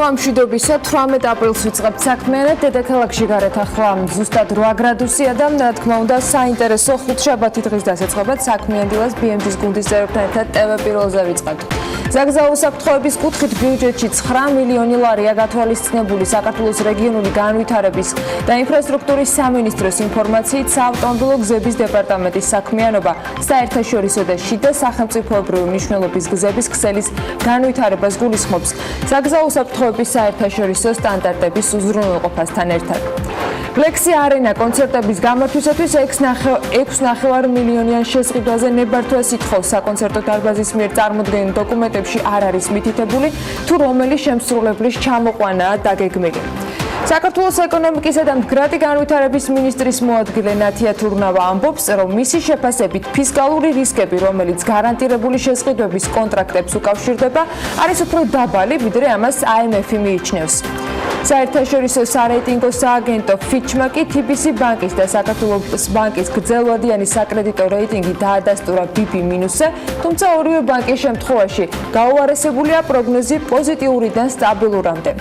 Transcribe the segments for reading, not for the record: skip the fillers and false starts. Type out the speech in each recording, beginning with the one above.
დილა მშვიდობისა 18 აპრილს ვიწყებთ საქმიანად დედაქალაქში გარეთ ახლა ზუსტად 8 გრადუსია და რა თქმა უნდა საინტერესო ხუთშაბათი დღის დასაწყებად საქმიანი დილას BMG-ის გუნდის წევრებთან ერთად TV პირველზე ვიწყებთ. Საგზაო უსაფრთხოების კუთხით ბიუჯეტში 9 მილიონი ლარია გათვალისწინებული საქართველოს რეგიონული განვითარების და ინფრასტრუქტურის სამინისტროს ინფორმაციით საავტომობილო გზების დეპარტამენტის საქმიანობა საერთაშორისო და შიდა სახელმწიფოებრივი მნიშვნელობის გზების ქსელის განვითარებას გულისხმობს. Საგზაო უსაფრთხოების საერთაშორისო სტანდარტების უზრუნველყოფასთან ერთად. Lexi Arena კონცერტების გამართვისათვის 6.5 მილიონიან შესყიდვაზე ნებართვას ითხოვს საკონცერტო დარბაზის მიერ წარმოდგენილ დოკუმენტებში არ არის მითითებული თუ რომელი შემსრულებლის ჩამოყვანაა დაგეგმილი. საქართველოს ეკონომიკისა და მდგრადი განვითარების მინისტრის მოადგილე ნათია თურნავა ამბობს, რომ მისი შეფასებით ფისკალური რისკები, რომელიც გარანტირებული შესყიდვების კონტრაქტებს უკავშირდება, არის უფრო დაბალი, ვიდრე ამას IMF-ი მიიჩნევს. საერთაშორისო სარეიტინგო სააგენტო Fitch-მა კი TBC ბანკის და საქართველოს ბანკის გრძელვადიანი საკრედიტო რეიტინგი დაადასტურა BB-ზე, თუმცა ორივე ბანკის შემთხვევაში გაუარესებულია პროგნოზი პოზიტიურიდან სტაბილურამდე.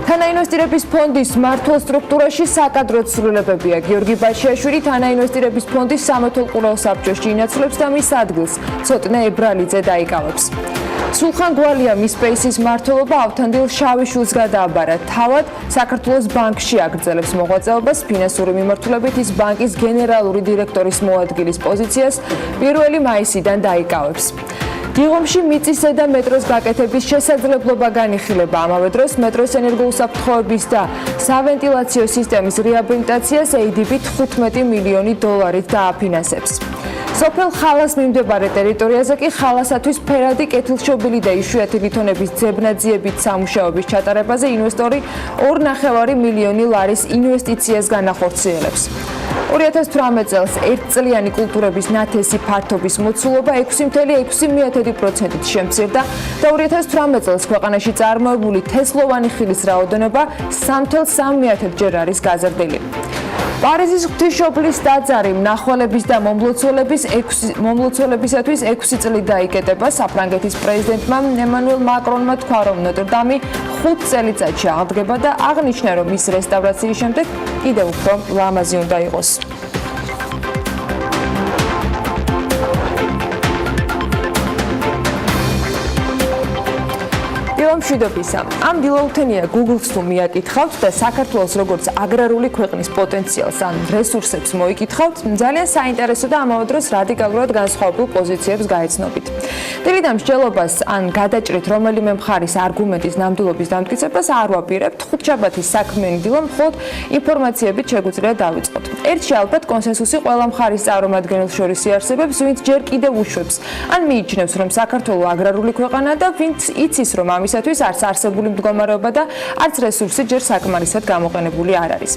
თანაინვესტირების ფონდის მმართველ სტრუქტურაში საკადროც ცვლილებებია. გიორგი ბაჩიაშვილი თანაინვესტირების ფონდის სამეთვალყურეო საბჭოში ინაცვლებს და მის ადგილს ცოტნე ებრალიძე დაიკავებს. სულხან გვალია MySpace-ის მმართველობა ავთანდილ შავიშვილს გადააბარა. თავად საქართველოს ბანკში აგრძელებს მოღვაწეობას, ფინანსური მიმართულებით ის ბანკის გენერალური დირექტორის მოადგილის პოზიციას 1 მაისიდან დაიკავებს. დილომში მიწისა და მეტროს გაკეთების შესაძლებლობა განიხილება. ამავე დროს მეტროს ენერგოუსაფრთხოების და სავენტილაციო სისტემის რეაბილიტაციას ADB 15 მილიონი დოლარით დააფინანსებს. სოფელ ხალას მიმდებარე ტერიტორიაზე კი ხალასათვის ფერადი კეთილშობილი და იშვიათი ლითონების ძებნაძიებით სამუშაოების ჩატარებაზე ინვესტორი 2.5 მილიონი ლარის ინვესტიციას განახორციელებს. 2018 წელს ერთწლიანი კულტურების ნათესი ფართობის მოცულობა 6.6%-ით შემცირდა და 2018 წელს ქვეყანაში წარმოებული თესლოვანი ხილის რაოდენობა 3.3%-ჯერ არის გაზრდილი. პარიზის ღვთისმშობლის ტაძარი მნახველების და მომლოცველებისათვის 6 წლით დაიკეტება. საფრანგეთის პრეზიდენტმა ემანუელ მაკრონმა თქვა, რომ ნოტრდამი 5 წელიწადში აღდგება და აღნიშნა, რომ ის რესტავრაციის შემდეგ კიდევ უფრო ლამაზი უნდა იყოს. მშვიდობისა. ამ დილაუთენია Google-ს თუ მიაკითხავთ და საქართველოს როგორც აგრარული ქვეყნის პოტენციალს ან რესურსებს მოიკითხავთ, ძალიან საინტერესო და ამავე დროს რადიკალურად განსხვავებულ პოზიციებს გაეცნობით. დილიდან მსჯელობას ან გადაჭრით რომელიმე მხარის არგუმენტის ნამდვილობის დამტკიცებას არ ვაპირებთ. ხუთშაბათის საქმიანი დილა მხოლოდ ინფორმაციებით შეგვიძლია დავიწყოთ. ერთში ალბათ კონსენსუსი ყველა მხარის წარმომადგენელს შორის იარსებებს, ვინც ჯერ კიდევ უშვებს ან მიიჩნევს, რომ საქართველო აგრარული ქვეყანაა და ვინც იცის, რომ ამისათვის არც არსებული მდგომარეობა და არც რესურსი ჯერ საკმარისად გამოყენებული არ არის.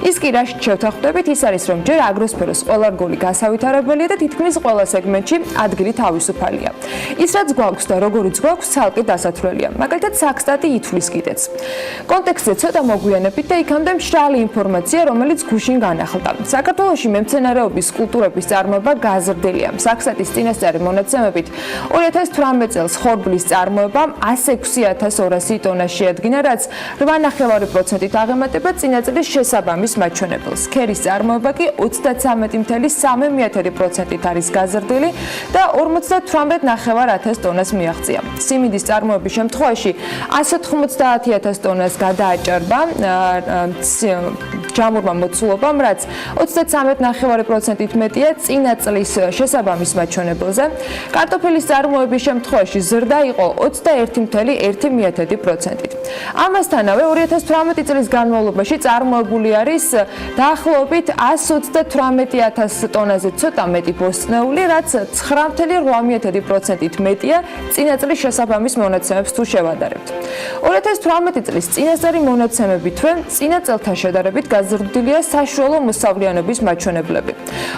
ის კი რაშიც შევთანხმდებით, ის არის, რომ ჯერ აგროსფეროს ყველა რგოლი გასავითარებელია და თითქმის ყველა სეგმენტში ადგილი თავისუფალია. ის რაც გვაქვს და როგორიც გვაქვს, ცალკე დასათვლელია. მაგალითად, საქსტატი ითვლის კიდეც. კონტექსტზე ცოტა მოგვიანებით და იქამდე მშრალი ინფორმაცია, რომელიც გუშინ განახლდა. საქართველოში მემცენარეობის კულტურების წარმოება გაზრდილია. საქსტატის წინასწარი მონაცემებით 2018 წელს ხორბლის წარმოება 106.200 ტონა შეადგინა, რაც 8.5%-ით აღემატება წინა წლის შესაბამის მაჩვენებელს. ქერის წარმოება კი 33.3%-ით არის გაზრდილი და 58.500 ტონას მიაღწია. სიმინდის წარმოების შემთხვევაში 190.000 ტონას გადააჭარბა ჯამურმა მოცულობამ, რაც 33.5%-ით მეტია წინა წლის შესაბამის მაჩვენებელზე. კარტოფილის წარმოების შემთხვევაში ზრდა იყო 21.1%-ით. ამასთანავე 2018 წლის განმავლობაში წარმოებული არის დაახლოებით 128.000 ტონაზე ცოტა მეტი ბოსტნეული, რაც 9.8%-ით მეტია წინა წლის შესაბამის მონაცემებს თუ შევადარებთ. 2018 წლის წინასწარი მონაცემებითვე წინა წელთან შედარებით გაზრდილია საშუალო მოსავლით მოსავლიანობის მაჩვენებლები.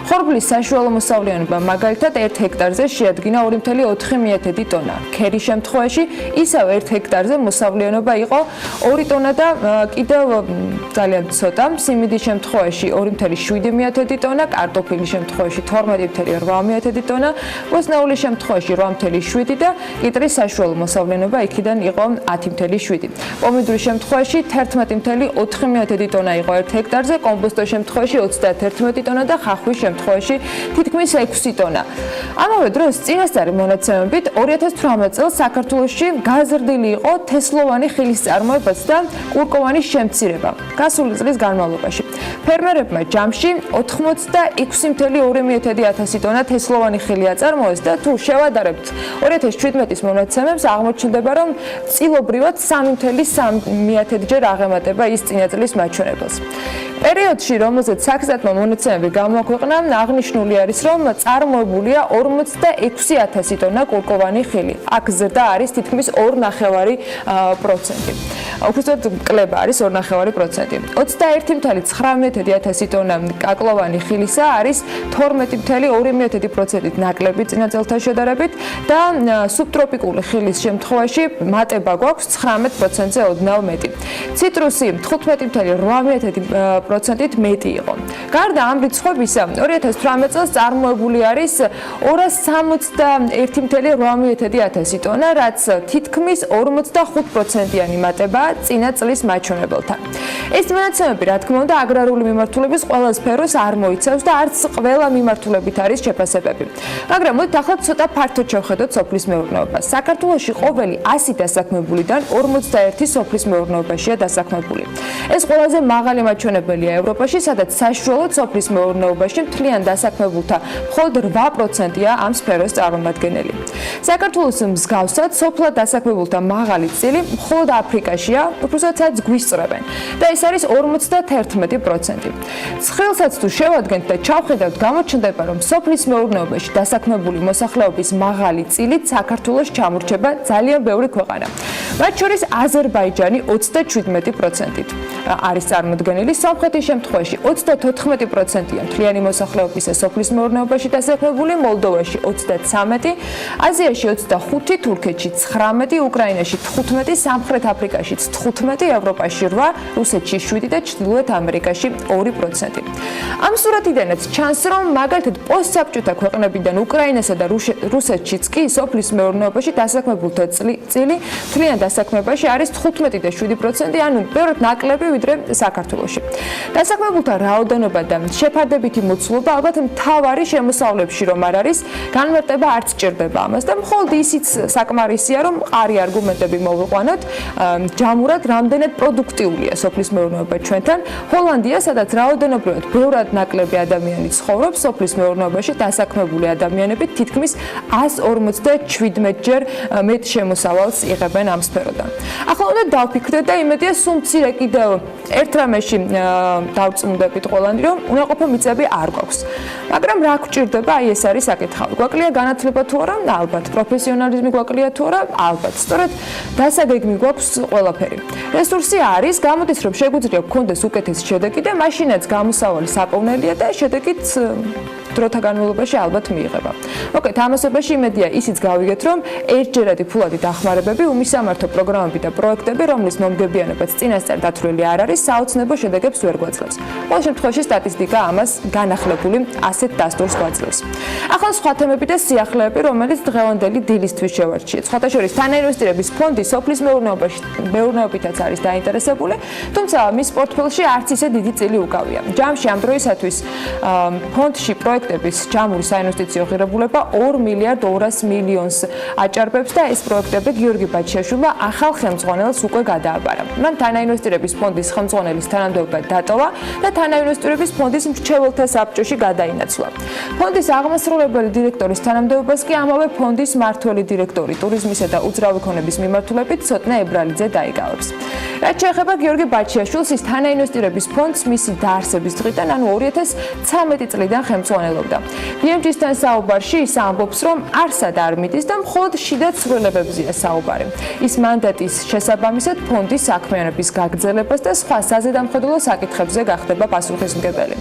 ხორბლის საშუალო მოსავლიანობა მაგალითად 1 ჰექტარზე შეადგინა 2,4 ტონა. ქერის შემთხვევაში ისევ 1 ჰექტარზე მოსავლიანობა იყო 2 ტონა და კიდევ ძალიან ცოტა. სიმინდის შემთხვევაში 2,7 ტონა, კარტოფილის შემთხვევაში 12,8 ტონა, ბოსტნეულის შემთხვევაში 8,7 და კიტრის საშუალო მოსავლიანობა იქიდან იყო 10,7. პომიდორის შემთხვევაში 11,4 ტონა იყო 1 ჰექტარზე, კომბოსტოს შემთხვევაში 31 ტონა და ხახვის შემთხვევაში თითქმის 6 ტონა. ამავე დროს წინასწარი მონაცემებით 2018 წელს საქართველოში გაზრდილი იყო თესლოვანი ხილის წარმოებაც და კურკოვანის შემცირება გასული წლის განმავლობაში. ფერმერებმა ჯამში 86,2 ტონა თესლოვანი ხილი აწარმოეს და თუ შევადარებთ 2017 მონაცემებს აღმოჩნდება, რომ წილობრივად 3,3 ჯერ აღემატება ის წინა წლის მაჩვენებელს. პერიოდში, რომელზეც საქსტატმა მონაცემები გამოაქვეყნა, აღნიშნული არის, რომ წარმოებულია 46,000 ტონა კურკოვანი ხილი. აქ ზრდა არის თითქმის 2,9%. უბრალოდ კლება არის 2,9%. 21,9 ტონა კაკლოვანი ხილისა არის 12,2% ნაკლები წინა წელთან შედარებით და სუბტროპიკული ხილის შემთხვევაში მატება გვაქვს 19%-ზე ოდნავ მეტი. ციტრუსი 15,8% მეტი იყო. გარდა ამ რიცხვებისა, 2018 წელს წარმოებული არის 261,8 ტონა, რაც თითქმის 45%-იანი მატებაა წინა წლის მაჩვენებელთან. ეს მონაცემები, რა თქმა უნდა, აგრარული მიმართულების ყველა სფეროს არ მოიცავს და არც ყველა მიმართულებით არის შეფასებები. მაგრამ მოდით ახლა ცოტა ფართოდ შევხედოთ სოფლის მეურნეობას. საქართველოში ყოველი 100 დასაქმებულიდან 41 სოფლის მეურნეობაშია დასაქმებული. ეს ყველაზე მაღალი მაჩვენებელია ევროპაში, სადაც საშუალოდ სოფლის მეურნეობაში მთლიან დასაქმებულთა მხოლოდ 8%-ია ამ სფეროს წარმომადგენელი. საქართველოს მსგავსად სოფლად დასაქმებულთა მაღალი წილი მხოლოდ აფრიკაშია, უბრალოდ სადაც გვისწრებენ და ეს არის 51%. ცხელსაც თუ შევადგენთ და ჩავხედავთ, გამოჩნდება, რომ სოფლის მეურნეობაში დასაქმებული მოსახლეობის მაღალი წილით საქართველოს ჩამორჩება ძალიან ბევრი ქვეყანა. მათ შორის აზერბაიჯანი 37%-ით არის წარმოდგენილი, სომხეთის შემთხვევაში 34%-ია მთლიანი მოსახლეობისა სოფლის მეურნეობაში დასაქმებული, მოლდოვაში 23%, აზიაში 25%, თურქეთში 19%, უკრაინაში 15%, სამხრეთ აფრიკაში 15%, ევროპაში 8%, რუსეთში 7% და ჩრდილოეთ ამერიკაში 2%. ამ სურათიდანაც ჩანს, რომ მაგალითად პოსტსაბჭოთა ქვეყნებიდან უკრაინასა და რუსეთშიც კი სოფლის მეურნეობაში დასაქმებულთა წილი მთლიან დასაქმებაში არის 15% და 7%, ანუ ბევრად ნაკლები ვიდრე საქართველოში. დასაქმებულთა რაოდენობა და შეფარდებითი მოცულობა ალბათ მთავარი შემოსავლებში რომ არ არის, განმარტება არც ჭირდება ამას და მხოლოდ ისიც საკმარისია, რომ მყარი არგუმენტები მოვიყვანოთ, ჯამურად რამდენად პროდუქტიულია სოფლის მეურნეობა ჩვენთან. ჰოლანდია, სადაც რაოდენობრივად ბევრად ნაკლები ადამიანი ცხოვრობს, სოფლის მეურნეობაში დასაქმებული ადამიანები თითქმის 157 ჯერ მეტ შემოსავალს იღებენ ამ სფეროდან. ახლა უნდა დავფიქრდეთ და იმედია სულ მცირე კიდევ ერთ რამეში დავწმუნდებით ყველანი, რომ უნაყოფო მიწები არ გვაქვს. მაგრამ რა გვჭირდება, აი ეს არის საკითხავი. გვაკლია განათლება თუ არა? ალბათ. პროფესიონალიზმი გვაკლია თუ არა? ალბათ. სწორედ დასაგეგმი გვაქვს ყველაფერი. რესურსი არის, გამოდის რომ შეგვიძლია გქონდეს უკეთესი შედეგი და მაშინაც გამოსავალი საპოვნელია და შედეგიც დროთა განმავლობაში ალბათ მიიღება. მოკლედ, ამასობაში იმედია ისიც გავიგეთ, რომ ერთჯერადი ფულადი დახმარებები, უმისამართო პროგრამები და პროექტები, რომლის მომგებიანებაც წინასწარ დათვლილი არ არის, საოცნებო შედეგებს ვერ გვაძლევს. ყოველ შემთხვევაში სტატისტიკა ამას განახლებული ასეთ დასტურს გვაძლევს. ახლა სხვა თემები და სიახლეები, რომელიც დღევანდელი დილისთვის შევარჩიეთ. სხვათა შორის თანაინვესტირების ფონდი სოფლის მეურნეობითაც არის დაინტერესებული, თუმცა მის პორტფელში არც ისე დიდი წილი უკავია. ჯამში ამ დროისათვის ფონდში პროექტების ჯამური საინვესტიციო ღირებულება 2 მილიარდ 200 მილიონს აჭარბებს და ეს პროექტები გიორგი ბაჩიაშვილმა ახალ ხელმძღვანელს უკვე გადააბარა. მან თანაინვესტირების ფონდის ხელმძღვანელის თანამდებობა დატოვა და თანაინვესტირების ფონდის მრჩეველთა საბჭოში გადაინაცვლა. ფონდის აღმასრულებელი დირექტორის თანამდებობას კი ამავე ფონდის მმართველი დირექტორი ტურიზმისა და უძრავი ქონების მიმართულებით ცოტნე ებრალიძე დაიკავებს. რაც შეეხება გიორგი ბაჩიაშვილს, ის თანაინვესტირების ფონდს მისი დაარსების დღიდან, ანუ 2013 წლიდან ხელმძღვანელობს მკურნალობდა. BMG-სთან საუბარში ის ამბობს, რომ არსად არ მიდის და მხოლოდ შიდა ცვლილებებზეა საუბარი. ის მანდატის შესაბამისად ფონდის საქმიანობის გაგრძელებას და სხვა საზედამხედველო საკითხებზე გახდება პასუხისმგებელი.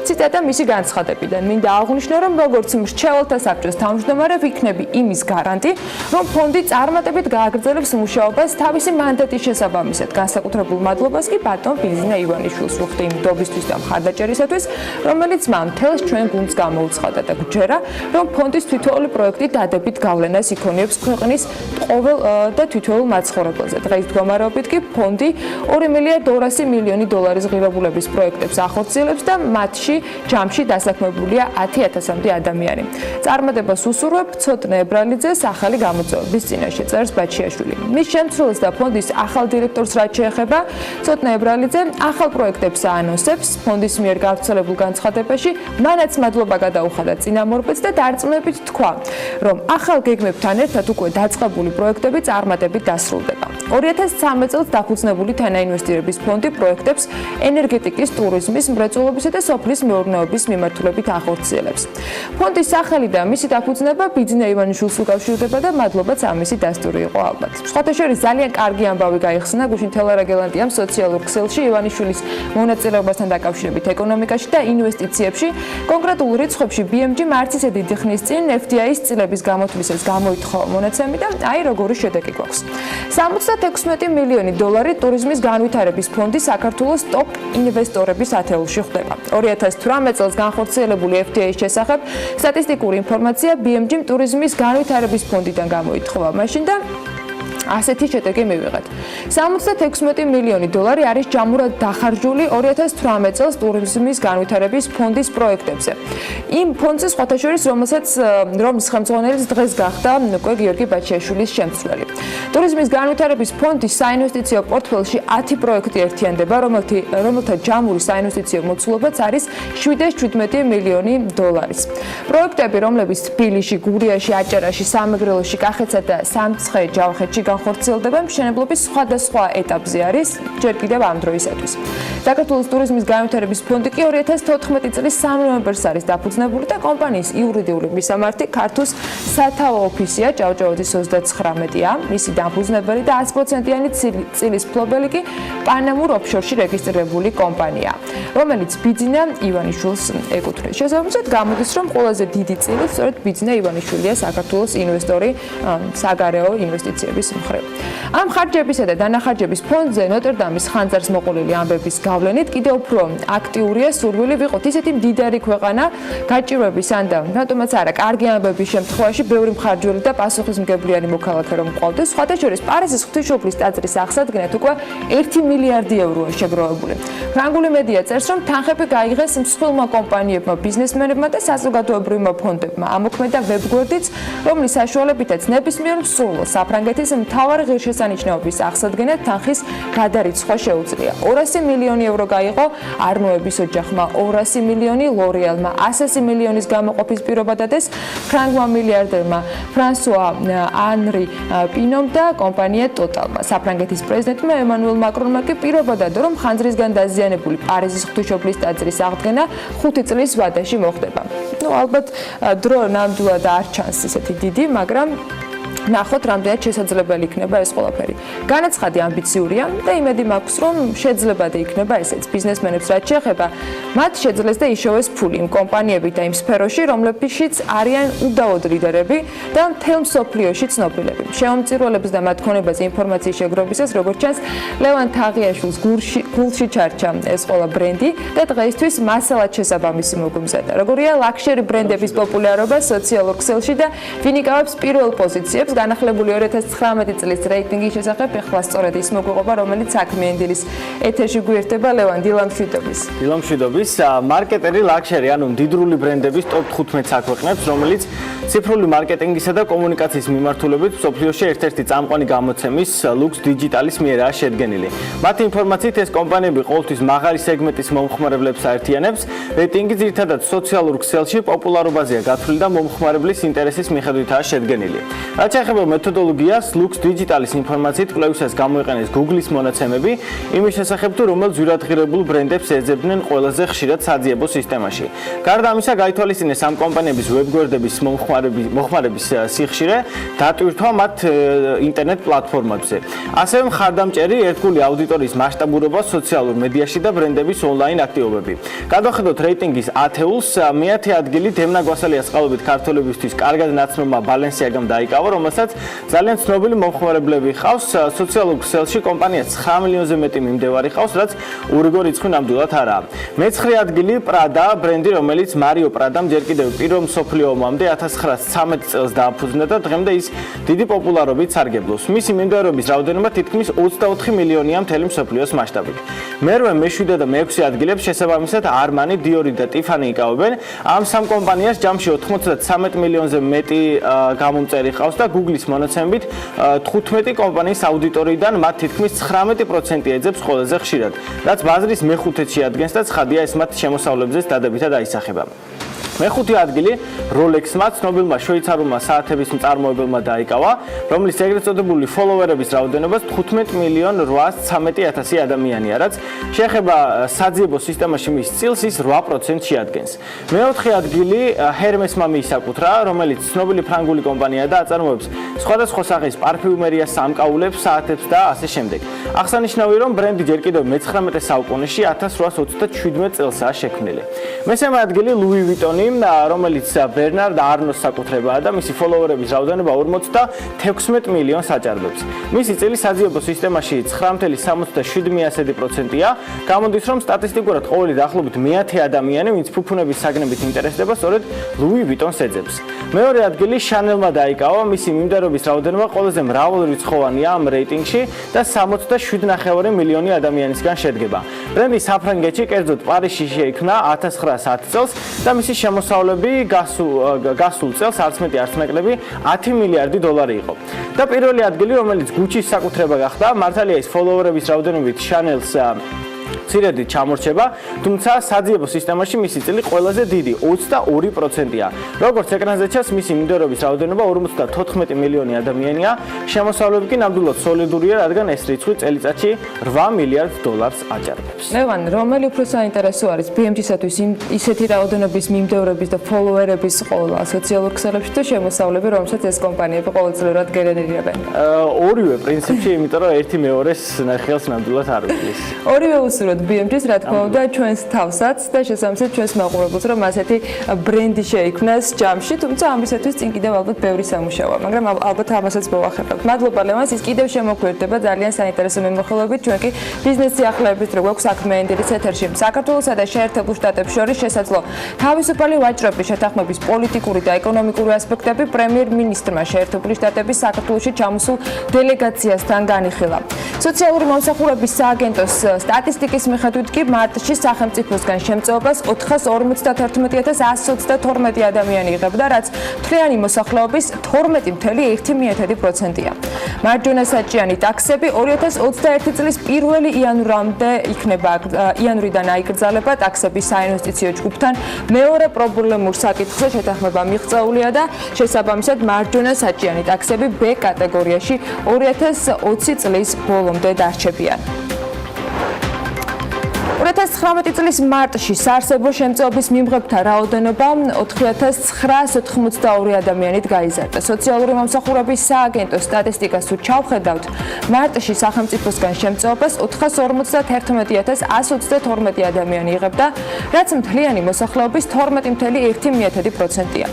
ციტატა მისი განცხადებიდან. მინდა აღვნიშნო, რომ როგორც მრჩეველთა საბჭოს თავმჯდომარე ვიქნები იმის გარანტი, რომ ფონდი წარმატებით გააგრძელებს მუშაობას თავისი მანდატის შესაბამისად. განსაკუთრებულ მადლობას კი ბატონ ბიზნა ივანიშვილს ვუხდი იმ დობისთვის და მხარდაჭერისათვის, რომელიც მან მთელს ჩვენ გუნდს გამოუცხადა და გვჯერა, რომ ფონდის თითოეული პროექტი დადებით გავლენას იქონიებს ქვეყნის ყოველ და თითოეულ მაცხოვრებელზე. დღეს მდგომარეობით კი ფონდი 2 მილიარდ 200 მილიონი დოლარის ღირებულების პროექტებს ახორციელებს და მათში ჯამში დასაქმებულია 10,000-მდე ადამიანი. წარმატებას უსურვებ ცოტნე ებრალიძეს ახალი გამოწვევების წინაშე, წერს ბაჩიაშვილი. მის შემცვლელს და ფონდის ახალ დირექტორს რაც შეეხება, ცოტნე ებრალიძე ახალ პროექტებს აანონსებს ფონდის მიერ გავრცელებულ განცხადებაში, მანაც მადლობა გადაუხადა წინამორბედს და დარწმუნებით თქვა, რომ ახალ გეგმებთან ერთად უკვე დაწყებული პროექტები წარმატებით დასრულდება. 2013 წელს დაფუძნებული თანაინვესტირების ფონდი პროექტებს ენერგეტიკის, ტურიზმის, მრეწველობისა და სოფლის მეურნეობის მიმართულებით ახორციელებს. ფონდის სახელი და მისი დაფუძნება ბიძინა ივანიშვილს უკავშირდება და მადლობაც ამისი დასტური იყო ალბათ. სხვათა შორის ძალიან კარგი ამბავი გაიხსნა გუშინ თელარაგელანდიამ სოციალურ ქსელში ივანიშვილის მონაწილეობასთან დაკავშირებით ეკონომიკაში და ინვესტიციებში. კონკრეტულ რიცხვებში BMG მარტს ისე დიდი ხნის წინ FDI-ის წილების გამოთვლისას გამოითხოვა მონაცემი და აი როგორი შედეგი გვაქვს. 76 მილიონი დოლარი ტურიზმის განვითარების ფონდი საქართველოს ტოპ ინვესტორების ათეულში ხვდება. 2018 წელს განხორციელებული FDI-ის შესახებ სტატისტიკური ინფორმაცია BMG ტურიზმის განვითარების ფონდიდან გამოითხოვა მაშინ და ასეთი შედეგი მივიღეთ. 76 მილიონი დოლარი არის ჯამურად დახარჯული 2018 წელს ტურიზმის განვითარების ფონდის პროექტებზე. იმ ფონდზე სხვათა შორის, რომლის ხელმძღვანელი დღეს გახდა უკვე გიორგი ბაჩიაშვილის შემცვლელი. ტურიზმის განვითარების ფონდის საინვესტიციო პორტფელში 10 პროექტი ერთიანდება, რომელთა ჯამური საინვესტიციო მოცულობაც არის 717 მილიონი დოლარის. პროექტები, რომლებიც თბილისში, გურიაში, აჭარაში, სამეგრელოში, კახეთსა და სამცხე-ჯავხეთში ხორციელდება მშენებლობის სხვადასხვა ეტაპზე არის ჯერ კიდევ ამ დროისათვის. საქართველოს ტურიზმის განვითარების ფონდი კი 2014 წლის 3 ნოემბერს არის დაფუძნებული და კომპანიის იურიდიული მისამართი ქართუს სათავო ოფისია ჭავჭავაძის 39-ა. მისი დამფუძნებელი და 100%-იანი წილის მფლობელი კი პანამურ ოფშორში რეგისტრირებული კომპანია, რომელიც ბიძინა ივანიშვილს ეკუთვნის. შესაბამისად გამოდის, რომ ყველაზე დიდი წილი სწორედ ბიძინა ივანიშვილია საქართველოს ინვესტორი საგარეო ინვესტიციების ამ ხარჯებისა და დანახარჯების ფონდზე ნოტრდამის ხანძარს მოყოლილი ამბების გავლენით კიდევ უფრო აქტიურია სურვილი ვიყოთ ისეთი მდიდარი ქვეყანა გაჭირვების ან და რატომაც არა კარგი ამბების შემთხვევაში ბევრი მხარჯველი და პასუხისმგებლიანი მოქალაქე რომ მყავდეს. სხვათა შორის პარიზის ღვთისმშობლის ტაძრის აღსადგენად უკვე 1 მილიარდი ევროა შეგროვებული. ფრანგული მედია წერს, რომ თანხები გაიღეს მსხვილმა კომპანიებმა, ბიზნესმენებმა და საზოგადოებრივმა ფონდებმა. ამოქმედა ვებგვერდიც, რომლის საშუალებითაც ნებისმიერ მსურველს საფრანგეთის მთავარი ღირსშესანიშნაობის აღსადგენად თანხის გადარიცხვა შეუძლია. 200 მილიონი ევრო გაიღო არნოების ოჯახმა, 200 მილიონი ლორეალმა, 100 მილიონის გამოყოფის პირობა დადეს ფრანგმა მილიარდერმა ფრანსუა ანრი პინომ და კომპანია ტოტალმა. საფრანგეთის პრეზიდენტმა ემანუელ მაკრონმა კი პირობა დადო, რომ ხანძრისგან დაზიანებული პარიზის ღვთისმშობლის ტაძრის აღდგენა 5 წლის ვადაში მოხდება. ალბათ დრო ნამდვილად არ ჩანს ისეთი დიდი, მაგრამ ნახოთ, რამდენად შესაძლებელი იქნება ეს ყველაფერი. განაცხადი ამბიციურია და იმედი მაქვს, რომ შეძლებადი იქნება ესეც. ბიზნესმენებს რაც შეეხება, მათ შეძლეს და იშოვეს ფული იმ კომპანიებით და იმ სფეროში, რომლებშიც არიან უდაოდ ლიდერები და მთელ მსოფლიოში ცნობილები. შემომწირულებს და მათ ქონებაზე ინფორმაციის შეგროვებისას, როგორც ჩანს, ლევან თაღიაშვილს გულში ჩარჩა ეს ყველა ბრენდი და დღეისთვის მასალად შესაბამისი მოგვიმზადა. როგორია ლაქშერი ბრენდების პოპულარობა სოციალურ ქსელში და ვინ იკავებს პირველ პოზიციებს განახლებული 2019 წლის რეიტინგის შესახებ ახლა სწორედ ის მოგვიყვება, რომელიც საქმიანი დილის ეთერში გვერდება ლევან დილამშვიდობის. დილამშვიდობის მარკეტერი ლაქშერი, ანუ მდიდრული ბრენდების ტოპ 15 საქვეყნებს, რომელიც ციფრული მარკეტინგისა და კომუნიკაციის მიმართულებით მსოფლიოში ერთ-ერთი წამყვანი გამოცემის ლუქს დიჯიტალის მიერაა შედგენილი. მათი ინფორმაციით ეს კომპანიები ყოველთვის მაღალი სეგმენტის მომხმარებლებს აერთიანებს. რეიტინგი ძირითადად სოციალურ ქსელში პოპულარობაზეა გათვლილი და მომხმარებლის ინტერესის მიხედვითაა შედგენილი. რაც შესახებელ მეთოდოლოგიას Lux Digitalis ინფორმაციით კვლევისას გამოიყენეს Google-ის მონაცემები იმის შესახებ, თუ რომელ ძვირადღირებულ ბრენდებს ეძებდნენ ყველაზე ხშირად საძიებო სისტემაში. გარდა ამისა, გაითვალისწინეს ამ კომპანიების ვებგვერდების მოხმარების სიხშირე, დატვირთვა მათ ინტერნეტ პლატფორმებზე. ასევე მხარდამჭერი ერთგული აუდიტორიის მასშტაბურობა სოციალურ მედიაში და ბრენდების ონლაინ აქტივობები. გადავხედოთ რეიტინგის ათეულს, მეათე ადგილი დემნა გვასალიას ყალობით ქართველებისთვის კარგად ნაცნობმა ბალენსიაგამ დაიკავა, რომელსაც ძალიან ცნობილი მომხმარებლები ჰყავს. სოციალურ ქსელში კომპანიას 9 მილიონზე მეტი მიმდევარი ჰყავს, რაც ურიგო რიცხვი ნამდვილად არაა. მეცხრე ადგილი პრადა, ბრენდი, რომელიც მარიო პრადამ ჯერ კიდევ პირველ მსოფლიო ომამდე 1913 წელს დააფუძნა და დღემდე ის დიდი პოპულარობით სარგებლობს. მისი მიმდევრების რაოდენობა თითქმის 24 მილიონია მთელი მსოფლიოს მასშტაბით. მერვე, მეშვიდე და მეექვსე ადგილებს შესაბამისად არმანი, დიორი და ტიფანი იკავებენ. ამ სამ კომპანიას ჯამში 93 მილიონზე მეტი გამომწერი ჰყავს და Google-ის მონაცემებით 15 კომპანიის აუდიტორიიდან მათ თითქმის 19% ეძებს ყველაზე ხშირად, რაც ბაზრის მეხუთეში ადგენს და ცხადია ეს მათ შემოსავლებზეც დადებითად აისახება. მეხუთე ადგილი Rolex-მა, ცნობილმა შვეიცარიულმა საათების მწარმოებელმა დაიკავა, რომლის ეგრეთ წოდებული ფოლოვერების რაოდენობა 15,813,000 ადამიანია, რაც შეეხება საძიებო სისტემაში მის წილს ის 8% შეადგენს. მეოთხე ადგილი Hermes-მა მიისაკუთრა, რომელიც ცნობილი ფრანგული კომპანია და აწარმოებს სხვადასხვა სახის პარფიუმერიას, სამკაულებს, საათებს და ასე შემდეგ. აღსანიშნავია, რომ ბრენდი ჯერ კიდევ მე-19 საუკუნეში 1827 წელსაა შექმნილი. მესამე ადგილი Louis Vuitton, რომელიც ბერნარდ არნოს საკუთრებაა და მისი ფოლოვერების რაოდენობა 56 მილიონს აჭარბებს. მისი წილი საძიებო სისტემაში 9,77%-ია. გამოდის, რომ სტატისტიკურად ყოველი დაახლოებით მეათე ადამიანი, ვინც ფუფუნების საგნებით ინტერესდება, სწორედ Louis Vuitton-ს ეძებს. მეორე ადგილი Chanel-მა დაიკავა, მისი მიმდევრების რაოდენობა ყველაზე მრავალრიცხოვანია ამ რეიტინგში და 67,5 მილიონი ადამიანისგან შედგება. ბრენდი საფრანგეთში, კერძოდ პარიზში შეიქმნა 1910 წელს და მისი შემოსავლები გასულ წელს არც მეტი არც ნაკლები 10 მილიარდი დოლარი იყო. და პირველი ადგილი, რომელიც Gucci-ს საკუთრება გახდა, მართალია ის ფოლოვერების რაოდენობით Chanel-ს მცირედი ჩამორჩება, თუმცა საძიებო სისტემაში მისი წილი ყველაზე დიდი 22%-ია. როგორც ეკრანზე ჩანს, მისი მიმდევრების რაოდენობა 54 მილიონი ადამიანია, შემოსავლები კი ნამდვილად სოლიდურია, რადგან ეს რიცხვი წელიწადში 8 მილიარდ დოლარს აჭარბებს. ლევან, რომელი უფრო საინტერესო არის BMG-სათვის ისეთი რაოდენობის მიმდევრების და ფოლოვერების ყოლა სოციალურ ქსელებში თუ შემოსავლები, რომელსაც ეს კომპანიები ყოველწლიურად გენერირებენ? ორივე პრინციპში, იმიტომ რომ ერთი მეორეს ნახელს ნამდვილად არ უვლის. ორივე უსურვოთ BMG-ს, რა თქმა უნდა, ჩვენს თავსაც და შესაბამისად ჩვენს მაყურებელს, რომ ასეთი ბრენდი შეიქმნას ჯამში, თუმცა ამისათვის წინ კიდევ ალბათ ბევრი სამუშაოა, მაგრამ ალბათ ამასაც მოვახერხებთ. მადლობა ლევანს, ის კიდევ შემოგვერდება ძალიან საინტერესო მიმოხილვებით, ჩვენ კი ბიზნეს სიახლეებით რო გვაქვს საქმიანი დილის ეთერში. საქართველოსა და შეერთებულ შტატებს შორის შესაძლო თავისუფალი ვაჭრობის შეთანხმების პოლიტიკური და ეკონომიკური ასპექტები პრემიერ-მინისტრმა შეერთებული შტატების საქართველოში ჩამოსულ დელეგაციასთან განიხილა. სოციალური მომსახურების სააგენტოს სტატისტიკის მიხედვით კი მარტში სახელმწიფოსგან შემწეობას 451,122 ადამიანი იღებდა, რაც მთლიანი მოსახლეობის 12,1%-ია. მარჯვენა საჭიანი ტაქსები 2021 წლის 1 იანვრიდან აიკრძალება ტაქსების საინვესტიციო ჯგუფთან მეორე პრობლემურ საკითხზე შეთანხმება მიღწეულია და შესაბამისად მარჯვენა საჭიანი ტაქსები B კატეგორიაში 2020 წლის ბოლომდე დარჩებიან. 2019 წლის მარტში საარსებო შემწეობის მიმღებთა რაოდენობა 4,982 ადამიანით გაიზარდა. სოციალური მომსახურების სააგენტოს სტატისტიკას თუ ჩავხედავთ, მარტში სახელმწიფოსგან შემწეობას 451,122 ადამიანი იღებდა, რაც მთლიანი მოსახლეობის 12,1%-ია.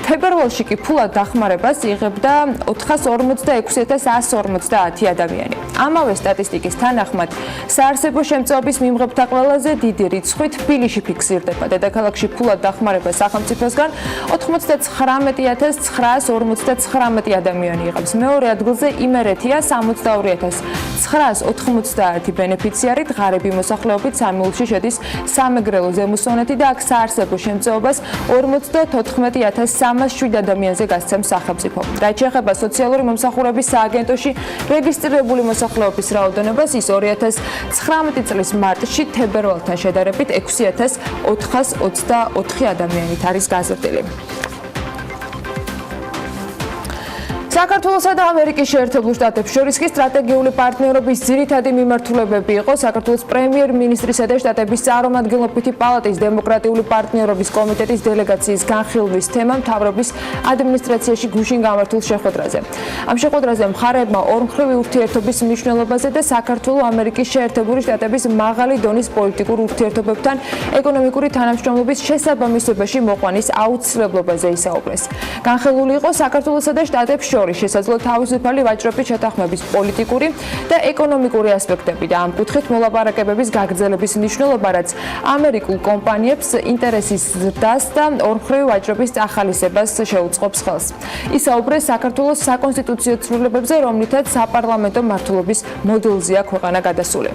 თებერვალში კი ფულად დახმარებას იღებდა 446,150 ადამიანი. ამავე სტატისტიკის თანახმად, საარსებო შემწეობის მიმღებთა ყველაზე დიდი რიცხვი თბილისში ფიქსირდება. დედაქალაქში ფულად დახმარება სახელმწიფოსგან 99,959 ადამიანი იღებს. მეორე ადგილზე იმერეთია 62,990 ბენეფიციარით, ღარიბი მოსახლეობით სამილში შედის სამეგრელო ზემოსვანეთი და აქ საარსებო შემწეობას 54,307 ადამიანზე გასცემს სახელმწიფო. რაც შეეხება სოციალური მომსახურების სააგენტოში რეგისტრირებული მოსახლეობის რაოდენობას, ის 2019 წლის მარტში თებერვალთან შედარებით 6,424 ადამიანით არის გაზრდილი. საქართველოსა და ამერიკის შეერთებულ შტატებს შორის კი სტრატეგიული პარტნიორობის ძირითადი მიმართულებები იყო საქართველოს პრემიერ-მინისტრისა და შტატების წარმომადგენლობითი პალატის დემოკრატიული პარტნიორობის კომიტეტის დელეგაციის განხილვის თემა მთავრობის ადმინისტრაციაში გუშინ გამართულ შეხვედრაზე. Ამ შეხვედრაზე მხარეებმა ორმხრივი ურთიერთობის მნიშვნელობაზე და საქართველო-ამერიკის შეერთებული შტატების მაღალი დონის პოლიტიკურ ურთიერთობებთან ეკონომიკური თანამშრომლობის შესაბამისობაში მოყვანის აუცილებლობაზე ისაუბრეს. განხილული იყო საქართველოსა და შტატებს შორის შესაძლო თავისუფალი ვაჭრობის შეთანხმების პოლიტიკური და ეკონომიკური ასპექტები და ამ კუთხით მოლაპარაკებების გაგრძელების მნიშვნელობა, რაც ამერიკულ კომპანიებს ინტერესის ზრდას და ორმხრივი ვაჭრობის წახალისებას შეუწყობს ხელს. ისაუბრეს საქართველოს საკონსტიტუციო ცვლილებებზე, რომლითაც საპარლამენტო მმართველობის მოდელზეა ქვეყანა გადასული.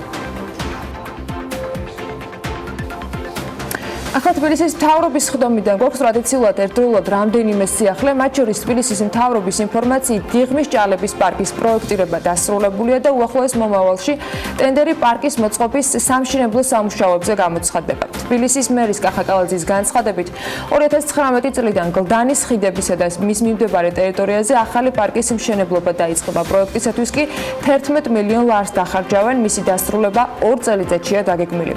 ახლა თბილისის მთავრობის ხდომიდან გვაქვს ტრადიციულად ერთდროულად რამდენიმე სიახლე, მათ შორის თბილისის მთავრობის ინფორმაციით დიღმის ჭალების პარკის პროექტირება დასრულებულია და უახლოეს მომავალში ტენდერი პარკის მოწყობის სამშენებლო სამუშაოებზე გამოცხადდება. თბილისის მერის კახაკალაძის განცხადებით 2019 წლიდან გლდანის ხიდებისა და მის მიმდებარე ტერიტორიაზე ახალი პარკის მშენებლობა დაიწყება. პროექტისათვის კი 11 მილიონ ლარს დახარჯავენ, მისი დასრულება 2 წელიწადშია დაგეგმილი.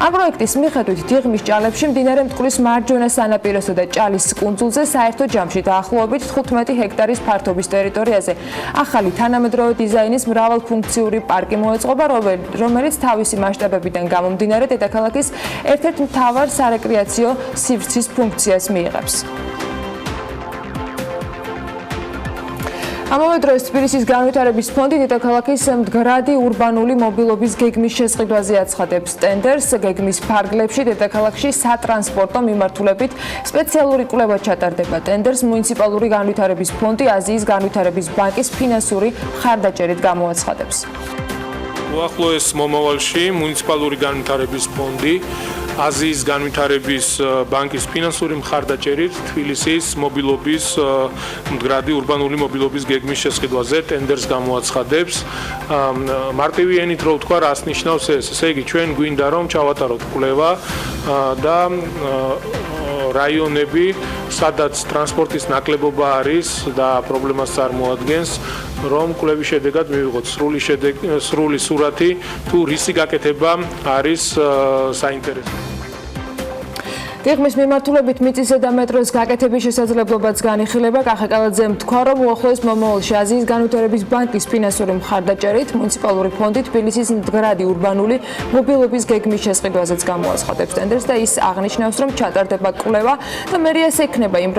ამ პროექტის მიხედვით დიღმის ჭალებში მდინარე მტკვრის მარჯვენა სანაპიროსა და ჭალის კუნძულზე საერთო ჯამში დაახლოებით 15 ჰექტარის ფართობის ტერიტორიაზე ახალი თანამედროვე დიზაინის მრავალფუნქციური პარკი მოეწყობა, რომელიც თავისი მასშტაბებიდან გამომდინარე დედაქალაქის ერთ-ერთ მთავარ სარეკრეაციო სივრცის ფუნქციას მიიღებს. ამავე დროს თბილისის განვითარების ფონდი დედაქალაქის მდგრადი ურბანული მობილობის გეგმის შესყიდვაზე აცხადებს ტენდერს. გეგმის ფარგლებში დედაქალაქში სატრანსპორტო მიმართულებით სპეციალური კვლევა ჩატარდება. ტენდერს მუნიციპალური განვითარების ფონდი აზიის განვითარების ბანკის ფინანსური მხარდაჭერით გამოაცხადებს. უახლოეს მომავალში მუნიციპალური განვითარების ფონდი აზიის განვითარების ბანკის ფინანსური მხარდაჭერით თბილისის მობილობის მდგრადი ურბანული მობილობის გეგმის შესყიდვაზე ტენდერს გამოაცხადებს. მარტივი ენით რო ვთქვა, რას ნიშნავს ეს? ესე იგი, ჩვენ გვინდა რომ ჩავატაროთ კვლევა და რაიონები, სადაც ტრანსპორტის ნაკლებობა არის და პრობლემას წარმოადგენს, რომ კვლევის შედეგად მივიღოთ სრული სურათი, თუ რისი გაკეთება არის საინტერესო. დიღმის მიმართულებით მიწისა და მეტროს გაკეთების შესაძლებლობაც განიხილება. კახაკალაძემ თქვა, რომ უახლოეს მომავალში აზიის განვითარების ბანკის ფინანსური მხარდაჭერით მუნიციპალური ფონდი თბილისის მდგრადი ურბანული მობილობის გეგმის შესყიდვაზეც გამოაცხადებს ტენდერს და ის აღნიშნავს, რომ ჩატარდება კვლევა და მერიას ექნება იმ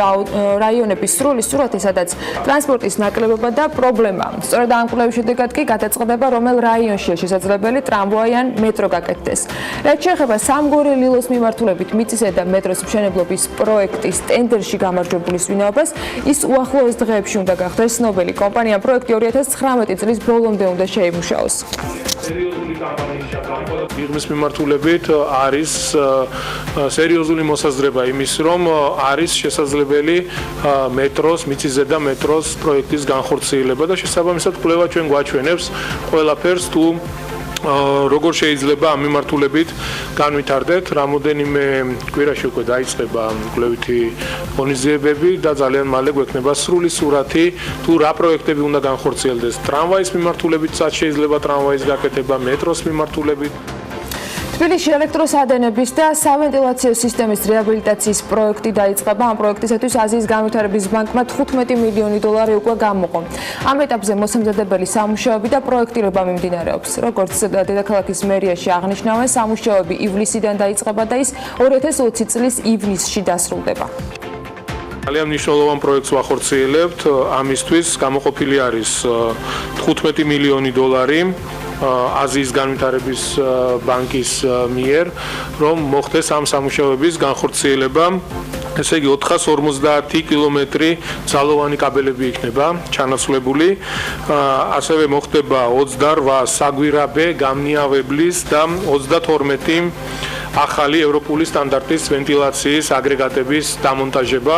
რაიონების სრული სურათი, სადაც ტრანსპორტის ნაკლებობა და პრობლემა. სწორედ ამ კვლევის შედეგად კი გადაწყდება, რომელ რაიონშია შესაძლებელი ტრამვაი ან მეტრო გაკეთდეს. რაც შეეხება სამგორი ლილოს მიმართულებით მიწისა და მეტროს მშენებლობის პროექტის ტენდერში გამარჯვებულის ვინაობას, ის უახლოეს დღეებში უნდა გახდეს ცნობილი. კომპანიამ პროექტი 2019 წლის ბოლომდე უნდა შეიმუშაოს. დიღმის მიმართულებით არის სერიოზული მოსაზრება იმის, რომ არის შესაძლებელი მეტროს, მიწისზედა მეტროს პროექტის განხორციელება და შესაბამისად კვლევა ჩვენ გვაჩვენებს ყველაფერს, თუ როგორ შეიძლება ამ მიმართულებით განვითარდეთ. რამოდენიმე კვირაში უკვე დაიწყება კვლევითი ღონისძიებები და ძალიან მალე გვექნება სრული სურათი, თუ რა პროექტები უნდა განხორციელდეს. ტრამვაის მიმართულებითაც შეიძლება ტრამვაის გაკეთება, მეტროს მიმართულებით. თბილისში ელექტროსადენების და სავენტილაციო სისტემის რეაბილიტაციის პროექტი დაიწყება. ამ პროექტისათვის აზიის განვითარების ბანკმა 15 მილიონი დოლარი უკვე გამოყო. ამ ეტაპზე მოსამზადებელი სამუშაოები და პროექტირება მიმდინარეობს. როგორც დედაქალაქის მერიაში აღნიშნავენ, სამუშაოები ივლისიდან დაიწყება და ის 2020 წლის ივნისში დასრულდება. ძალიან მნიშვნელოვან პროექტს ვახორციელებთ. ამისთვის გამოყოფილი არის 15 მილიონი დოლარი აზიის განვითარების ბანკის მიერ, რომ მოხდეს ამ სამუშაოების განხორციელება. ესე იგი 450 კილომეტრი ძალოვანი კაბელები იქნება ჩანაცვლებული. ასევე მოხდება 28 საგვირაბე გამნიავებლის და 32 ახალი ევროპული სტანდარტის ვენტილაციის აგრეგატების დამონტაჟება.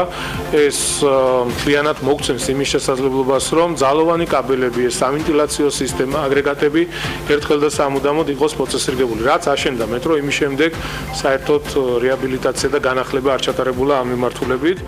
ეს მთლიანად მოგცემს იმის შესაძლებლობას, რომ ძალოვანი კაბელები, ეს სავენტილაციო სისტემა, აგრეგატები ერთხელ და სამუდამოდ იყოს მოწესრიგებული. რაც აშენდა მეტრო, იმის შემდეგ საერთოდ რეაბილიტაცია და განახლება არ ჩატარებულა ამ მიმართულებით.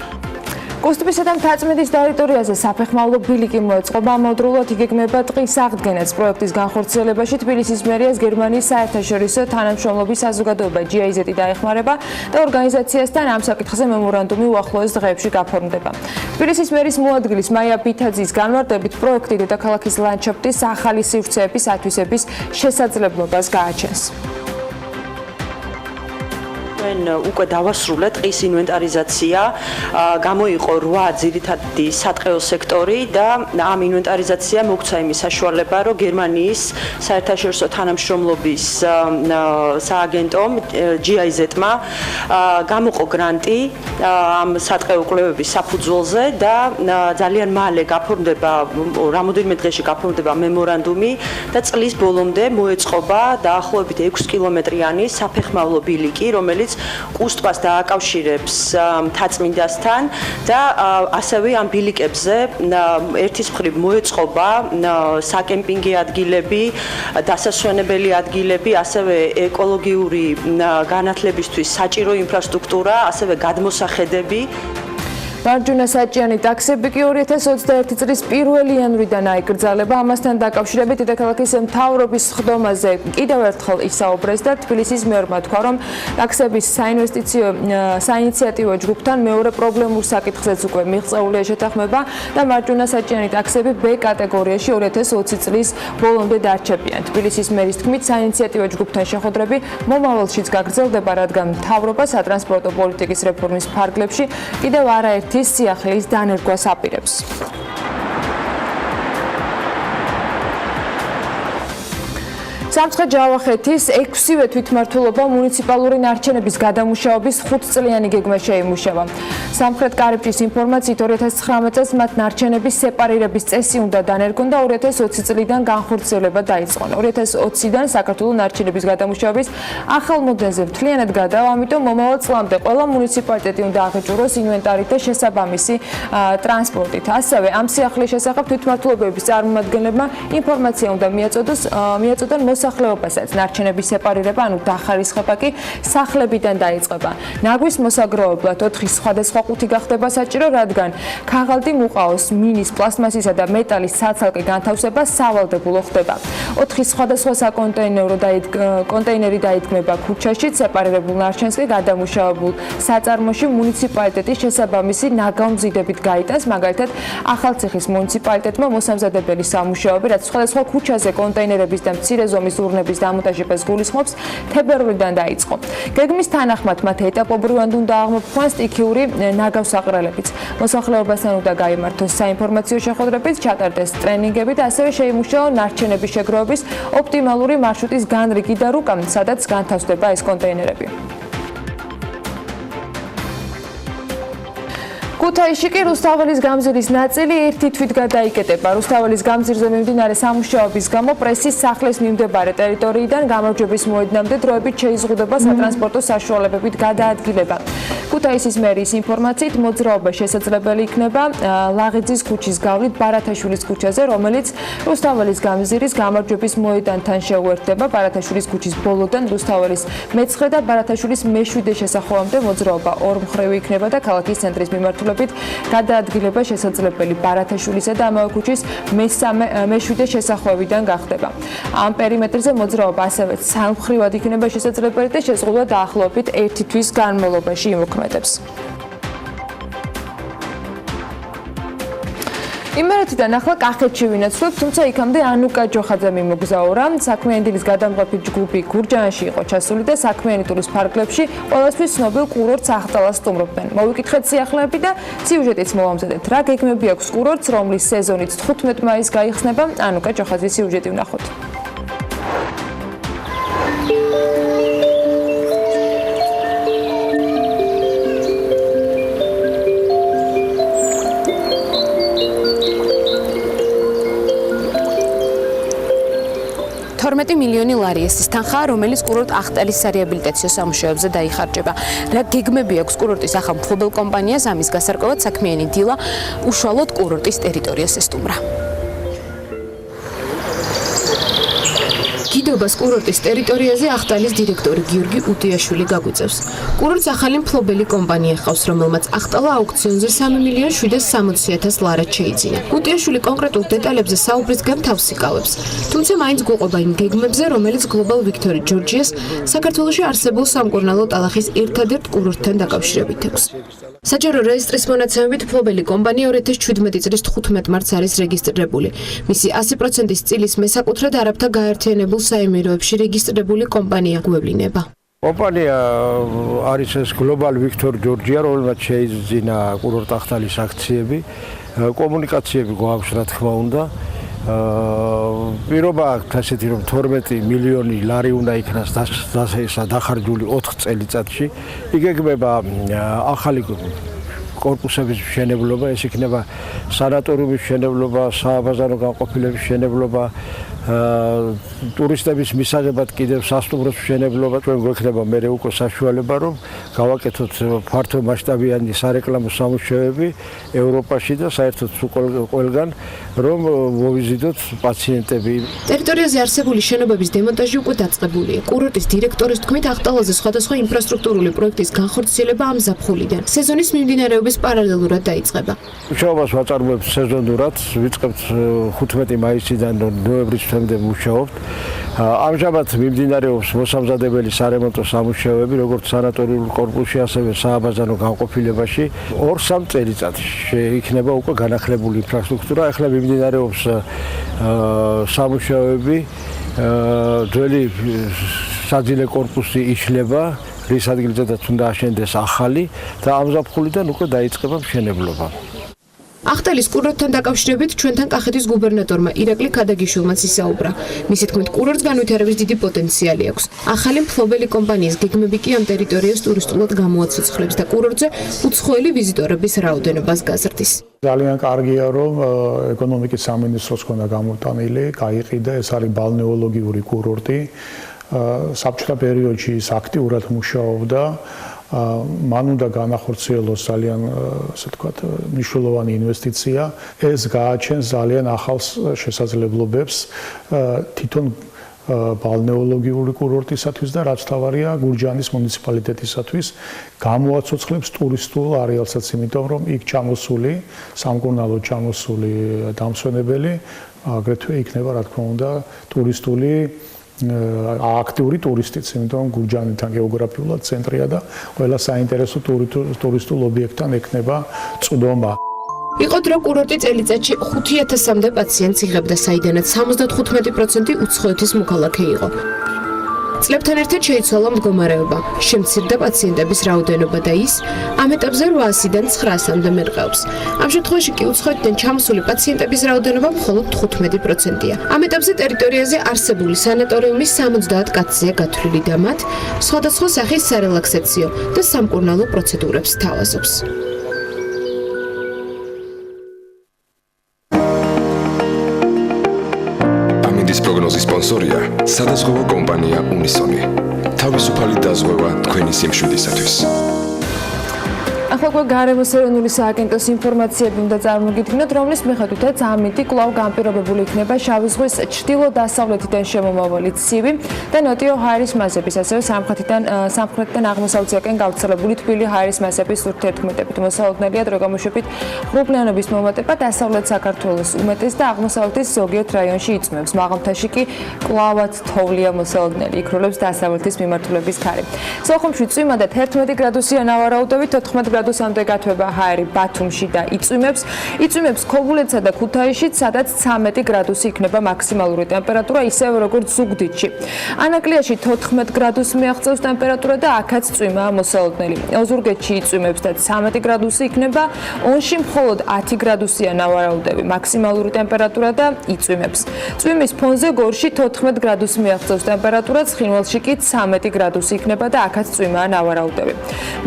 კუსტბისა და მთაწმინდის ტერიტორიაზე საფეხმავლო ბილიკი მოეწყობა. ამავდროულად იგეგმება ტყის აღდგენაც. პროექტის განხორციელებაში თბილისის მერიას გერმანიის საერთაშორისო თანამშრომლობის საზოგადოება GIZ დაეხმარება და ორგანიზაციასთან ამ საკითხზე მემორანდუმი უახლოეს დღეებში გაფორმდება. თბილისის მერის მოადგილის მაია ბითაძის განმარტებით პროექტი დედაქალაქის ლანდშაფტის ახალი სივრცეების ათვისების შესაძლებლობას გააჩენს. უკვე დავასრულეთ ტყის ინვენტარიზაცია, გამოიყო 8 ძირითადი სატყეო სექტორი და ამ ინვენტარიზაცია მოგცა იმის საშუალება, რომ გერმანიის საერთაშორისო თანამშრომლობის სააგენტომ GIZ-მა გამოყო გრანტი ამ სატყეო კვლევების საფუძველზე და ძალიან მალე გაფორმდება, რამოდენიმე დღეში გაფორმდება მემორანდუმი და წლის ბოლომდე მოეწყობა დაახლოებით 6 კილომეტრიანი საფეხმავლო ბილიკი, რომელიც კუსტბას დააკავშირებს მთაწმინდასთან და ასევე ამ ბილიკებზე ერთის მხრივ მოეწყობა საკემპინგო ადგილები, დასასვენებელი ადგილები, ასევე ეკოლოგიური განათლებისთვის საჭირო ინფრასტრუქტურა, ასევე გადმოსახედები. მარჯვენა საჭიანი ტაქსები კი 2021 წლის 1 იანვრიდან აიკრძალება. ამასთან დაკავშირებით დედაქალაქის მთავრობის ხდომაზე კიდევ ერთხელ ისაუბრეს და თბილისის მერმა თქვა, რომ ტაქსების საინიციატივო ჯგუფთან მეორე პრობლემურ საკითხზეც უკვე მიღწეულია შეთანხმება და მარჯვენა საჭიანი ტაქსები B კატეგორიაში 2020 წლის ბოლომდე დარჩებიან. თბილისის მერის თქმით, საინიციატივო ჯგუფთან შეხვედრები მომავალშიც გაგრძელდება, რადგან მთავრობა სატრანსპორტო პოლიტიკის რეფორმის ფარგლებში კიდევ არაერთი სიახლის დანერგვას აპირებს. სამცხე-ჯავახეთის 6-ვე თვითმმართველობა მუნიციპალური ნარჩენების გადამუშავების 5-წლიანი გეგმა შეიმუშავა. სამხრეთ კარიბჭის ინფორმაციით 2019 წელს მათ ნარჩენების სეპარირების წესი უნდა დანერგონ და 2020 წლიდან განხორციელება დაიწყონ. 2020-დან საქართველოს ნარჩენების გადამუშავების ახალ მოდელზე მთლიანად გადავა, ამიტომ მომავალ წლამდე ყველა მუნიციპალიტეტი უნდა აღეჭუროს ინვენტარით და შესაბამისი ტრანსპორტით. ასევე ამ სიახლის შესახებ თვითმმართველობების წარმომადგენლებმა ინფორმაცია უნდა მიაწოდონ მოსახლეობასაც. ნარჩენების სეპარირება, ანუ დახარისხება კი სახლებიდან დაიწყება. ნაგვის მოსაგროვებლად 4 სხვადასხვა ყუთი გახდება საჭირო, რადგან ქაღალდი, მუყაოს, მინის, პლასმასისა და მეტალის საცალკე განთავსება სავალდებულო ხდება. 4 სხვადასხვა კონტეინერი დაიდგმება ქუჩაში, სეპარირებულ ნარჩენს კი გადამუშავებულ საწარმოში მუნიციპალიტეტის შესაბამისი ნაგავმზიდებით გაიტანს. მაგალითად, ახალციხის მუნიციპალიტეტმა მოსამზადებელი სამუშაოები, რაც სხვადასხვა ქუჩაზე კონტეინერების და მცირე ზომის ურნების დამონტაჟებას გულისხმობს, თებერვლიდან დაიწყო. გეგმის თანახმად მათ ეტაპობრივად უნდა აღმოფხვას სტიქიური ნაგავსაყრელებიც. მოსახლეობასთან უნდა გაიმართოს საინფორმაციო შეხვედრებიც, ჩატარდეს ტრენინგები და ასევე შეიმუშაოს ნარჩენების შეგროვების ოპტიმალური მარშრუტის განრიგი და რუკა, სადაც განთავსდება ეს კონტეინერები. ქუთაისში კი რუსთაველის გამზირის ნაწილი ერთი თვით გადაიკეტება. რუსთაველის გამზირზე მიმდინარე სამუშაოების გამო პრესის სახლის მიმდებარე ტერიტორიიდან გამარჯვების მოედნამდე დროებით შეიზღუდება სატრანსპორტო საშუალებებით გადაადგილება. ქუთაისის მერის ინფორმაციით მოძრაობა შესაძლებელი იქნება ლაღიძის ქუჩის გავლით ბარათაშვილის ქუჩაზე, რომელიც რუსთაველის გამზირის გამარჯვების მოედანთან შეუერთდება. ბარათაშვილის ქუჩის ბოლოდან რუსთაველის მე-9 და ბარათაშვილის მე-7 შესახვევამდე მოძრაობა ორმხრივი იქნება და ქალაქის ცენტრის მიმართულებით გადაადგილება შესაძლებელი ბარათაშვილისა და ამავე ქუჩის მე-7 შესახვევიდან გახდება. ამ პერიმეტრზე მოძრაობა ასევე სამმხრივად იქნება შესაძლებელი და შეზღუდვა დაახლოებით 1 თვის განმავლობაში იმოქმედებს. იმერეთიდან ახლა კახეთში ვინაცვლებთ, თუმცა იქამდე ანუკა ჯოხაძე მიმოგზაურა. საქმიანი დილის გადამღები ჯგუფი გურჯაანში იყო ჩასული და საქმიანი ტურის ფარგლებში ყველასთვის ცნობილ კურორტს ახტალას სტუმრობდნენ. მოვიკითხეთ სიახლეები და სიუჟეტიც მოვამზადეთ. რა გეგმები აქვს კურორტს, რომლის სეზონიც 15 მაისს გაიხსნება? ანუკა ჯოხაძის სიუჟეტი ვნახოთ. მილიონი ლარი ეს თანხაა, რომელიც კურორტ ახტალის სარეაბილიტაციო სამუშაოებზე დაიხარჯება. რა გეგმები აქვს კურორტის ახალ მფლობელ კომპანიას, ამის გასარკვევად საქმიანი დილა უშუალოდ კურორტის ტერიტორიას ესტუმრა. მშვიდობას კურორტის ტერიტორიაზე ახტალის დირექტორი გიორგი უტიაშვილი გაგვიწევს. კურორტს ახალი მფლობელი კომპანია ჰყავს, რომელმაც ახტალა აუქციონზე 3.760.000 ლარად შეიძინა. უტიაშვილი კონკრეტულ დეტალებზე საუბრისგან თავს იკავებს. თუმცა მაინც გვიყვება იმ გეგმებზე, რომელიც გლობალ ვიქტორი ჯორჯიას საქართველოში არსებულ სამკურნალო ტალახის ერთადერთ კურორტთან დაკავშირებით აქვს. საჯარო რეესტრის მონაცემებით მფლობელი კომპანია 2017 წლის 15 მარტს არის რეგისტრირებული. მისი 100%-ის წილის მესაკუთრად არაბთა გაერთიანებულ საემიროებში რეგისტრირებული კომპანია გვევლინება. კომპანია არის ეს Global Victor Georgia, რომელმაც შეიძინა კურორტ ახტალის აქციები, კომუნიკაციები გვაქვს რა თქმა უნდა. პირობა აქვს ასეთი რომ 12 მილიონი ლარი უნდა იქნას დახარჯული 4 წელიწადში. იგეგმება ახალი კორპუსების მშენებლობა, ეს იქნება სანატორიუმის მშენებლობა, სააბაზანო განყოფილების მშენებლობა, ტურისტების მისაღებად კიდევ სასტუმროს მშენებლობა. ჩვენ გვექნება მერე უკვე საშუალება რომ გავაკეთოთ ფართო მასშტაბიანი სარეკლამო სამუშაოები ევროპაში და საერთოდ ყველგან რომ მოვიზიდოთ პაციენტები. ტერიტორიაზე არსებული შენობების დემონტაჟი უკვე დაწყებულია. კურორტის დირექტორის თქმით, ახტალაზე სხვადასხვა ინფრასტრუქტურული პროექტის განხორციელება ამ ზაფხულიდან სეზონის მიმდინარეობის პარალელურად დაიწყება. მუშაობას ვაწარმოებთ სეზონურად, ვიწყებთ 15 მაისიდან ნოემბრის თემდე მუშაობთ. ამჟამად მიმდინარეობს მოსამზადებელი სარემონტო სამუშაოები, როგორც სანატორიულ კორპუსში, ასევე სააბაზანო განყოფილებაში. 2-3 წელიწადში იქნება უკვე განახლებული ინფრასტრუქტურა. ახლა მიმდინარეობს სამუშაოები, ძველი საძილე კორპუსი იშლება, რის ადგილზედაც უნდა აშენდეს ახალი და ამ ზაფხულიდან უკვე დაიწყება მშენებლობა. ახტალის კურორტთან დაკავშირებით ჩვენთან კახეთის გუბერნატორმა ირაკლი ქადაგიშვილმაც ისაუბრა. მისი თქმით, კურორტს განვითარების დიდი პოტენციალი აქვს. ახალი მფლობელი კომპანიის გეგმები კი ამ ტერიტორიას ტურისტულად გამოაცოცხლებს და კურორტზე უცხოელი ვიზიტორების რაოდენობას გაზრდის. ძალიან კარგია, რომ ეკონომიკის სამინისტროს ქონდა გამოტანილი, გაიყიდა, ეს არის ბალნეოლოგიური კურორტი. საბჭოთა პერიოდში ის აქტიურად მუშაობდა. მან უნდა განახორციელოს ძალიან, ასე ვთქვათ, მნიშვნელოვანი ინვესტიცია. ეს გააჩენს ძალიან ახალ შესაძლებლობებს თვითონ ბალნეოლოგიური კურორტისათვის და რაც თავარია გურჯაანის მუნიციპალიტეტისათვის გამოაცოცხლებს ტურისტულ არეალსაც, იმიტომ რომ იქ ჩამოსული, სამკურნალოდ ჩამოსული დამსვენებელი აგრეთვე იქნება, რა თქმა უნდა, ტურისტული აქტიური ტურისტიც, იმიტომ რომ გურჯაანიდან გეოგრაფიულად ცენტრია და ყველა საინტერესო ტურისტულ ობიექტთან ექნება წვდომა. იყო დრო კურორტი წელიწადში 5000-მდე პაციენტს იღებდა, საიდანაც 75% უცხოეთის მოქალაქე იყო. წლებთან ერთად შეიცვალა მდგომარეობა, შემცირდა პაციენტების რაოდენობა და ის ამ ეტაპზე 800-დან 900-მდე მერყეობს. ამ შემთხვევაში კი უცხოეთიდან ჩამოსული პაციენტების რაოდენობა მხოლოდ 15%-ია. ამ ეტაპზე ტერიტორიაზე არსებული სანატორიუმის 70 კაცზეა გათვლილი და მათ სხვადასხვა სახის სარელაქსაციო და სამკურნალო პროცედურებს თავაზობს. პროგნოზის სპონსორია სადაზღვევო კომპანია უნისონი. თავისუფალი დაზღვევა თქვენი სიმშვიდისათვის. ახლა გარემოს ეროვნული სააგენტოს ინფორმაციები უნდა წარმოგიდგინოთ, რომლის მიხედვითაც ამიტი კვლავ განპირობებული იქნება შავი ზღვის ჩრდილო-დასავლეთიდან შემომავალი ცივი და ნოტიო ჰაერის მასების, ასევე სამხრეთიდან აღმოსავლეთისაკენ გავრცელებული თბილი ჰაერის მასების ურთიერთქმედებით. მოსალოდნელია დრო გამოშვებით ღრუბლიანობის მომატება დასავლეთ საქართველოს უმეტეს და აღმოსავლეთის ზოგიერთ რაიონში იწვევს. მაღალმთაში კი კვლავაც თოვლია მოსალოდნელი, იქროლებს დასავლეთის მიმართულების ქარი. სოხუმში წვიმა და 11 გრადუსია ნავარაუდებით, 14 გრადუსამდე გათვება ჰაერი ბათუმში და იწვიმებს ქობულეთსა და ქუთაისში, სადაც 13 გრადუსი იქნება მაქსიმალური ტემპერატურა, ისევე როგორც ზუგდიდში. ანაკლიაში 14 გრადუსს მიაღწევს ტემპერატურა და აქაც წვიმაა მოსალოდნელი. ოზურგეთში იწვიმებს და 13 გრადუსი იქნება, ონში მხოლოდ 10 გრადუსია ნავარაუდები, მაქსიმალური ტემპერატურა და იწვიმებს. წვიმის ფონზე გორში 14 გრადუსს მიაღწევს ტემპერატურა, ცხინვალში კი 13 გრადუსი იქნება და აქაც წვიმაა ნავარაუდები.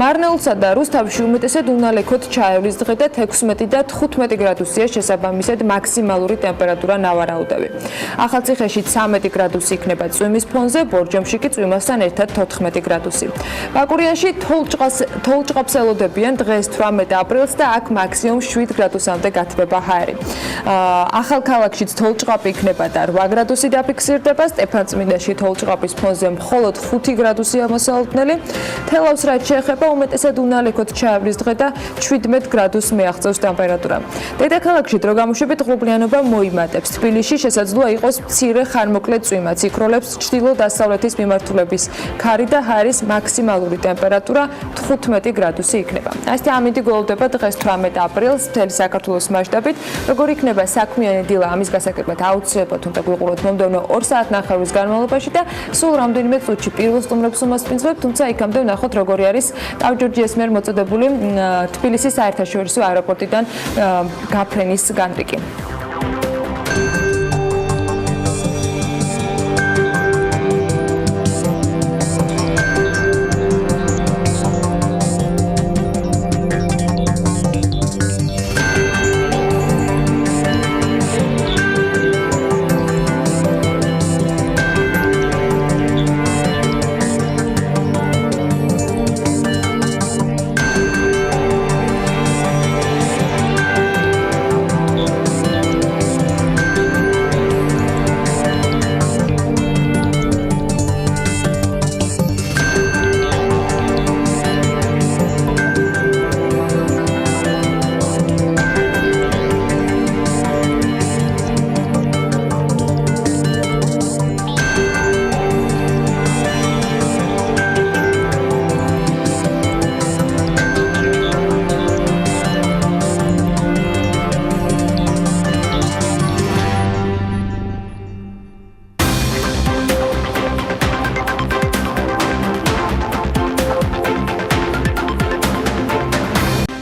მარნეულსა და რუსთავში უმეტესად უნალექოდ ჩაევლის დღე და 16 და 15 გრადუსია შესაბამისად მაქსიმალური ტემპერატურა ნავარაუდები. ახალციხეში 13 გრადუსი იქნება წვიმის ფონზე, ბორჯომში კი წვიმასთან ერთად 14 გრადუსი. ბაკურიანში თოვლჭყაპს ელოდებიან დღეს 18 აპრილს და აქ მაქსიმუმ 7 გრადუსამდე გათბება ჰაერი. ახალქალაქშიც თოვლჭყაპი იქნება და 8 გრადუსი დაფიქსირდება, სტეფანწმინდაში თოვლჭყაპის ფონზე მხოლოდ 5 გრადუსია მოსალოდნელი. თელავს რაც შეეხება უმეტესად უნალექოდ ჩაევლის დღე და 17 გრადუსს მეაღწევს ტემპერატურა. დედაქალაქში დრო გამოშვებით ღრუბლიანობა მოიმატებს. თბილისში შესაძლოა იყოს მცირე ხანმოკლე წვიმაც. იქროლებს ჩრდილო-დასავლეთის მიმართულების ქარი და ჰაერის მაქსიმალური ტემპერატურა 15 გრადუსი იქნება. ასე ამინდი გველოდება დღეს 18 აპრილს მთელი საქართველოს მასშტაბით. როგორ იქნება საქმიანი დილა ამის გასაკეთებლად აუცილებლად უნდა გვიყუროთ მომდევნო 2 საათნახევრის განმავლობაში და სულ რამდენიმე წუთში პირველ სტუმრებს უმასპინძლებ, თუმცა იქამდე ვნახოთ როგორი არის ტავ-ჯორჯიას მიერ მოწოდებული თბილისის საერთაშორისო აეროპორტიდან გაფრენის განრიკი.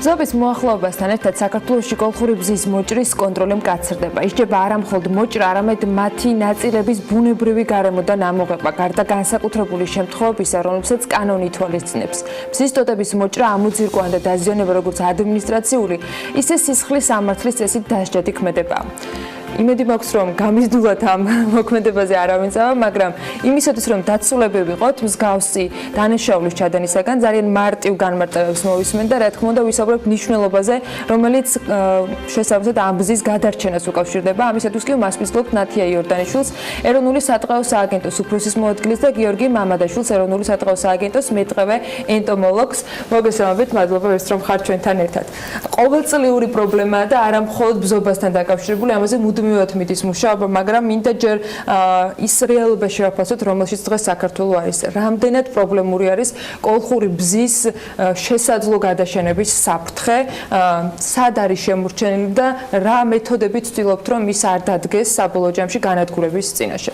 ზობის მოახლოებასთან ერთად საქართველოში კოლხური ბზის მოჭრის კონტროლი მკაცრდება. ისჯება არა მხოლოდ მოჭრა, არამედ მათი ნაწილების ბუნებრივი გარემო და ნამოღება, გარდა განსაკუთრებული შემთხვევებისა, რომლებსაც კანონი ითვალისწინებს. ბზის ტოტების მოჭრა ამოძირკვან და დაზიანება როგორც ადმინისტრაციული, ისე სისხლის სამართლის წესით დასჯად იქმედება. იმედი მაქვს, რომ გამიზდულად ამ მოქმედებაზე არავინ წავა, მაგრამ იმისათვის, რომ დაცულები ვიყოთ მსგავსი დანაშაულის ჩადენისაგან, ძალიან მარტივ განმარტებებს მოვისმენ და რა თქმა უნდა ვისაუბრებ მნიშვნელობაზე, რომელიც შესაბამისად ამ ბზის გადარჩენას უკავშირდება. ამისათვის კი ვმასპინძლობთ ნათია იორდანიშვილს, ეროვნული სატყეო სააგენტოს უფროსის მოადგილის და გიორგი მამადაშვილს, ეროვნული სატყეო სააგენტოს მეტყევე ენტომოლოგს. მოგესალმებით, მადლობა ვერც რომ ხართ ჩვენთან ერთად. ყოველწლიური პრობლემაა და არა მხოლოდ ბზობასთან დაკავშირებული, ამაზე მუდმივად მიდის მუშაობა, მაგრამ მინდა ჯერ ის რეალობა შევაფასოთ, რომელშიც დღეს საქართველო არის. რამდენად პრობლემური არის კოლხური ბზის შესაძლო გადაშენების საფრთხე, სად არის შემორჩენილი და რა მეთოდებით ვცდილობთ, რომ ის არ დადგეს საბოლოო ჯამში განადგურების წინაშე.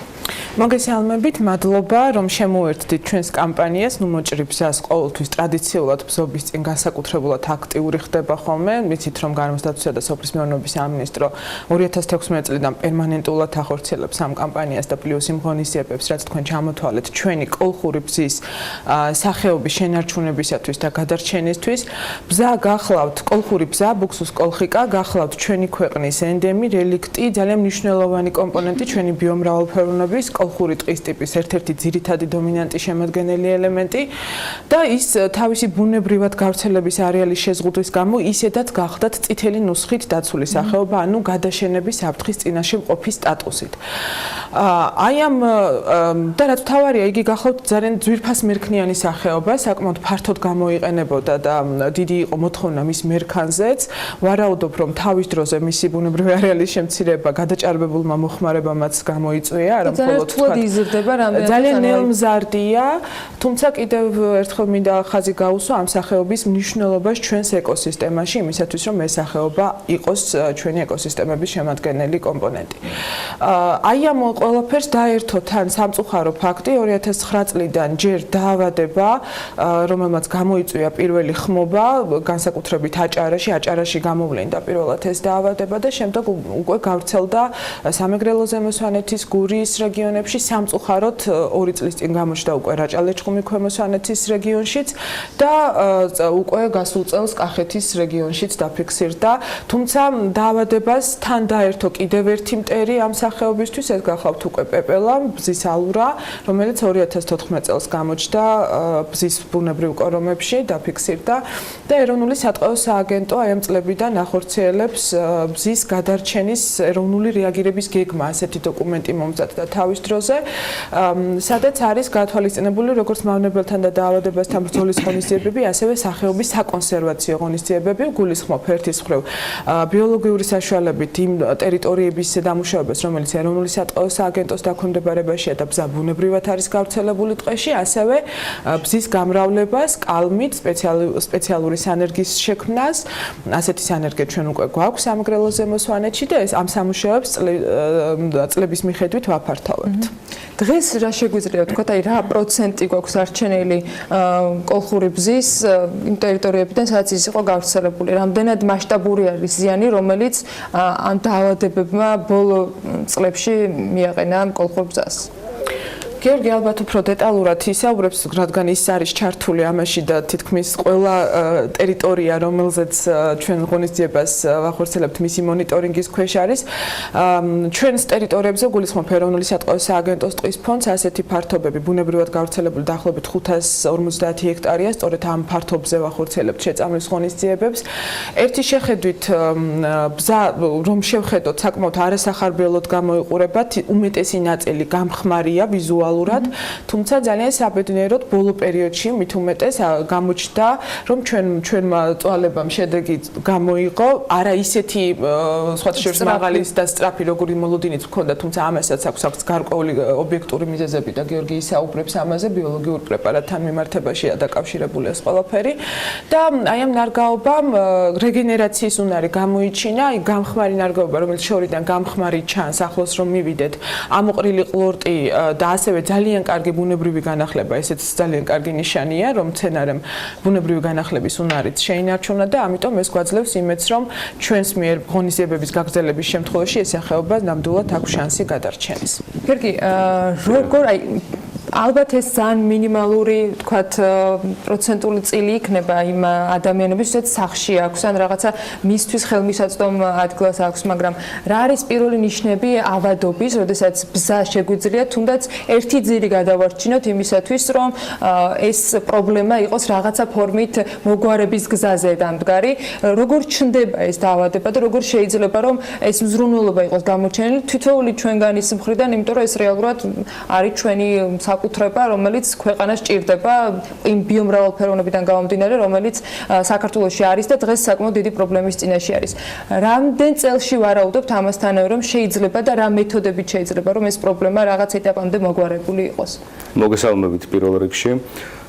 მოგესალმებით, მადლობა, რომ შემოერთდით ჩვენს კამპანიას. მოჭრი ბზას ყოველთვის ტრადიციულად ბზობის წინ განსაკუთრებულად აქტიური ხდება ხოლმე. ვიცით, რომ გარემოსდაცვისა და სოფლის მეურნეობის სამინისტრო 2016 წლიდან პერმანენტულად ახორციელებს ამ კამპანიას და პლუს იმ ღონისძიებებს, რაც თქვენ ჩამოთვალეთ ჩვენი კოლხური ბზის სახეობის შენარჩუნებისათვის და გადარჩენისთვის. ბზა გახლავთ, კოლხური ბზა, ბუქსუს კოლხიკა, გახლავთ ჩვენი ქვეყნის ენდემი, რელიქტი, ძალიან მნიშვნელოვანი კომპონენტი ჩვენი ბიომრავალფეროვნების, კოლხური ტყის ტიპის ერთ-ერთი ძირითადი დომინანტი შემადგენელი ელემენტი და ის თავისი ბუნებრივად გავრცელების არეალის შეზღუდვის გამო ისედაც გახდათ წითელი ნუსხით დაცული სახეობა, ანუ გადაშენების საფრთხის წინაშე მყოფის სტატუსით. აი ამ და რაც თავარია, იგი გახლავთ ძალიან ძვირფასმერქნიანი სახეობა, საკმაოდ ფართოდ გამოიყენებოდა და დიდი იყო მოთხოვნა მის მერქანზეც. ვარაუდობ, რომ თავის დროზე მისი ბუნებრივი არეალის შემცირება გადაჭარბებულმა მოხმარებამაც გამოიწვია, არა მხოლოდ ძალიან ნელმზარდია, თუმცა კიდევ ერთხელ მინდა ხაზი გაუსვა ამ სახეობის მნიშვნელობას ჩვენს ეკოსისტემაში, იმისათვის რომ ეს სახეობა იყოს ჩვენი ეკოსისტემების შემადგენელი კომპონენტი. აი ამ ყველაფერს დაერთო თან სამწუხარო ფაქტი 2009 წლიდან ჯერ დაავადება, რომელმაც გამოიწვია პირველი ხმობა, განსაკუთრებით აჭარაში გამოვლინდა პირველად ეს დაავადება და შემდეგ უკვე გავრცელდა სამეგრელო ზემო სვანეთის, გურიის რეგიონებში რეგიონებში სამწუხაროდ 2 წლის წინ გამოჩნდა უკვე რაჭა-ლეჩხუმი ქვემო სვანეთის რეგიონშიც და უკვე გასულ წელს კახეთის რეგიონშიც დაფიქსირდა. თუმცა დაავადებას თან დაერთო კიდევ ერთი მტერი ამ სახეობისთვის, ეს გახლავთ უკვე პეპელა, ბზის ალურა, რომელიც 2014 წელს გამოჩნდა ბზის ბუნებრივ კორომებში, დაფიქსირდა და ეროვნული სატყეო სააგენტო აი ამ წლებიდან ახორციელებს ბზის გადარჩენის ეროვნული რეაგირების გეგმა, ასეთი დოკუმენტი მომზადდა თავის დროზე, სადაც არის გათვალისწინებული როგორც მავნებელთან და დაავადებასთან ბრძოლის ღონისძიებები, ასევე სახეობის საკონსერვაციო ღონისძიებები, გულისხმობ ერთის მხრივ ბიოლოგიური საშუალებით იმ ტერიტორიების დამუშავებას, რომელიც ეროვნული სატყეო სააგენტოს დაქვემდებარებაშია და ბზა ბუნებრივად არის გავრცელებული ტყეში, ასევე ბზის გამრავლებას, კალმით, სპეციალური სანერგის შექმნას, ასეთი სანერგე ჩვენ უკვე გვაქვს სამგრელო ზემო სვანეთში და ეს ამ სამუშაოებს წლების მიხედვით ვაფართოვებთ. დღეს რა შეგვიძლია ვთქვათ, აი რა პროცენტი გვაქვს არჩენილი კოლხური ბზის იმ ტერიტორიებიდან, სადაც ის იყო გავრცელებული, რამდენად მასშტაბური არის ზიანი, რომელიც ამ დაავადებებმა ბოლო წლებში მიაყენა კოლხურ ბზას. გიორგი ალბათ უფრო დეტალურად ისაუბრებს, რადგან ის არის ჩართული ამაში და თითქმის ყველა ტერიტორია, რომელზეც ჩვენ ღონისძიებას ვახორციელებთ, მისი მონიტორინგის ქვეშ არის. ჩვენს ტერიტორიებზე გულისხმობ ეროვნული სატყეო სააგენტოს ტყის ფონდს, ასეთი ფართობები ბუნებრივად გავრცელებული დაახლოებით 550 ჰექტარია, სწორედ ამ ფართობზე ვახორციელებთ შეწამლის ღონისძიებებს. ერთი შეხედვით ბზა, რომ შევხედოთ, საკმაოდ არასახარბიელოდ გამოიყურება, უმეტესი ნაწილი გამხმარია ვიზუალურად, თუმცა ძალიან საბედნიეროდ ბოლო პერიოდში მით უმეტეს გამოჩნდა, რომ ჩვენმა წვალებამ შედეგი გამოიღო, არა ისეთი სხვათა შორის მაღალი და სწრაფი, როგორი მოლოდინიც ჰქონდა, თუმცა ამასაც აქვს გარკვეული ობიექტური მიზეზები და გიორგი ისაუბრებს ამაზე, ბიოლოგიურ პრეპარატთან მიმართებაშია დაკავშირებული ეს ყველაფერი და აი ამ ნარგაობამ რეგენერაციის უნარი გამოიჩინა, აი გამხმარი ნარგაობა, რომელიც შორიდან გამხმარი ჩანს, ახლოს რომ მივიდეთ, ამოყრილი ყლორტი და ასევე ძალიან კარგი ბუნებრივი განახლება, ესეც ძალიან კარგი ნიშანია, რომ მცენარემ ბუნებრივი განახლების უნარიც შეინარჩუნა და ამიტომ ეს გვაძლევს იმედს, რომ ჩვენს მიერ ღონისძიებების გაგრძელების შემთხვევაში ეს სახეობა ნამდვილად აქვს შანსი გადარჩენის. გიორგი, როგორ აი ალბათ ეს ძალიან მინიმალური, თქვათ, პროცენტული წილი იქნება იმ ადამიანების, ვისაც სახლში აქვს ან რაღაცა მისთვის ხელმისაწვდომ ადგილას აქვს, მაგრამ რა არის პირველი ნიშნები ავადობის, როდესაც ბზა შეგვიძლია თუნდაც ერთი ძირი გადავარჩინოთ იმისათვის, რომ ეს პრობლემა იყოს რაღაცა ფორმით მოგვარების გზაზე დამდგარი, როგორ ჩნდება ეს დაავადება და როგორ შეიძლება რომ ეს მზრუნველობა იყოს გამოჩენილი თითოეული ჩვენგანის მხრიდან, იმიტომ რომ ეს რეალურად არის ჩვენი საკუთრება, რომელიც ქვეყანას ჭირდება იმ ბიომრავალფეროვნებიდან გამომდინარე, რომელიც საქართველოში არის და დღეს საკმაოდ დიდი პრობლემის წინაშე არის. რამდენ წელში ვარაუდობთ ამასთანავე, რომ შეიძლება და რა მეთოდებით შეიძლება, რომ ეს პრობლემა რაღაც ეტაპამდე მოგვარებული იყოს? მოგესალმებით პირველ რიგში.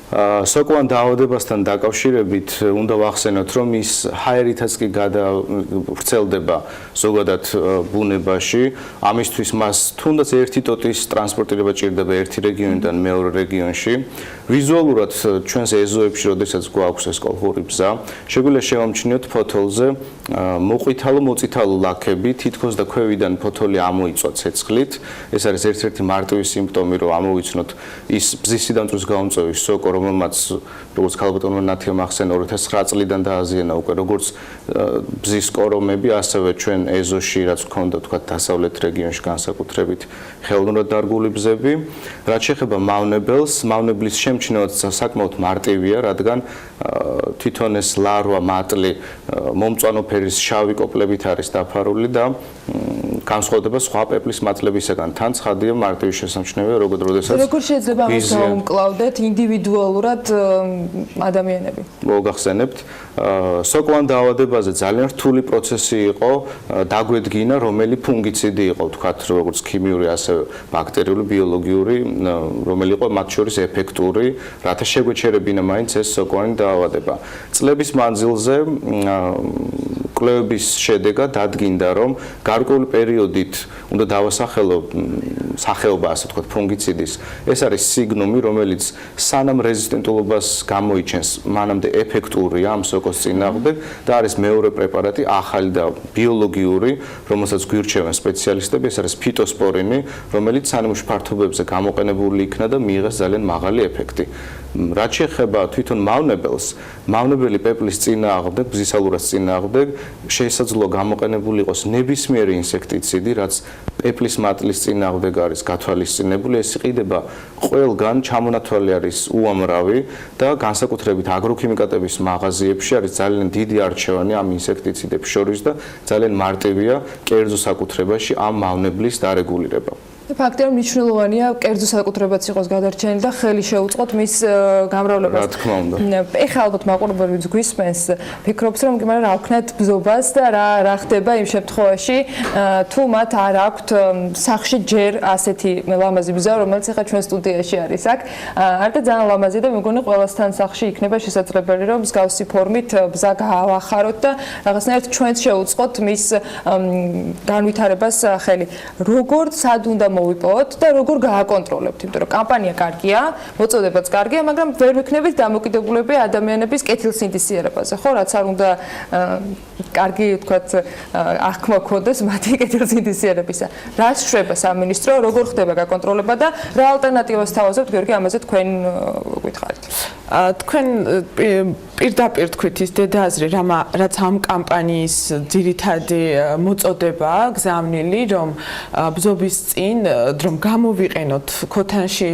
სოკოვან დაავადებასთან დაკავშირებით უნდა ვახსენოთ, რომ ის ჰაერითაც კი გადავრცელდება ზოგადად ბუნებაში, ამისთვის მას თუნდაც ერთი ტოტის ტრანსპორტირება ჭირდება ერთი რეგიონიდან მეორე რეგიონში. ვიზუალურად ჩვენს ეზოებში, როდესაც გვაქვს ეს კოლხური ბზა, შეგვიძლია შევამჩნიოთ ფოთოლზე მოყვითალო-მოწითალო ლაქები, თითქოს და ქვევიდან ფოთოლი ამოიწვა ცეცხლით. ეს არის ერთ-ერთი მარტივი სიმპტომი, რომ ამოვიცნოთ ის ბზის სიდამწვის გამომწვევის სოკო, რომელმაც როგორც ქალბატონმა ნათიამ ახსენა 2009 წლიდან დააზიანა უკვე როგორც ბზის კორომები, ასევე ჩვენ ეზოში რაც გვქონდა თქვა დასავლეთ რეგიონში განსაკუთრებით ხელოვნურად დარგული ბზები. რაც შეეხება მავნებელს, მავნებლის შემჩნევაც საკმაოდ მარტივია, რადგან თვითონ ეს ლარვა მატლი მომწვანო ფერის შავი კოპლებით არის დაფარული და განსხვავდება სხვა პეპლის მატლებისაგან. თან ცხადია მარტივი შესამჩნევია, როდესაც როგორ შეიძლება ამას გაუმკლავდეთ ინდივიდუალურად ადამიანები? მოგახსენებთ, სოკოვან დაავადებაზე ძალიან რთული პროცესი იყო დაგვედგინა, რომელი ფუნგიციდი იყო, თქვათ, როგორც ქიმიური, ასევე ბაქტერიული, ბიოლოგიური, რომელი იყო მათ შორის ეფექტური, რათა შეგვეჩერებინა მაინც ეს სოკოვანი დაავადება. წლების მანძილზე კვლევების შედეგად დადგინდა, რომ გარკვეული პერიოდით უნდა დავასახელო სახეობა, ასე ვთქვათ, ფუნგიციდის. ეს არის სიგნუმი, რომელიც სანამ რეზისტენტულობას გამოიჩენს, მანამდე ეფექტურია ამ სოკოს წინააღმდეგ და არის მეორე პრეპარატი, ახალი და ბიოლოგიური, რომელსაც გვირჩევენ სპეციალისტები, ეს არის ფიტოსპორინი, რომელიც სანიმუშ ფართობებზე გამოყენებული იქნა და მიიღეს ძალიან მაღალი ეფექტი. რაც შეეხება თვითონ მავნებელს, მავნებელი პეპლის წინააღმდეგ, ბზისალურას წინააღმდეგ შესაძლოა გამოყენებული იყოს ნებისმიერი ინსექტიციდი, რაც პეპლის მატლის წინააღმდეგ არის გათვალისწინებული, ეს იყიდება ყველგან, ჩამონათვალი არის უამრავი და განსაკუთრებით აგროქიმიკატების მაღაზიებში არის ძალიან დიდი არჩევანი ამ ინსექტიციდებს შორის და ძალიან მარტივია კერძო საკუთრებაში ამ მავნებლის დარეგულირება. ფაქტია, მნიშვნელოვანია კერძო საკუთრებაც იყოს გადარჩენილი და ხელი შეუწყოთ მის გამრავლებას. რა თქმა უნდა. ეხლა ალბათ მაყურებელიც გვისმენს, ფიქრობს რომ მაგრამ რა ვქნათ ბზობას და რა ხდება იმ შემთხვევაში, თუ მათ არ აქვთ სახში ჯერ ასეთი ლამაზი ბზა, რომელიც ეხლა ჩვენ სტუდიაში არის აქ. არდა ძალიან ლამაზი და მეგონი ყველასთან სახში იქნება შესაძლებელი რომ მსგავსი ფორმით ბზა გაავახაროთ და რაღაცნაირად ჩვენც შეუწყოთ მის განვითარებას ხელი. როგორ სად უნდა მოვიპოვოთ და როგორ გააკონტროლებთ, იმიტომ რომ კამპანია კარგია, მოწოდებაც კარგია, მაგრამ ვერ ვიქნებით დამოკიდებულები ადამიანების კეთილსინდისიერებაზე, ხო, რაც არ უნდა კარგი, თქვათ, აღქმა ქონდეს მათი კეთილსინდისიერებისა. რა შეება სამინისტრო, როგორ ხდება გაკონტროლება და რა ალტერნატივას თავაზობთ, გიორგი, ამაზე თქვენ გითხარით. თქვენ პირდაპირ თქვით ის დედააზრი, რაც ამ კამპანიის ძირითადი მოწოდებაა გზავნილი, რომ ბზობის წინ რომ გამოვიყენოთ ქოთანში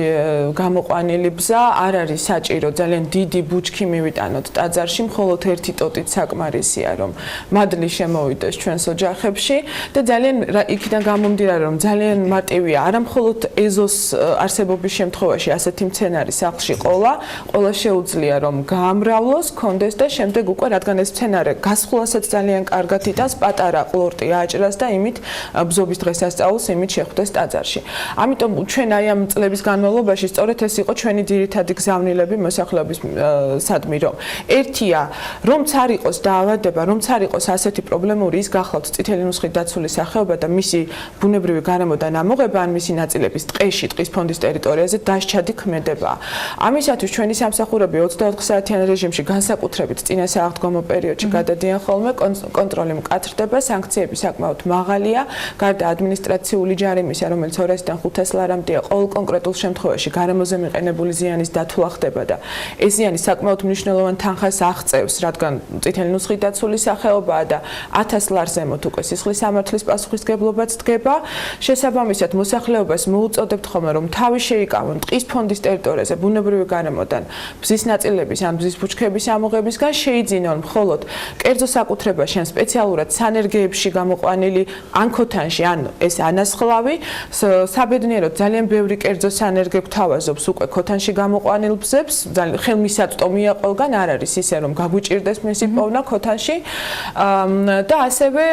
გამოყვანილი ბზა, არ არის საჭირო ძალიან დიდი ბუჩქი მივიტანოთ ტაძარში, მხოლოდ ერთი ტოტით საკმარისია, რომ მადლი შემოვიდეს ჩვენს ოჯახებში და ძალიან იქიდან გამომდინარე, რომ ძალიან მარტივია, არა მხოლოდ ეზოს არსებობის შემთხვევაში ასეთი მცენარი სახლში ყოლა შეუძლია რომ გაამრავლოს, კონდეს და შემდეგ უკვე რადგან ეს მცენარე გასხვლასაც ძალიან კარგად იტანს, პატარა ყლორტი აჭრას და იმით ბზობის დღესასწაულს იმით შეხვდეს ტაძარში. ამიტომ ჩვენ აი ამ წლების განმავლობაში სწორედ ეს იყო ჩვენი ძირითადი გზავნილები მოსახლეობისადმი, რომ ერთია, რომც არ იყოს დაავადება, რომც არ იყოს ასეთი პრობლემური ის გახლავთ წითელი ნუსხით დაცული სახეობა და მისი ბუნებრივი გარემოდან ამოღება ან მისი ნაწილების ტყეში, ტყის ფონდის ტერიტორიაზე დასჯადი ქმედებაა. ამისათვის ჩვენი სამსახურები 24 საათიან რეჟიმში განსაკუთრებით წინა სააღდგომო პერიოდში გადადიან ხოლმე, კონტროლი მკაცრდება, სანქციები საკმაოდ მაღალია, გარდა ადმინისტრაციული ჯარიმისა, რომელიც 200-დან 500 ლარამდეა, ყოველ კონკრეტულ შემთხვევაში გარემოზე მიყენებული ზიანის დათვლა ხდება და ეს ზიანი საკმაოდ მნიშვნელოვან თანხას აღწევს, რადგან წითელი ნუსხით დაცული სახეობაა და 1000 ლარს ზემოთ უკვე სისხლის სამართლის პასუხისმგებლობაც დგება. შესაბამისად, მოსახლეობას მოუწოდებთ ხოლმე, რომ თავი შეიკავონ ტყის ფონდის ტერიტორიაზე ბუნებრივი გარემოდან ბზის ნაწილების ან ბზის ბუჩქების ამოღებისგან, შეიძინონ მხოლოდ კერძო საკუთრებაში ან სპეციალურად სანერგეებში გამოყვანილი ან ქოთანში, ან ეს ანასხლავი, საბედნიეროდ ძალიან ბევრი კერძო სანერგე გვთავაზობს უკვე ქოთანში გამოყვანილ ბზებს, ხელმისაწვდომია ყველგან, არ არის ისე რომ გაგვიჭირდეს მისი პოვნა ქოთანში და ასევე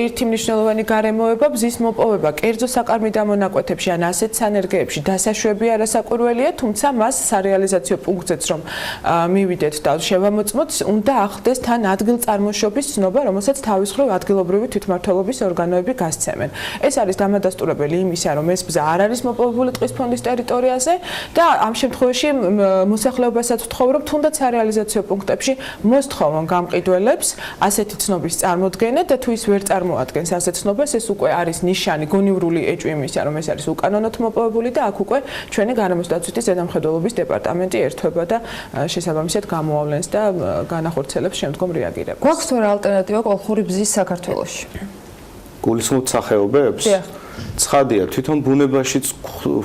ერთი მნიშვნელოვანი გარემოება ბზის მოპოვება კერძო საკარმი დამონაკვეთებში ან ასეთ სანერგეებში დასაშვები არასაკვირველია, თუმცა მას სარეალიზაციო პუნქტზეც რომ მივიდეთ და შევამოწმოთ, უნდა ახდეს თან ადგილწარმოშობის ცნობა, რომელსაც თავის მხრივ ადგილობრივი თვითმმართველობის ორგანოები გასცემენ. ეს არის დამადასტურებელი იმისა, რომ ეს ბზა არ არის მოპოვებული ტყის ფონდის ტერიტორიაზე და ამ შემთხვევაში მოსახლეობასაც ვთხოვ, რომ თუნდაც სარეალიზაციო პუნქტებში მოსთხოვონ გამყიდველებს ასეთი ცნობის წარმოდგენა და თუ ის ვერ წარმოადგენს ასეთ ცნობას, ეს უკვე არის ნიშანი, გონივრული ეჭვი იმისა, რომ ეს არის უკანონოდ მოპოვებული და აქ უკვე ჩვენი გარემოსდაცვითი ზედამხედველობის დეპარტამენტი ერთვება და შესაბამისად გამოავლენს და განახორციელებს შემდგომ რეაგირებას. გვაქვს თუ რა ალტერნატივა კოლხური ბზის საქართველოში? გულისხმობთ სახეობებს? ცხადია, თვითონ ბუნებაშიც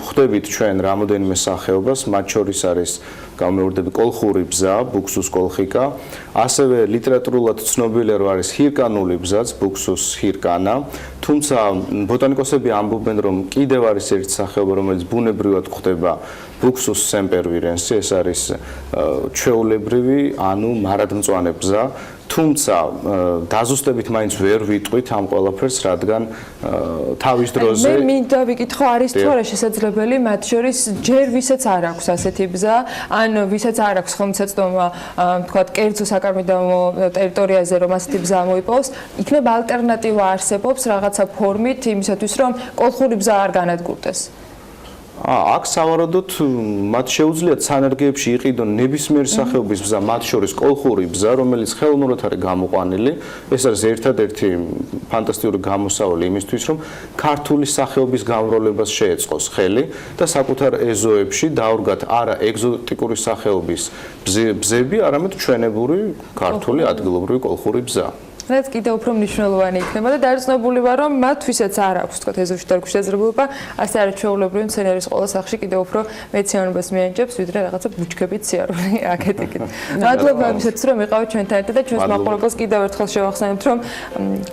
ხვდებით ჩვენ რამოდენიმე სახეობას, მათ შორის არის გამეორდები კოლხური ბზა, ბუქსუს კოლხიკა, ასევე ლიტერატურულად ცნობილი რო არის ჰირკანული ბზაც, ბუქსუს ჰირკანა, თუმცა ბოტანიკოსები ამბობენ, რომ კიდევ არის ერთი სახეობა, რომელიც ბუნებრივად ხვდება, ბუქსუს sempervirens, ეს არის ჩვეულებრივი, ანუ მარადმწვანე ბზა, თუმცა დაზუსტებით მაინც ვერ ვიტყვით ამ ყველაფერს, რადგან თავის დროზე მე მინდა ვიკითხო, არის თუ არა შესაძლებელი მათ შორის ჯერ ვისაც არ აქვს ასეთი ბზა, ან ვისაც არ აქვს ხელმისაწვდომა, თქვათ, კერძო საკარმიდამო ტერიტორიაზე რომ ასეთი ბზა მოიპოვოს, იქნება ალტერნატივა არსებობს რაღაცა ფორმით იმისათვის, რომ კოლხური ბზა არ განადგურდეს. აქ სავარაუდოდ მათ შეუძლიათ სანერგეებში იყიდონ ნებისმიერ სახეობის ბზა, მათ შორის კოლხური ბზა, რომელიც ხელოვნურად არის გამოყვანილი. ეს არის ერთადერთი ფანტასტიკური გამოსავალი იმისთვის, რომ ქართული სახეობის გამრავლებას შეეწყოს ხელი და საკუთარ ეზოებში დაურგათ არა ეგზოტიკური სახეობის ბზები, არამედ ჩვენებური ქართული ადგილობრივი კოლხური ბზა. რაც კიდევ უფრო მნიშვნელოვანი იქნება და დარწმუნებული ვარ, რომ მათ ვისაც არ აქვს თქვა ეზოში დარგვის შესაძლებლობა, ასე არაჩვეულებრივი მცენარის ყველა სახლში კიდევ უფრო მეცნიერებას მიანიჭებს, ვიდრე რაღაცა ბუჩქებით სიარული აქეთ-იქით. მადლობა იმისათვის, რომ იყავით ჩვენთან ერთად და ჩვენს მაყურებელს კიდევ ერთხელ შევახსენებთ, რომ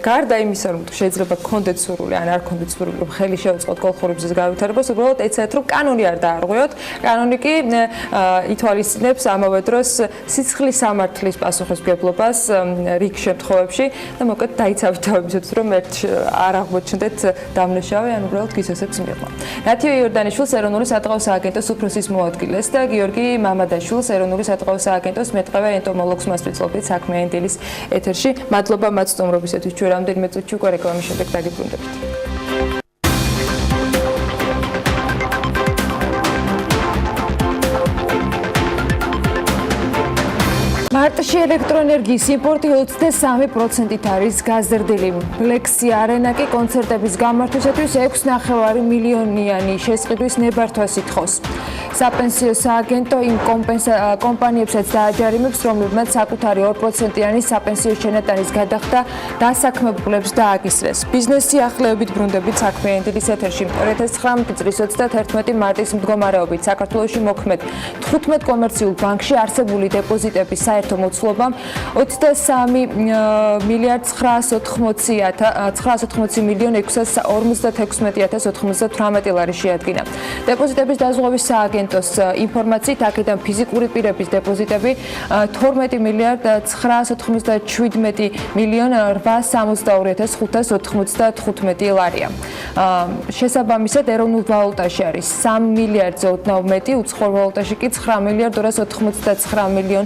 გარდა იმისა, რომ შეიძლება გქონდეთ სურვილი, ან არ გქონდეთ სურვილი, რომ ხელი შეუწყოთ კოლხური ბზის გავითარებას, უბრალოდ ეცადეთ, რომ კანონი არ დაარღვიოთ. კანონი კი ითვალისწინებს ამავე დროს სიცხლის სამართლის პასუხისმგებლობას რიგ შემთხვევებში და მოკლედ დაიცავით თავისით, რომ არ აღმოჩნდეთ დამნაშავე, ან უბრალოდ გისესებს მიღმა. ნათიო იორდანიშვილს ეროვნული სადღაო სააგენტოს უფროსის მოადგილეს და გიორგი მამადაშვილს ეროვნული სადღაო სააგენტოს მეტყევე ენტომოლოგს მასწავლებლობით საქმიანი დილის ეთერში. მადლობა მათ სტუმრობისათვის. ჩვენ რამდენიმე წუთში უკვე რეკლამის შემდეგ დაგიბრუნდებით. მარტში ელექტროენერგიის იმპორტი 23%-ით არის გაზრდილი. Flexi Arena კი კონცერტების გამართვისათვის 6,5 მილიონიანი შესყიდვის ნებართვას ითხოვს. საპენსიო სააგენტო იმ კომპანიებსაც დააჯარიმებს, რომლებმაც საკუთარი 2%-იანი საპენსიო შენატანის გადახდა დასაქმებულებს დააკისრეს. ბიზნესი ახლეებით ბრუნდებით საქმიანი დილის ეთერში 2019 წლის 31 მარტის მდგომარეობით საქართველოში მოქმედ 15 კომერციულ ბანკში არსებული დეპოზიტების საერთო მოცულობა 23 მილიარდ 980 მილიონ 656,098 ლარი შეადგინა. დეპოზიტების დაზღვევის სააგენტოს ინფორმაციით, აქედან ფიზიკური პირების დეპოზიტები 12 მილიარდ 997 მილიონ 862,595 ლარია. შესაბამისად, ეროვნულ ვალუტაში არის 3 მილიარდზე ოდნავ მეტი, უცხოურ ვალუტაში კი 9 მილიარდ 299 მილიონ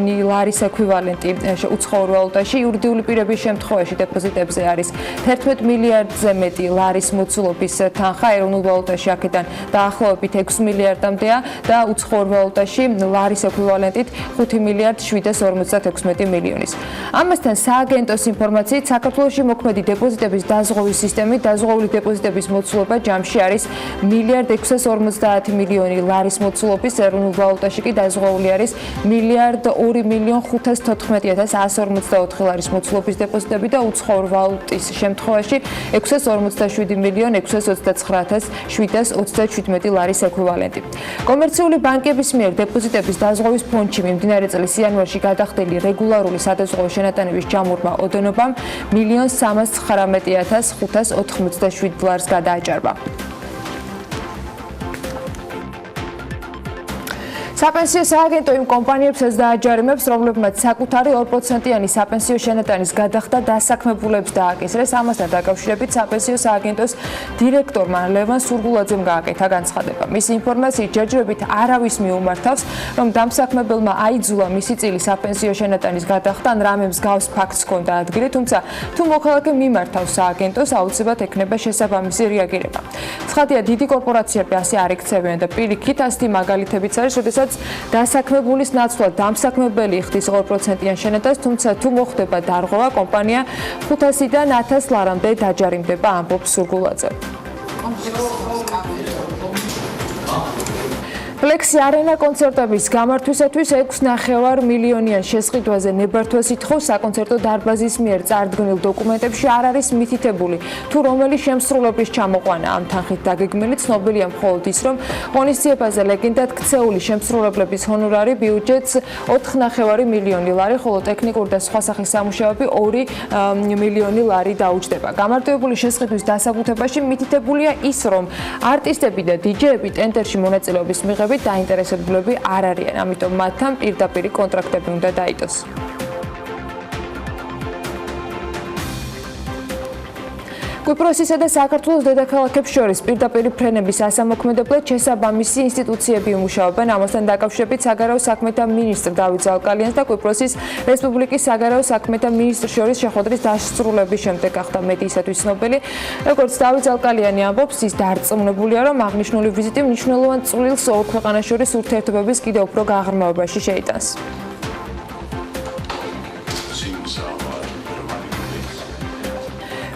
ლარის ეკვივალენტი უცხოურ ვალუტაში. იურიდიული პირების შემთხვევაში დეპოზიტებზე არის 11 მილიარდზე მეტი ლარის მოცულობის თანხა, ეროვნულ ვალუტაში აქედან დაახლოებით 6 მილიარდამდეა და უცხოურ ვალუტაში ლარის ეკვივალენტით 5 მილიარდ 756 მილიონის. ამასთან სააგენტოს ინფორმაციით, საქართველოში მოქმედი დეპოზიტების დაზღვევის სისტემით დაზღვეული დეპოზიტების მოცულობა ჯამში არის მილიარდ 650 მილიონი ლარის მოცულობის, ეროვნულ ვალუტაში კი დაზღვეული არის მილიარდ 2 მილიონ 514,144 ლარის მოცულობის დეპოზიტები და უცხოურ ვალუტის შემთხვევაში 647 მილიონ 629,727 ლარის ეკვივალენტი. კომერციული ბანკების მიერ დეპოზიტების დაზღვევის ფონდში მიმდინარე წლის იანვარში გადახდილი რეგულარული სადაზღვევო შენატანების ჯამურმა ოდენობამ 1,319,587 ლარს გადააჭარბა. საპენსიო სააგენტო იმ კომპანიებსაც დააჯარიმებს, რომლებმაც საკუთარი 2%-იანი საპენსიო შენატანის გადახდა დასაქმებულებს დააკისრეს. ამასთან დაკავშირებით საპენსიო სააგენტოს დირექტორმა ლევან სურგულაძემ გააკეთა განცხადება. მისი ინფორმაციით, ჯერჯერობით არავის მიუმართავს, რომ დამსაქმებელმა აიძულა მისი წილი საპენსიო შენატანის გადახდა, ან რამე მსგავს ფაქტს ჰქონდა ადგილი, თუმცა თუ მოქალაქე მიმართავს სააგენტოს, აუცილებლად ექნება შესაბამისი რეაგირება. ცხადია, დიდი კორპორაციები ასე არ იქცევიან და პირიქით ასეთი მაგალითებიც არის, როდესაც დასაქმებულის ნაცვლად დამსაქმებელი იხდის 2%-იან შენატანს, თუმცა თუ მოხდება დარღვევა, კომპანია 500-დან 1000 ლარამდე დაჯარიმდება, ამბობს სურგულაძე. Flexi Arena კონცერტების გამართვისათვის 6,5 მილიონიან შესყიდვაზე ნებართვას ითხოვს. საკონცერტო დარბაზის მიერ წარდგენილ დოკუმენტებში არ არის მითითებული, თუ რომელი შემსრულებლის ჩამოყვანა ამ თანხით დაგეგმილი. ცნობილია მხოლოდ ის, რომ ღონისძიებაზე ლეგენდად ქცეული შემსრულებლების ჰონორარი ბიუჯეტს 4,5 მილიონი ლარი, ხოლო ტექნიკური და სხვა სახის სამუშაოები 2 მილიონი ლარი დაუჯდება. გამარტივებული შესყიდვის დასაბუთებაში მითითებულია ის, რომ არტისტები და დიჯეები ტენდერში მონაწილეობის მიღებით დაინტერესებულები არ არიან, ამიტომ მათთან პირდაპირ კონტრაქტები უნდა დაიდოს. კვიპროსისა და საქართველოს დედაქალაქებს შორის პირდაპირ ფრენების ასამოქმედებლად შესაბამისი ინსტიტუციები უმუშაობენ. ამასთან დაკავშირებით საგარეო საქმეთა მინისტრ დავით ზალკალიანს და კვიპროსის რესპუბლიკის საგარეო საქმეთა მინისტრს შორის შეხვედრის დასრულების შემდეგ გახდა მედიისათვის ცნობილი. როგორც დავით ზალკალიანი ამბობს, ის დარწმუნებულია, რომ აღნიშნული ვიზიტი მნიშვნელოვან წვლილს ორ ქვეყანას შორის ურთიერთობების კიდევ უფრო გაღრმავებაში შეიტანს.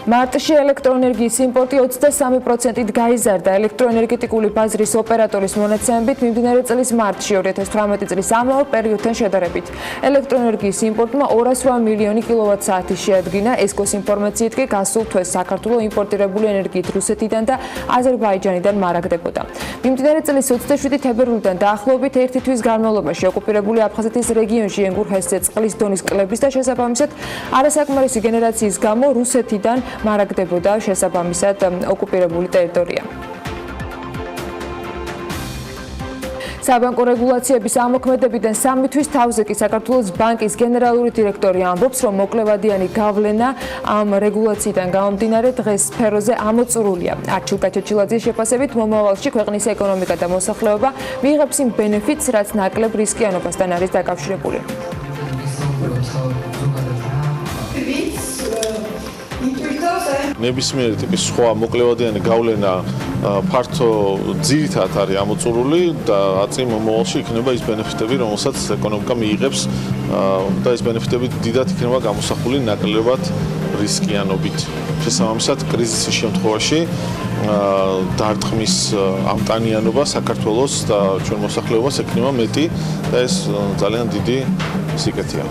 მარტში ელექტროენერგიის იმპორტი 23%-ით გაიზარდა. ელექტროენერგეტიკული ბაზრის ოპერატორის მონაცემებით მიმდინარე წლის მარტში 2018 წლის ამავე პერიოდთან შედარებით ელექტროენერგიის იმპორტმა 208 მილიონი კილოვატ-საათი შეადგინა. ესკოს ინფორმაციით კი გასულ თვეს საქართველოს იმპორტირებული ენერგიით რუსეთიდან და აზერბაიჯანიდან მარაგდებოდა. მიმდინარე წლის 27 თებერვლიდან დაახლოებით ერთი თვის განმავლობაში ოკუპირებული აფხაზეთის რეგიონში ენგურჰესზე წყლის დონის კლების და შესაბამისად არასაკმარისი გენერაციის გამო რუსეთიდან მარაგდებოდა შესაბამისად ოკუპირებული ტერიტორია. საბანკო რეგულაციების ამოქმედებიდან 3 თვის თავზე კი საქართველოს ბანკის გენერალური დირექტორი ამბობს, რომ მოკლევადიანი გავლენა ამ რეგულაციიდან გამომდინარე დღეს სფეროზე ამოწურულია. არჩილ გაჩეჩილაძის შეფასებით მომავალში ქვეყნის ეკონომიკა და მოსახლეობა მიიღებს იმ ბენეფიტს, რაც ნაკლებ რისკიანობასთან არის დაკავშირებული. ნებისმიერი ტიპის სხვა მოკლევადიანი გავლენა ფართო ძირითადად არის ამოწურული და აწინ მომავალში იქნება ის ბენეფიტები, რომელსაც ეკონომიკა მიიღებს და ეს ბენეფიტები დიდად იქნება გამოსახული ნაკლებად რისკიანობით. შესაბამისად, კრიზისის შემთხვევაში დარტყმის ამტანიანობა საქართველოს და ჩვენ მოსახლეობას ექნება მეტი და ეს ძალიან დიდი სიკეთეა.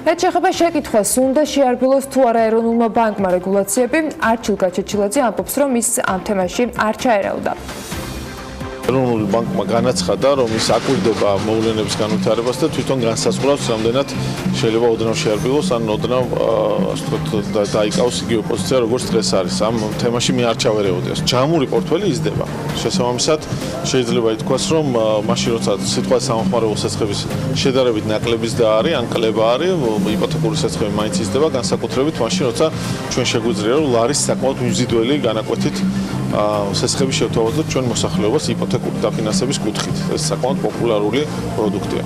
რაც შეეხება შეკითხვას, უნდა შეარბილოს თუ არა ეროვნულმა ბანკმა რეგულაციები, არჩილ გაჩეჩილაძე ამბობს, რომ ის ამ თემაში არ ჩაერეოდა. ეროვნული ბანკმა განაცხადა, რომ ის აკვირდება მოვლენების განვითარებას და თვითონ განსაზღვრავს, რამდენად შეიძლება ოდნავ შეარბილოს, ან ოდნავ დაიკავოს იგივე პოზიცია, როგორც დღეს არის. ამ თემაში მე არ ჩავერეოდი. ჯამური პორტფელი იზრდება. შესაბამისად, შეიძლება ითქვას, რომ მაშინ როცა სიტყვა სამხმარებლო სესხების შედარებით ნაკლებიც და არის, ან კლება არის, იპოთეკური სესხები მაინც იზრდება, განსაკუთრებით მაშინ, როცა ჩვენ შეგვიძლია, რომ ლარის საკმაოდ მიზიდველი განაკვეთით სესხები შევთავაზოთ ჩვენ მოსახლეობას იპოთეკური დაფინანსების კუთხით. ეს საკმაოდ პოპულარული პროდუქტია.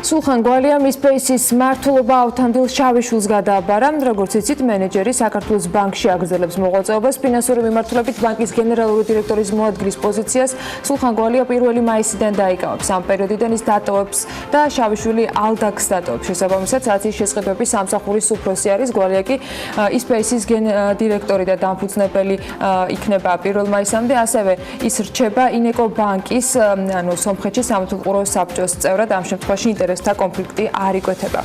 სულხან გვალია მისპეისის მმართველობა ავთანდილ შავიშვილს გადააბარა. როგორც იცით, მენეჯერი საქართველოს ბანკში აგრძელებს მოღვაწეობას. ფინანსური მიმართულებით ბანკის გენერალური დირექტორის მოადგილის პოზიციას სულხან გვალია 1 მაისიდან დაიკავებს. ამ პერიოდიდან ის დატოვებს და შავიშვილი ალდაქს დატოვებს. შესაბამისად, რაც ის შესყიდვების სამსახურის უფროსი არის, გვალია კი ისპეისის დირექტორი და დამფუძნებელი იქნება 1 მაისამდე. ასევე ის რჩება ინეკო ბანკის, ანუ სომხეთში სამეთვალყურო საბჭოს წევრად. ამ შემთხვევაში ინტერესთა კონფლიქტი არ იკვეთება.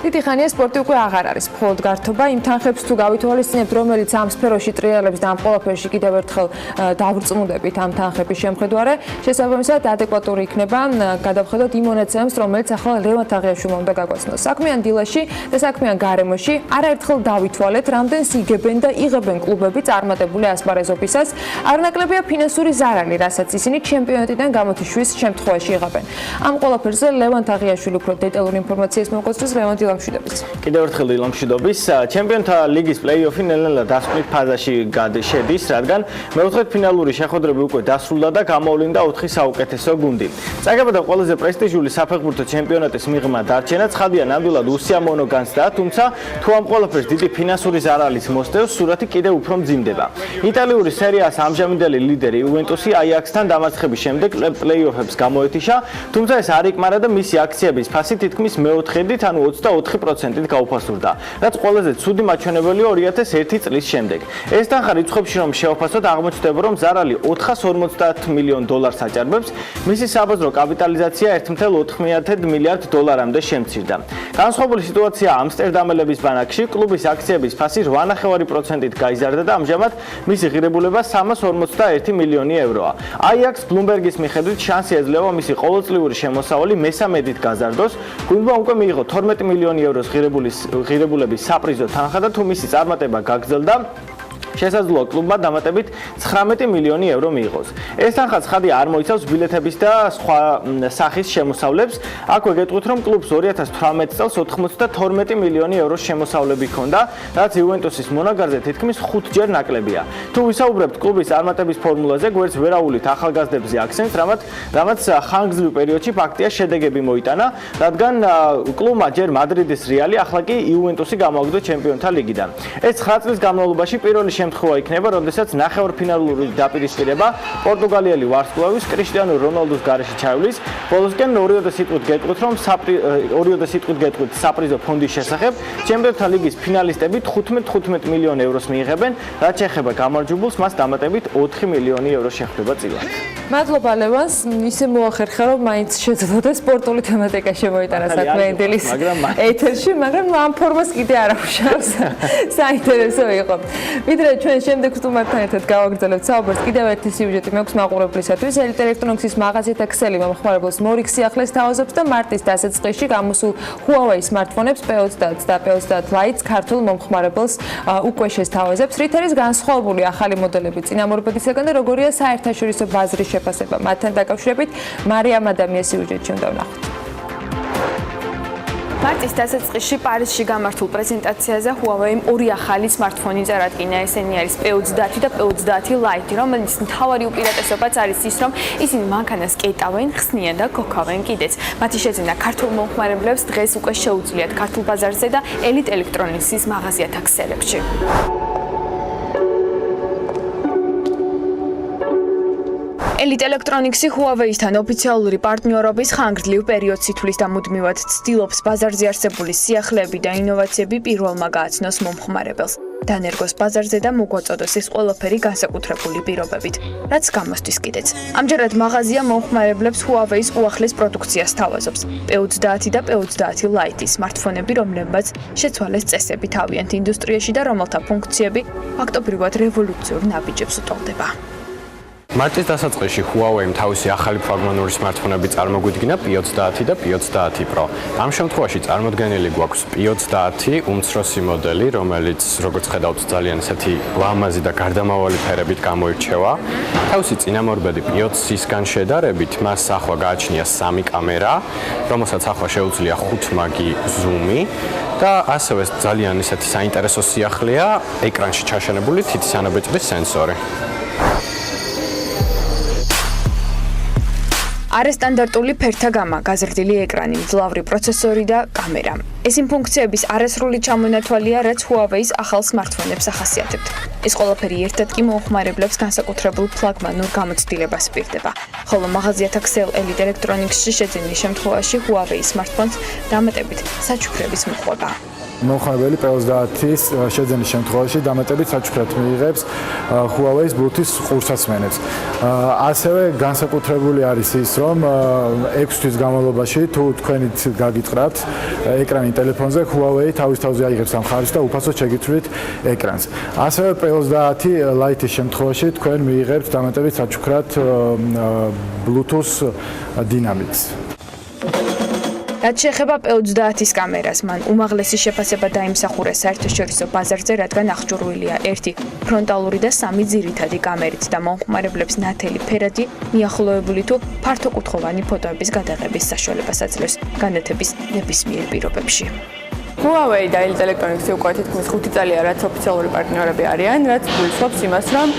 დიდი ხანია სპორტი უკვე აღარ არის მხოლოდ გართობა. იმ თანხებს თუ გავითვალისწინებთ, რომელიც ამ სფეროში ტრიალებს და ამ ყველაფერში კიდევ ერთხელ დავრწმუნდებით ამ თანხების შემხედვარე, შესაბამისად ადეკვატური იქნება გადავხედოთ იმ მონაცემებს, რომელიც ახლა ლევან თაღიაშვილმა უნდა გაგვაცნოს. საქმიან დილაში და საქმიან გარემოში არაერთხელ დავითვალეთ, რამდენს იგებენ და იღებენ კლუბები წარმატებული ასპარეზობისას. არნაკლებია ფინანსური ზარალი, რასაც ისინი ჩემპიონატიდან გამოთიშვის შემთხვევაში იღებენ. ამ ყველაფერზე ლევან თაღიაშვილი უფრო დეტალურ ინფორმაციას მოგწევს. ლევან კიდევ ერთხელ დილამშვიდობის. ჩემპიონთა ლიგის პლეი-ოფი ნელ-ნელა დასკვნით ფაზაში შედის, რადგან მეოთხედ ფინალური შეხვედრები უკვე დასრულდა და გამოვლინდა 4 საუკეთესო გუნდი. წაგებოდა ყველაზე პრესტიჟული საფეხბურთო ჩემპიონატის მიღმა დარჩენა ცხადია ნამდვილად უსიამოვნო განცდა, თუმცა თუ ამ ყველაფერს დიდი ფინანსური ზარალის მოსდევს, სურათი კიდევ უფრო მძიმდება. იტალიური სერიას ამჟამინდელი ლიდერი იუვენტუსი აიაქსთან დამარცხების შემდეგ პლეი-ოფებს გამოეთიშა, თუმცა ეს არ იკმარა და მისი აქციების ფასი თითქმის მეოთხედით, ანუ 24%-ით გაუფასურდა, რაც ყველაზე ცუდი მაჩვენებელია 2001 წლის შემდეგ. ეს თანხა რიცხვებში რომ შევაფასოთ, აღმოჩნდება, რომ ზარალი 450 მილიონ დოლარს აჭარბებს, მისი საბაზრო კაპიტალიზაცია 1.4 მილიარდ დოლარამდე შემცირდა. განსხვავებული სიტუაცია ამსტერდამელების ბანაკში, კლუბის აქციების ფასი 8.5%-ით გაიზარდა და ამჟამად მისი ღირებულება 351 მილიონი ევროა. აიაქს ბლუმბერგის მიხედვით შანსი ეძლევა მისი ყოველწლიური შემოსავალი მესამედით გაზარდოს, გუნდმა უკვე მიიღო 12 მილიონი ევროს ღირებულების საპრიზო თანხა და თუ მისი წარმატება გაგრძელდა, შესაძლოა კლუბმა დამატებით 19 მილიონი ევრო მიიღოს. ეს თანხა ცხადი არ მოიცავს ბილეთების და სხვა სახის შემოსავლებს. აქვე გეტყვით, რომ კლუბს 2018 წელს 92 მილიონი ევროს შემოსავლები ჰქონდა, რაც იუვენტუსის მონაგარზე თითქმის 5-ჯერ ნაკლებია. თუ ვისაუბრებთ კლუბის წარმატების ფორმულაზე, გვერდს ვერაულით ახალგაზრდებზე აქცენტს, რამაც ხანგრძლივ პერიოდში ფაქტია შედეგები მოიტანა, რადგან კლუბმა ჯერ მადრიდის რეალი, ახლა კი იუვენტუსი გამოაგდო ჩემპიონთა ლიგიდან. ეს 9 წლის განმავლობაში პირველი შემთხვევა იქნება, როდესაც ნახევარფინალური დაპირისპირება პორტუგალიელი ვარსკვლავის კრიშტიანო რონალდუს გარეშე ჩაივლის. ბოლოსკენ 2-ოდე სიტყვით გეტყვით, რომ საპრიზო ფონდის შესახებ ჩემპიონთა ლიგის ფინალისტები 15 მილიონ ევროს მიიღებენ, რაც შეეხება გამარჯვებულს, მას დამატებით 4 მილიონი ევრო შეხვდება წილად. მადლობა ლევანს, ისე მოახერხა, რომ მაინც შეძლო სპორტული თემატიკა შემოიტანა საქმიანი დილის ეთერში, მაგრამ ამ ფორმას კიდე არ აღშავს. საინტერესო იყო. ვიდრე ჩვენ შემდეგ სტუმართან ერთად გავაგრძელებთ საუბარს, კიდევ ერთი სიუჟეტი მექვს მაყურებლისათვის. ელიტ ელექტრონიკის მაღაზიათა ქსელი მომხმარებელს მორიგ სიახლეს თავაზობს და მარტის დასაწყისში გამოსულ Huawei smartphone-ებს P30 და P30 Lite ქართულ მომხმარებელს უკვე შესთავაზებს. რით არის განსხვავებული ახალი მოდელები წინამორბედისაგან და როგორია საერთაშორისო ბაზრის შეფასება მათთან დაკავშირებით? მარიამ ადამიას სიუჟეტში უნდა ვნახოთ. მარტის დასაწყისში პარიზში გამართულ პრეზენტაციაზე Huawei-მ ორი ახალი smartphone-ი წარადგინა. ესენი არის P30 და P30 Lite, რომელიც მთავარი უპირატესობაც არის ის, რომ ისინი მანქანას კეტავენ, ხსნიან და გოქავენ კიდეც. მათი შეძენა ქართულ მომხმარებლებს დღეს უკვე შეუძლიათ ქართულ ბაზარზე და ელიტ ელექტრონიკის მაღაზიათა ქსელებში. ელიტ ელექტრონიქსი Huawei-თან ოფიციალური პარტნიორობის ხანგრძლივ პერიოდს ითვლის და მუდმივად ცდილობს ბაზარზე არსებული სიახლეები და ინოვაციები პირველმა გააცნოს მომხმარებელს. დანერგოს ბაზარზე და მოგვაწოდოს ეს ყველაფერი განსაკუთრებული პირობებით, რაც გამოსთვის კიდეც. ამჯერად მაღაზია მომხმარებლებს Huawei-ის უახლეს პროდუქციას თავაზობს. P30 და P30 Lite smartphone-ები, რომლებმაც შეცვალეს წესები თავიანთ ინდუსტრიაში და რომელთა ფუნქციები ფაქტობრივად რევოლუციურ ნაბიჯებს უტოლდება. მარტის დასაწყისში Huawei-მ თავისი ახალი ფლაგმანური smartphone-ები წარმოგვიდგინა P30 და P30 Pro. ამ შემთხვევაში წარმოდგენილი გვაქვს P30 უმცროსი მოდელი, რომელიც როგორც ხედავთ ძალიან ისეთი ლამაზი და გარდამავალი ფერებით გამოირჩევა. თავისი წინამორბედი P20-ისგან შედარებით მას ახლა გააჩნია 3 კამერა, რომელსაც ახლა შეუძლია 5 მაგი ზუმი და ასევე ძალიან ისეთი საინტერესო სიახლეა ეკრანში ჩაშენებული თითის ანაბეჭდის სენსორი. არასტანდარტული ფერთა გამა, გაზრდილი ეკრანი, მძლავრი პროცესორი და კამერა. ეს იმ ფუნქციების არასრული ჩამონათვალია, რაც Huawei-ის ახალ smartphone-ებს ახასიათებთ. ეს ყველაფერი ერთად კი მომხმარებლებს განსაკუთრებულ ფლაგმანურ გამოცდილებას პირდება. ხოლო მაღაზიათა ქსელ ელიტ ელექტრონიქსში შეძენის შემთხვევაში Huawei-ის smartphones დამატებით საჩუქრების მოყვება. მომხმარებელი P30-ის შეძენის შემთხვევაში დამატებით საჩუქრად მიიღებს Huawei-ის Bluetooth ყურსაცმენებს. ასევე განსაკუთრებული არის ის, რომ 6 თვის განმავლობაში თუ თქვენით გაგიტყრათ ეკრანი ტელეფონზე, Huawei თავის თავზე აიღებს ამ ხარისს და უფასოდ შეგითვლით ეკრანს. ასევე P30 Lite-ის შემთხვევაში თქვენ მიიღებთ დამატებით საჩუქრად Bluetooth Dynamics. რაც შეეხება P30-ის კამერას, მან უმაღლესი შეფასება დაიმსახურა საერთაშორისო ბაზარზე, რადგან აღჭურვილია 1 ფრონტალური და 3 ძირითადი კამერით და მომხმარებლებს ნათელი ფერადი, მიახლოებული თუ ფართოკუთხოვანი ფოტოების გადაღების საშუალებას აძლევს განათების ნებისმიერ პირობებში. Huawei და ელიტ ელექტრონიქსი უკვე თითქმის 5 წელია რაც ოფიციალური პარტნიორები არიან, რაც გულისხმობს იმას, რომ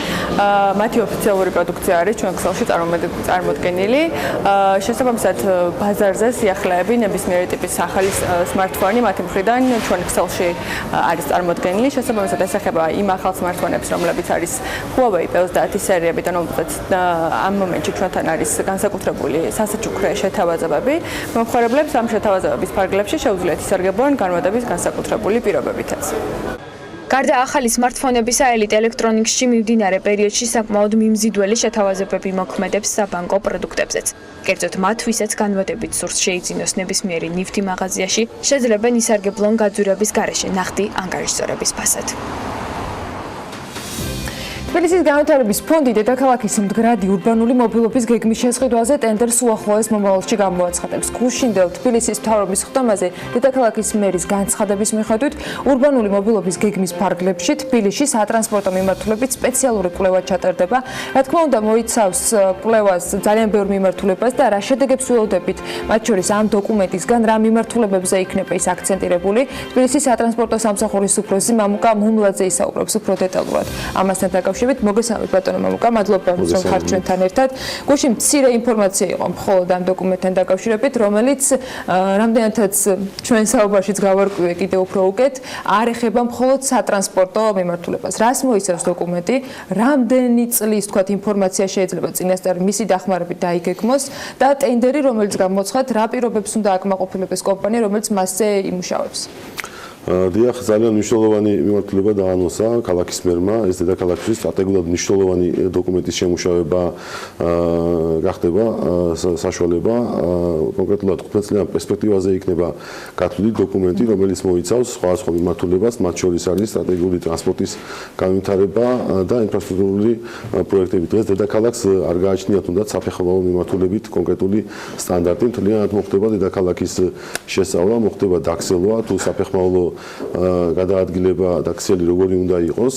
მათი ოფიციალური პროდუქცია არის ჩვენ ქსელში წარმოდგენილი. შესაბამისად, ბაზარზე სიახლეები ნებისმიერი ტიპის ახალი smartphone-ი მათი მხრიდან ჩვენ ქსელში არის წარმოდგენილი. შესაბამისად, ეს ეხება იმ ახალ smartphone-ებს, რომლებიც არის Huawei P30 სერიები და რომელზეც ამ მომენტში ჩვენთან არის განსაკუთრებული სასაჩუქრე შეთავაზებები. მომხმარებლებს ამ შეთავაზებების ფარგლებში შეუძლიათ ისარგებლონ განმარტების განსაკუთრებული პირობებითაც. გარდა ახალი smartphone-ებისა, ელიტ ელექტრონიქსში მიმდინარე პერიოდში საკმაოდ მიმზიდველი შეთავაზებები მოქმედებს საბანკო პროდუქტებზეც. კერძოდ მათ, ვისაც განმარტებით სურს შეიძინოს ნებისმიერი ნივთი მაღაზიაში, შეძლებენ ისარგებლონ გაძვირების გარეშე ნახტი ანგარიშსწორების ფასად. თბილისის განვითარების ფონდი დედაქალაქის მდგრადი ურბანული მობილობის გეგმის შესყიდვაზე ტენდერს უახლოეს მომავალში გამოაცხადებს. გუშინდელ თბილისის მთავრობის ხდომაზე დედაქალაქის მერის განცხადების მიხედვით ურბანული მობილობის გეგმის ფარგლებში თბილისში სატრანსპორტო მიმართულებით სპეციალური კვლევა ჩატარდება. რა თქმა უნდა, მოიცავს კვლევას ძალიან ბევრ მიმართულებას და რა შედეგებს ველოდებით, მათ შორის ამ დოკუმენტისგან რა მიმართულებებზე იქნება ის აქცენტირებული. თბილისის სატრანსპორტო სამსახურის უფროსი მამუკა მუმლაძე ისაუბრებს უფრო დეტალურად ამასთან დაკავშირებით. მოგესალმებით ბატონო მამუკა, მადლობა რომ ხართ ჩვენთან ერთად. გუშინ მცირე ინფორმაცია იყო მხოლოდ ამ დოკუმენტთან დაკავშირებით, რომელიც რამდენადაც ჩვენ საუბარშიც გავარკვიე კიდევ უფრო უკეთ, არ ეხება მხოლოდ სატრანსპორტო მიმართულებას. რას მოიცავს დოკუმენტი, რამდენი წლის თქვათ ინფორმაცია შეიძლება წინასწარ მისი დახმარებით დაიგეგმოს და ტენდერი, რომელიც გამოცხადდა, რა პირობებს უნდა აკმაყოფილებს კომპანია, რომელიც მასზე იმუშავებს. დიახ, ძალიან მნიშვნელოვანი მიმართულება დაანონსა ქალაქის მერმა, ეს დედაქალაქისთვის სტრატეგიულად მნიშვნელოვანი დოკუმენტის შემუშავება გახდება საშუალება. კონკრეტულად 15 წლიან პერსპექტივაზე იქნება გათვლილი დოკუმენტი, რომელიც მოიცავს სხვადასხვა მიმართულებას, მათ შორის არის სტრატეგიული ტრანსპორტის განვითარება და ინფრასტრუქტურული პროექტები. დღეს დედაქალაქს არ გააჩნია თუნდაც საფეხმავლო მიმართულებით კონკრეტული სტანდარტი, მთლიანად მოხდება დედაქალაქის შესწავლა, მოხდება დაქსელვა თუ საფეხმავლო გადაადგილება და ქსელი როგორი უნდა იყოს,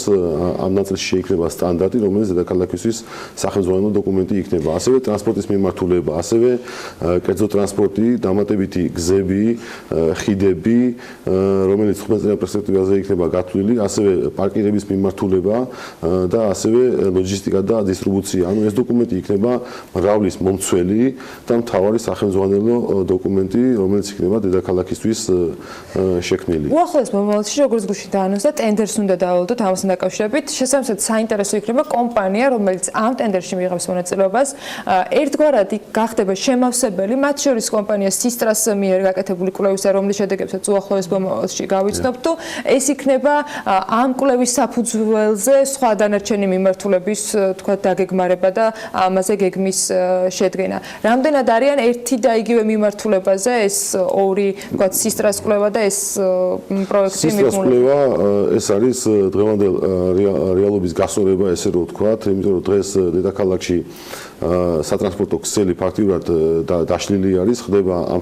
ამ ნაწილში შეიქმნება სტანდარტი, რომელიც დედაქალაქისთვის სახელმძღვანელო დოკუმენტი იქნება. ასევე ტრანსპორტის მიმართულება, ასევე კერძო ტრანსპორტი, დამატებითი გზები, ხიდები, რომელიც 15 წლიან პერსპექტივაზე იქნება გათვლილი, ასევე პარკირების მიმართულება და ასევე ლოჯისტიკა და დისტრიბუცია. ანუ ეს დოკუმენტი იქნება მრავლის მომცველი და მთავარი სახელმძღვანელო დოკუმენტი, რომელიც იქნება დედაქალაქისთვის შექმნილი. უახლოეს მომავალში, როგორც გუშინ დაანონსდა, ტენდერს უნდა დავალოდოთ ამასთან დაკავშირებით. შესაბამისად, საინტერესო იქნება კომპანია, რომელიც ამ ტენდერში მიიღებს მონაწილეობას, ერთგვარად გახდება შემავსებელი, მათ შორის კომპანია სისტრას მიერ გაკეთებული კვლევისა, რომლის შედეგებსაც უახლოეს მომავალში გავიცნობთ, თუ ეს იქნება ამ კვლევის საფუძველზე სხვა დანარჩენი მიმართულების, თქვათ, დაგეგმარება და ამაზე გეგმის შედგენა. რამდენად არიან ერთი და იგივე მიმართულებაზე ეს ორი, თქვათ, სისტრას კვლევა და ეს პროექტი სისტრას კვლევა, ეს არის დღევანდელ რეალობის გასწორება, ესე რომ ვთქვათ, იმიტომ რომ დღეს დედაქალაქში სატრანსპორტო ქსელი ფაქტიურად დაშლილი არის, ხდება ამ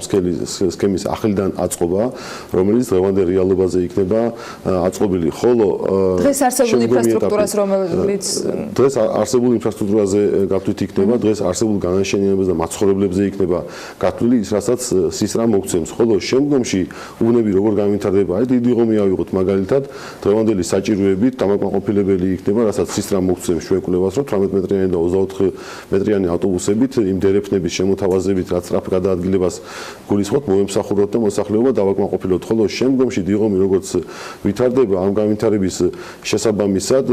სქემის ახლიდან აწყობა, რომელიც დღევანდელ რეალობაზე იქნება აწყობილი, ხოლო დღეს არსებული ინფრასტრუქტურას, რომელიც დღეს არსებული ინფრასტრუქტურაზე გათვლით იქნება, დღეს არსებულ განაშენიანებაზე და მაცხოვრებლებზე იქნება გათვლილი ის, რასაც სისტრა მოგცემს, ხოლო შემდგომში უბნები როგორ განვითარდება, დიდი ღომი ავიღოთ მაგალითად, დღევანდელი საჭიროებით დამაკმაყოფილებელი იქნება, რასაც სისტრა მოგცემს ჩვენ კვლევას, რომ 18 მეტრიანი და 24 მეტრიანი ავტობუსებით იმ დერეფნების შემოთავაზებით, რაც სწრაფ გადაადგილებას გულისხმობთ, მოემსახუროთ და მოსახლეობა დავაკმაყოფილოთ, ხოლო შემდგომში დილომი როგორც ვითარდება ამ განვითარების შესაბამისად,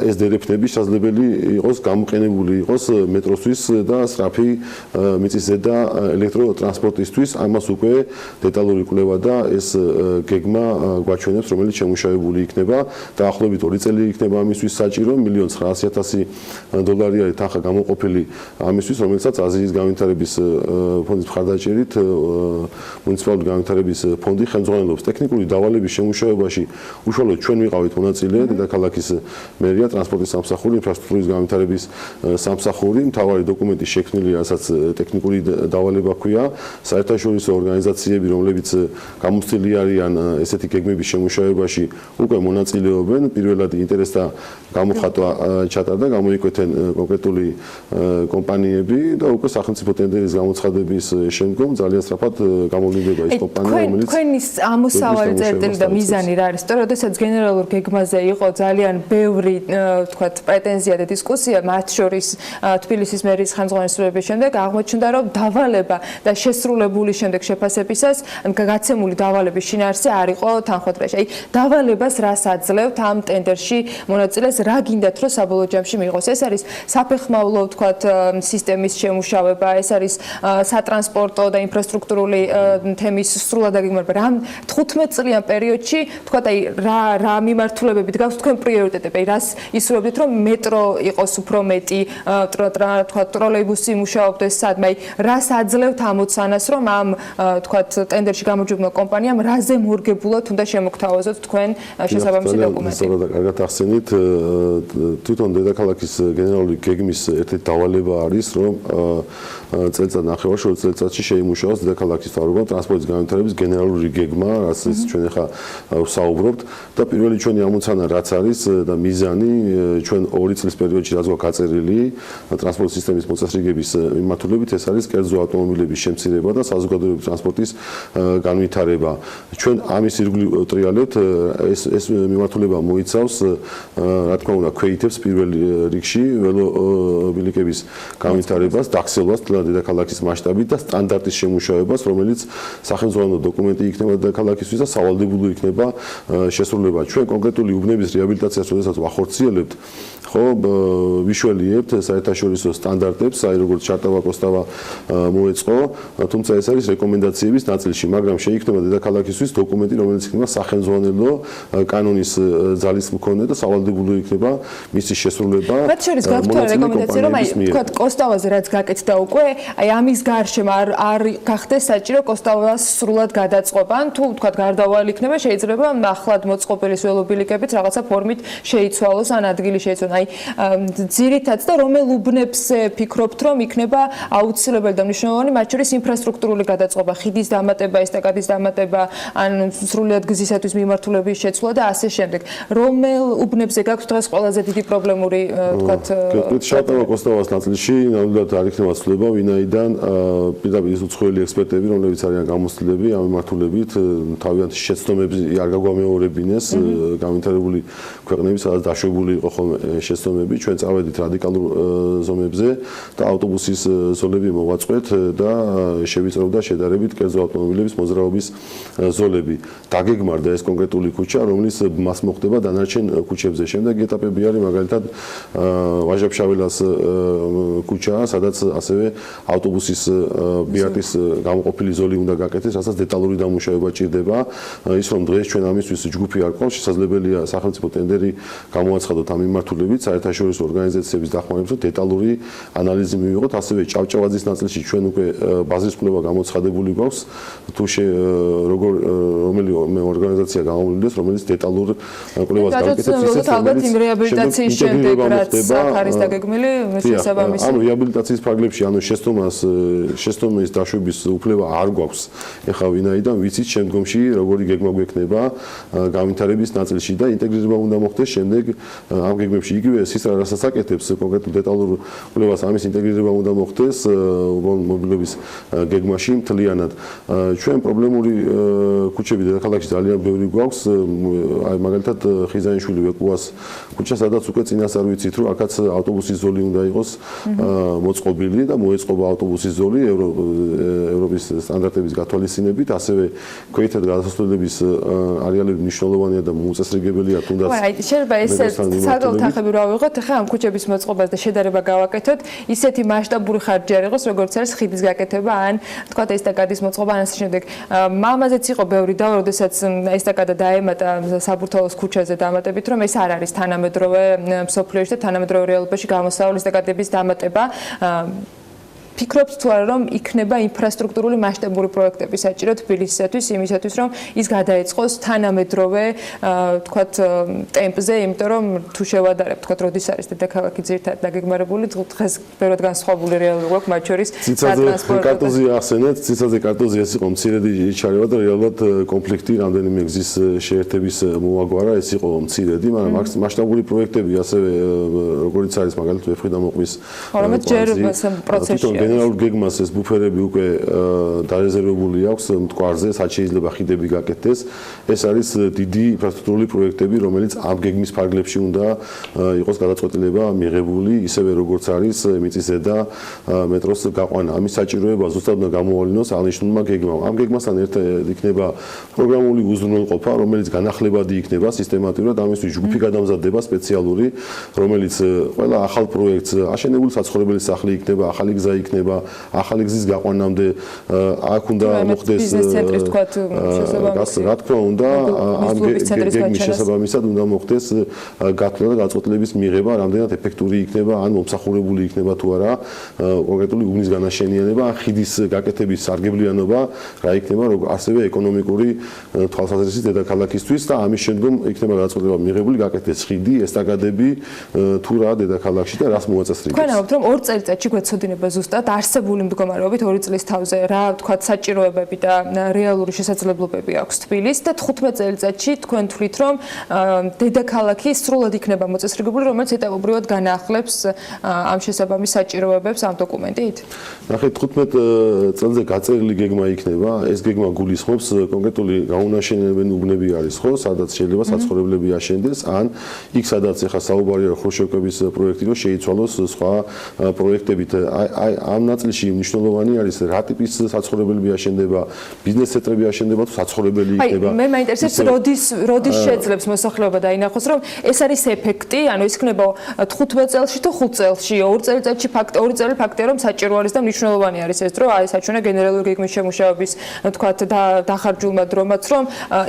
ეს დერეფნები შესაძლებელი იყოს გამოყენებული იყოს მეტროსთვის და სწრაფი მიწისზედა ელექტროტრანსპორტისთვის, ამას უკვე დეტალური კვლევა და ეს გეგმა გვაჩვენებს, რომელიც შემუშავებული იქნება. დაახლოებით 2 წელი იქნება ამისთვის საჭირო, $1,900,000 არის თანხა გამოყოფილი ამისთვის, რომელსაც აზიის განვითარების ფონდის მხარდაჭერით მუნიციპალური განვითარების ფონდი ხელმძღვანელობს. ტექნიკური დავალების შემუშავებაში უშუალოდ ჩვენ ვიყავით მონაწილე, დედაქალაქის მერია, ტრანსპორტის სამსახური, ინფრასტრუქტურის განვითარების სამსახური, მთავარი დოკუმენტი შექმნილი, რასაც ტექნიკური დავალება ჰქვია, საერთაშორისო ორგანიზაციები, რომლებიც გამოცდილი არიან ესეთი გეგმების შემუშავებაში, უკვე მონაწილეობენ. პირველად ინტერესთა გამოხატვა ჩატარდა, გამოიკვეთენ კონკრეტული კომპანიები და უკვე სახელმწიფო ტენდერის გამოცხადების შემდგომ ძალიან სწრაფად გამოვლინდება ის კომპანია, რომელიც თქვენი ამოსავალი წერტილი და მიზანი რა არის? თორე როდესაც გენერალურ გეგმაზე იყო ძალიან ბევრი, თქვათ, პრეტენზია და დისკუსია, მათ შორის თბილისის მერის ხელმძღვანელობის შემდეგ აღმოჩნდა, რომ დავალება და შესრულებული შემდეგ შეფასებისას გაცემული დავალების შინაარსი არ იყო თანხმდროში. აი, დავალებას რას აძლევთ ამ ტენდერში მონაწილეს, რა გინდათ, რომ საბოლოო ჯამში მიიღოს? ეს არის საფეხმავლო, თქვათ, სისტემის შემუშავება, ეს არის სატრანსპორტო და ინფრასტრუქტურული თემის სრულად დაგეგმარება. რა 15 წლიან პერიოდში, თქვათ, აი, რა მიმართულებებით გავს თქვენ პრიორიტეტები? აი, რას ისურვებთ, რომ მეტრო იყოს უფრო მეტი, თქვათ, ტროლეიბუსი მუშაობდეს სადმე? აი, რას აძლევთ ამოცანას, რომ ამ, თქვათ, ტენდერში გამოჯობნო კომპანიამ რას რაზე მორგებულად უნდა შემოგთავაზოთ თქვენ შესაბამისი დოკუმენტი. სწორად და კარგად ახსენით, თვითონ დედაქალაქის გენერალური გეგმის ერთ-ერთი დავალება არის, რომ წელიწად ნახევარში წელიწადში შეიმუშაოს დედაქალაქის მთავრობამ ტრანსპორტის განვითარების გენერალური გეგმა, რასაც ჩვენ ახლა ვსაუბრობთ და პირველი ჩვენი ამოცანა რაც არის და მიზანი ჩვენ 2 წლის პერიოდში რაც გვაქვს გაწერილი ტრანსპორტ სისტემის მოწესრიგების მიმართულებით ეს არის კერძო ავტომობილების შემცირება და საზოგადოებრივი ტრანსპორტის განვითარება. ჩვენ ამის ირგვლივ ტრიალებთ ეს მიმართულება მოიცავს რა თქმა უნდა ქვეითებს პირველ რიგში ველობილიკების განვითარებას, დახსევლას დედაქალაქის მასშტაბით და სტანდარტის შემუშავებას, რომელიც სახელმწიფო დოკუმენტი იქნება დედაქალაქისთვის და სავალდებულო იქნება შესრულება. ჩვენ კონკრეტული უბნების რეაბილიტაციას როდესაც ვახორციელებთ, ხო, ვიშველიებთ საერთაშორისო სტანდარტებს, აი როგორც ჩარტავა კოსტავა მოეწყო, თუმცა ეს არის რეკომენდაციების ნაწილში, მაგრამ შეიქმნება დედაქალაქისთვის დოკუმენტი, რომელიც იქნება სახელმძღვანელო კანონის ძალის მქონე და სავალდებულო იქნება მისი შესრულება. მათ შორის გაქვთ რეკომენდაცია, რომ აი თქვათ კოსტავაზე რაც გაკეთდა უკვე, აი ამის გარშემო არ გახდეს საჭირო კოსტავას სრულად გადაწყობა, ან თუ თქვათ გარდავალი იქნება, შეიძლება ახლად მოწყობილი ველობილიკებით რაღაცა ფორმით შეიცვალოს ან ადგილი შეიცვალოს. აი ძირითადად და რომელ უბნებს ფიქრობთ, რომ იქნება აუცილებელი და მნიშვნელოვანი, მათ შორის ინფრასტრუქტურული გადაწყობა, ხიდის დამატება, ესტაკადის დამატება, ან სრულად გზისათვის მიმართულების შეცვლა და ასე შემდეგ. რომელ უბნებზე გაქვთ დღეს ყველაზე დიდი პრობლემური, თქვათ, ჩარტავა კოსტავას ნაწილში ნამდვილად არ იქნება ცვლილება, ვინაიდან პირდაპირ ის უცხოელი ექსპერტები, რომლებიც არიან გამოცდილები ამ მიმართულებით, თავიანთი შეცდომები არ გაგვამეორებინეს განვითარებული ქვეყნები, სადაც დაშვებული იყო ხოლმე შეცდომები, ჩვენ წავედით რადიკალურ ზომებზე და ავტობუსის ზოლები მოვაწყვეთ და შევიწროვდა შედარებით კერძო ავტომობილების მოძრაობის ზოლები. დაგეგმარდა ეს კონკრეტული ქუჩა, რომლის მას მოხდება დანარჩენ ქუჩებზე. შემდეგი ეტაპები არის მაგალითად ვაჟა-ფშაველას ქუჩა, სადაც ასევე ავტობუსის ბიატის გამოყოფილი ზოლი უნდა გაკეთდეს, რასაც დეტალური დამუშავება ჭირდება. ის რომ დღეს ჩვენ ამისთვის ჯგუფი არ ყავს, შესაძლებელია სახელმწიფო ტენდერი გამოაცხადოთ ამ მიმართულებით საერთაშორისო ორგანიზაციების დახმარებით, დეტალური ანალიზი მივიღოთ, ასევე ჭავჭავაძის ნაწილში ჩვენ უკვე ბაზრის კვლევა გამოცხადებული გვაქვს, თუ რომელი ორგანიზაცია გამოვლინდეს, რომელიც დეტალურ კვლევას გააკეთებს, ისე ალბათ იმ რეაბილიტაციის შემდეგ რაც არის დაგეგმილი, შესაბამისი. ანუ რეაბილიტაციის ფარგლებში, ანუ შეცდომის დაშვების უფლება არ გვაქვს. ეხლა ვინაიდან ვიცით შემდგომში როგორი გეგმა გვექნება განვითარების ნაწილში და ინტეგრირება უნდა მოხდეს შემდეგ ამ გეგმებში. იგივე ის რასაც აკეთებს კონკრეტულ დეტალურ კვლევას ამის ინტეგრირება უნდა მოხდეს მობილობის გეგმაში მთლიანად. ჩვენ პრობლემური ქუჩები დედაქალაქში ძალიან ბევრი გვაქვს. აი მაგალითად ხიზანიშვილი ვეკუას ქუჩა, სადაც უკვე წინასწარ ვიცით, რომ აქაც ავტობუსის ზოლი უნდა იყოს მოწყობილი და მოეწყობა ავტობუსის ზოლი ევროპის სტანდარტების გათვალისწინებით, ასევე ქვეითად გადასასვლელების არეალები მნიშვნელოვანია და მოუწესრიგებელია თუნდაც. შეიძლება ესე საკმაოდ თანხები რა ვიღოთ, ახლა ამ ქუჩების მოწყობას და შედარება გავაკეთოთ, ისეთი მასშტაბური ხარჯი არ იყოს, როგორც არის ხიდის გაკეთება, ან თქვა ესტაკადის მოწყობა, ან ასე შემდეგ. მამაზეც იყო ბევრი დავა, როდესაც ესტაკადა დაემატა საბურთალოს ქუჩაზე დამატებით, რომ ეს არ არის თანამედროვე მსოფლიოში და თანამედროვე რეალობაში გამოსავალი ესტაკადების დამატება. ფიქრობთ თუ არა, რომ იქნება ინფრასტრუქტურული მასშტაბური პროექტები საჭირო თბილისისათვის, იმისათვის, რომ ის გადაეწყოს თანამედროვე, თქვათ, ტემპზე, იმიტომ რომ თუ შევადარებთ, თქვათ, როდის არის დედაქალაქი ძირითადად დაგეგმარებული, დღეს ბევრად განსხვავებული რეალობა გვაქვს, მათ შორის სატრანსპორტო კარტოზი ახსენეთ, ციცაზე კარტოზი ეს იყო მცირედი იჩარევა და რეალურად კონფლიქტი რამდენიმე გზის შეერთების მოაგვარა, ეს იყო მცირედი, მაგრამ მასშტაბური პროექტები ასევე როგორც არის მაგალითად ვეფხვი და მოყვის რომაც ჯერ პროცესში გენერალურ გეგმას ეს ბუფერები უკვე დარეზერვებული აქვს მტკვარზე, სადაც შეიძლება ხიდები გაკეთდეს. ეს არის დიდი ინფრასტრუქტურული პროექტები, რომელიც ამ გეგმის ფარგლებში უნდა იყოს გადაწყვეტილება მიღებული, ისევე როგორც არის მიწისზედა მეტროს გაყვანა. ამის საჭიროება ზუსტად უნდა გამოავლინოს აღნიშნულმა გეგმამ. ამ გეგმასთან ერთად იქნება პროგრამული უზრუნველყოფა, რომელიც განახლებადი იქნება სისტემატურად, ამისთვის ჯგუფი გადამზადდება სპეციალური, რომელიც ყველა ახალ პროექტს აშენებული საცხოვრებელი სახლი იქნება, ახალი გზა იქნება იქნება ახალი გზის გაყვანამდე აქ უნდა მოხდეს ბიზნეს ცენტრის თქვათ შესაბამისი რა თქმა უნდა ამ გეგმის შესაბამისად უნდა მოხდეს გათვლა და გაწყვეტილების მიღება რამდენად ეფექტური იქნება ან მომსახურებული იქნება თუ არა კონკრეტული უბნის განაშენიანება ან ხიდის გაკეთების სარგებლიანობა რა იქნება ასევე ეკონომიკური თვალსაზრისით დედაქალაქისთვის და ამის შემდგომ იქნება გაწყვეტილება მიღებული გაკეთდეს ხიდი ესტაკადები თუ რა დედაქალაქში და რას მოაწესრიგებს. თქვენ ამბობთ რომ 2 წელიწადში გვეცოდინება ზუსტად არსებული მდგომარეობით 2 წლის თავზე რა თქვათ საჭიროებები და რეალური შესაძლებლობები აქვს თბილისს და 15 წელიწადში თქვენ თვლით რომ დედაქალაქი სრულად იქნება მოწესრიგებული რომელიც ეტაპობრივად განაახლებს ამ შესაბამის საჭიროებებს ამ დოკუმენტით? ნახეთ 15 წელზე გაწერილი გეგმა იქნება ეს გეგმა გულისხმობს კონკრეტული გაუნაშენებელი უბნები არის ხო სადაც შეიძლება საცხოვრებლები აშენდეს ან იქ სადაც ახლა საუბარია ხრუშჩოვკების პროექტი რომ შეიცვალოს სხვა პროექტებით აი ამ ნაწილში მნიშვნელოვანი არის რა ტიპის საცხოვრებლები აშენდება ბიზნეს ცენტრები აშენდება თუ საცხოვრებელი იქნება მე მაინტერესებს როდის შეძლებს მოსახლეობა დაინახოს რომ ეს არის ეფექტი ანუ ეს იქნება 15 წელში თუ 5 წელში 2 წელიწადში 2 წელი ფაქტია რომ საჭირო არის და მნიშვნელოვანი არის ეს დრო აი საჩვენა გენერალური გეგმის შემუშავების თქვათ დახარჯულმა დრომაც რომ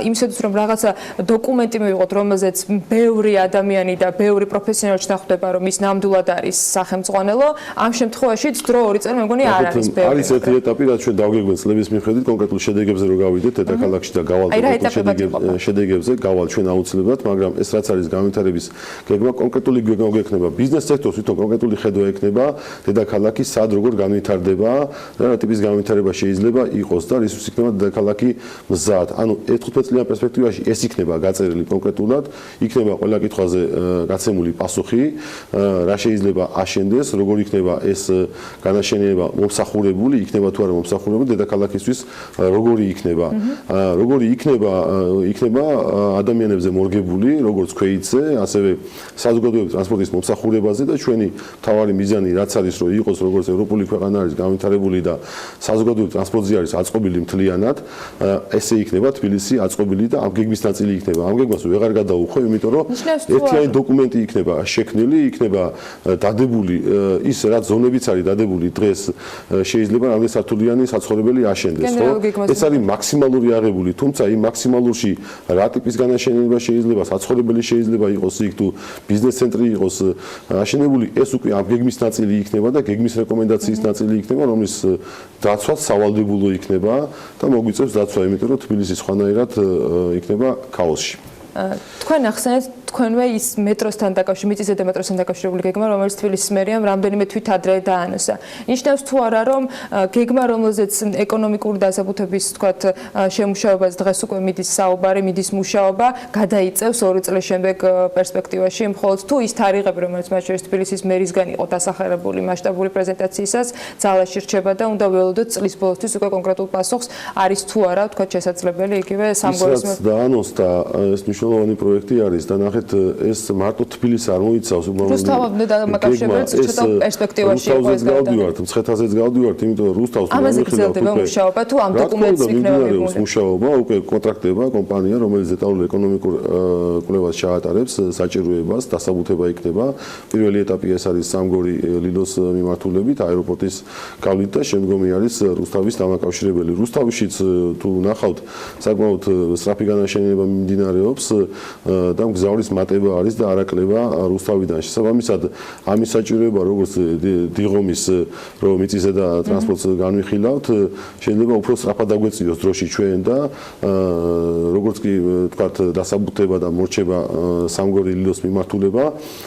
იმისათვის რომ რაღაცა დოკუმენტი მივიღოთ რომელზეც ბევრი ადამიანი და ბევრი პროფესიონალი შეხდება რომ ის ნამდვილად არის სახელმწიფო ამ შემთხვევაში დრო 2 წელი მე მგონი არ არის ბევრი არის ერთი ეტაპი რაც ჩვენ დავგეგმეთ წლების მიხედვით კონკრეტულ შედეგებზე რო გავიდეთ დედაქალაქში და გავალ შედეგებზე გავალ ჩვენ აუცილებლად მაგრამ ეს რაც არის განვითარების გეგმა კონკრეტული გეგმა გექნება ბიზნეს სექტორს თვითონ კონკრეტული ხედვა ექნება დედაქალაქი სად როგორ განვითარდება და რა ტიპის განვითარება შეიძლება იყოს და რისთვის იქნება დედაქალაქი მზად ანუ 15 წლიან პერსპექტივაში ეს იქნება გაწერილი კონკრეტულად იქნება ყველა კითხვაზე გაცემული პასუხი რა შეიძლება აშენდეს როგორ იქნება ეს განაშენიანება მომსახურებული იქნება თუ არა მომსახურებული დედაქალაქისთვის როგორი იქნება ადამიანებზე მორგებული როგორც ქვეითზე ასევე საზოგადოების ტრანსპორტის მომსახურებაზე და ჩვენი მთავარი მიზანი რაც არის რომ იყოს როგორც ევროპული ქვეყანა არის განვითარებული და საზოგადოების ტრანსპორტზე არის აწყობილი მთლიანად ესე იქნება თბილისი აწყობილი და ამ გეგმის ნაწილი იქნება ამ გეგმას ვეღარ გადაუხო იმიტომ რომ ერთიანი დოკუმენტი იქნება შექმნილი იქნება დადებული ის რაც ზონებიც არის დადებული დღეს შეიძლება რამდენი სართულიანი საცხოვრებელი აშენდეს ხო ეს არის მაქსიმალური აღებული თუმცა იმ მაქსიმალურში რა ტიპის განაშენიანება შეიძლება საცხოვრებელი შეიძლება იყოს იქ თუ ბიზნეს ცენტრი იყოს აშენებული ეს უკვე ამ გეგმის ნაწილი იქნება და გეგმის რეკომენდაციის ნაწილი იქნება რომლის დაცვაც სავალდებულო იქნება და მოგვიწევს დაცვა იმიტომ რომ თბილისი სხვანაირად იქნება ქაოსში თქვენ ახსენეთ თქვენვე ის მეტროსთან დაკავშირებული მიწისზედა მეტროსთან დაკავშირებული გეგმა რომელიც თბილისის მერიამ რამდენიმე თვით ადრე დაანონსა ნიშნავს თუ არა რომ გეგმა რომელზეც ეკონომიკური დასაბუთების თქვათ შემუშავებას დღეს უკვე მიდის საუბარი მიდის მუშაობა გადაიწევს 2 წლის შემდეგ პერსპექტივაში მხოლოდ თუ ის თარიღები რომელიც მათ შორის თბილისის მერისგან იყო დასახელებული მასშტაბური პრეზენტაციისას ძალაში რჩება და უნდა ველოდოთ წლის ბოლოსთვის უკვე კონკრეტულ პასუხს არის თუ არა თქვათ შესაძლებელი იგივე სამგორის დაანონსდა ეს მნიშვნელოვანი პროექტი არის და ნახეთ ეს მარტო თბილისს არ მოიცავს უბრალოდ რუსთავამდე დამაკავშირებელს ცოტა პერსპექტივაში იყო ეს გადავდივართ მცხეთაზეც გავდივართ იმიტომ რომ რუსთავს ამაზე გრძელდება მუშაობა თუ ამ დოკუმენტს იქნება მიღებული მუშაობა უკვე კონტრაქტდება კომპანია რომელიც დეტალურ ეკონომიკურ კვლევას ჩაატარებს საჭიროებას დასაბუთება იქნება პირველი ეტაპი ეს არის სამგორი ლილოს მიმართულებით აეროპორტის გავლით და შემდგომი არის რუსთავის დამაკავშირებელი რუსთავშიც თუ ნახავთ საკმაოდ სწრაფი განაშენიანება მიმდინარეობს და მგზავრის მატება არის და არაკლება რუსთავიდან შესაბამისად ამის საჭიროება როგორც დიღომის რომ მიწისზედა ტრანსპორტს განვიხილავთ შეიძლება უფრო სწრაფად დაგვეწიოს დროში ჩვენ და როგორც კი თქვათ დასაბუთება და მორჩება სამგორი ლილოს მიმართულება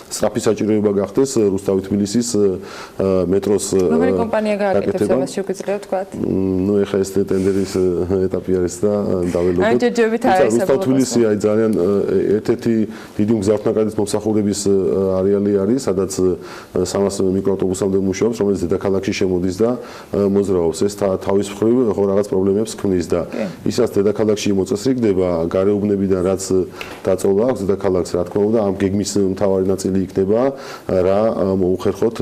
სწრაფი საჭიროება გახდეს რუსთავი თბილისის მეტროს რომელი კომპანია გააკეთებს ამას შეგვიძლია თქვათ ნუ ეხლა ეს ტენდერის ეტაპი არის და დაველოდოთ აი ჯერჯერობით არის რუსთავ თბილისი აი ძალიან ერთ-ერთი დიდი მგზავრთნაკადის მომსახურების არეალი არის, სადაც 300 მიკროავტობუსამდე მუშაობს, რომელიც დედაქალაქში შემოდის და მოძრაობს. ეს თავის მხრივ ხო რაღაც პრობლემებს ქმნის და ისაც დედაქალაქში მოწესრიგდება, გარეუბნებიდან რაც დაწოლა აქვს დედაქალაქს, რა თქმა უნდა, ამ გეგმის მთავარი ნაწილი იქნება, რა მოუხერხოთ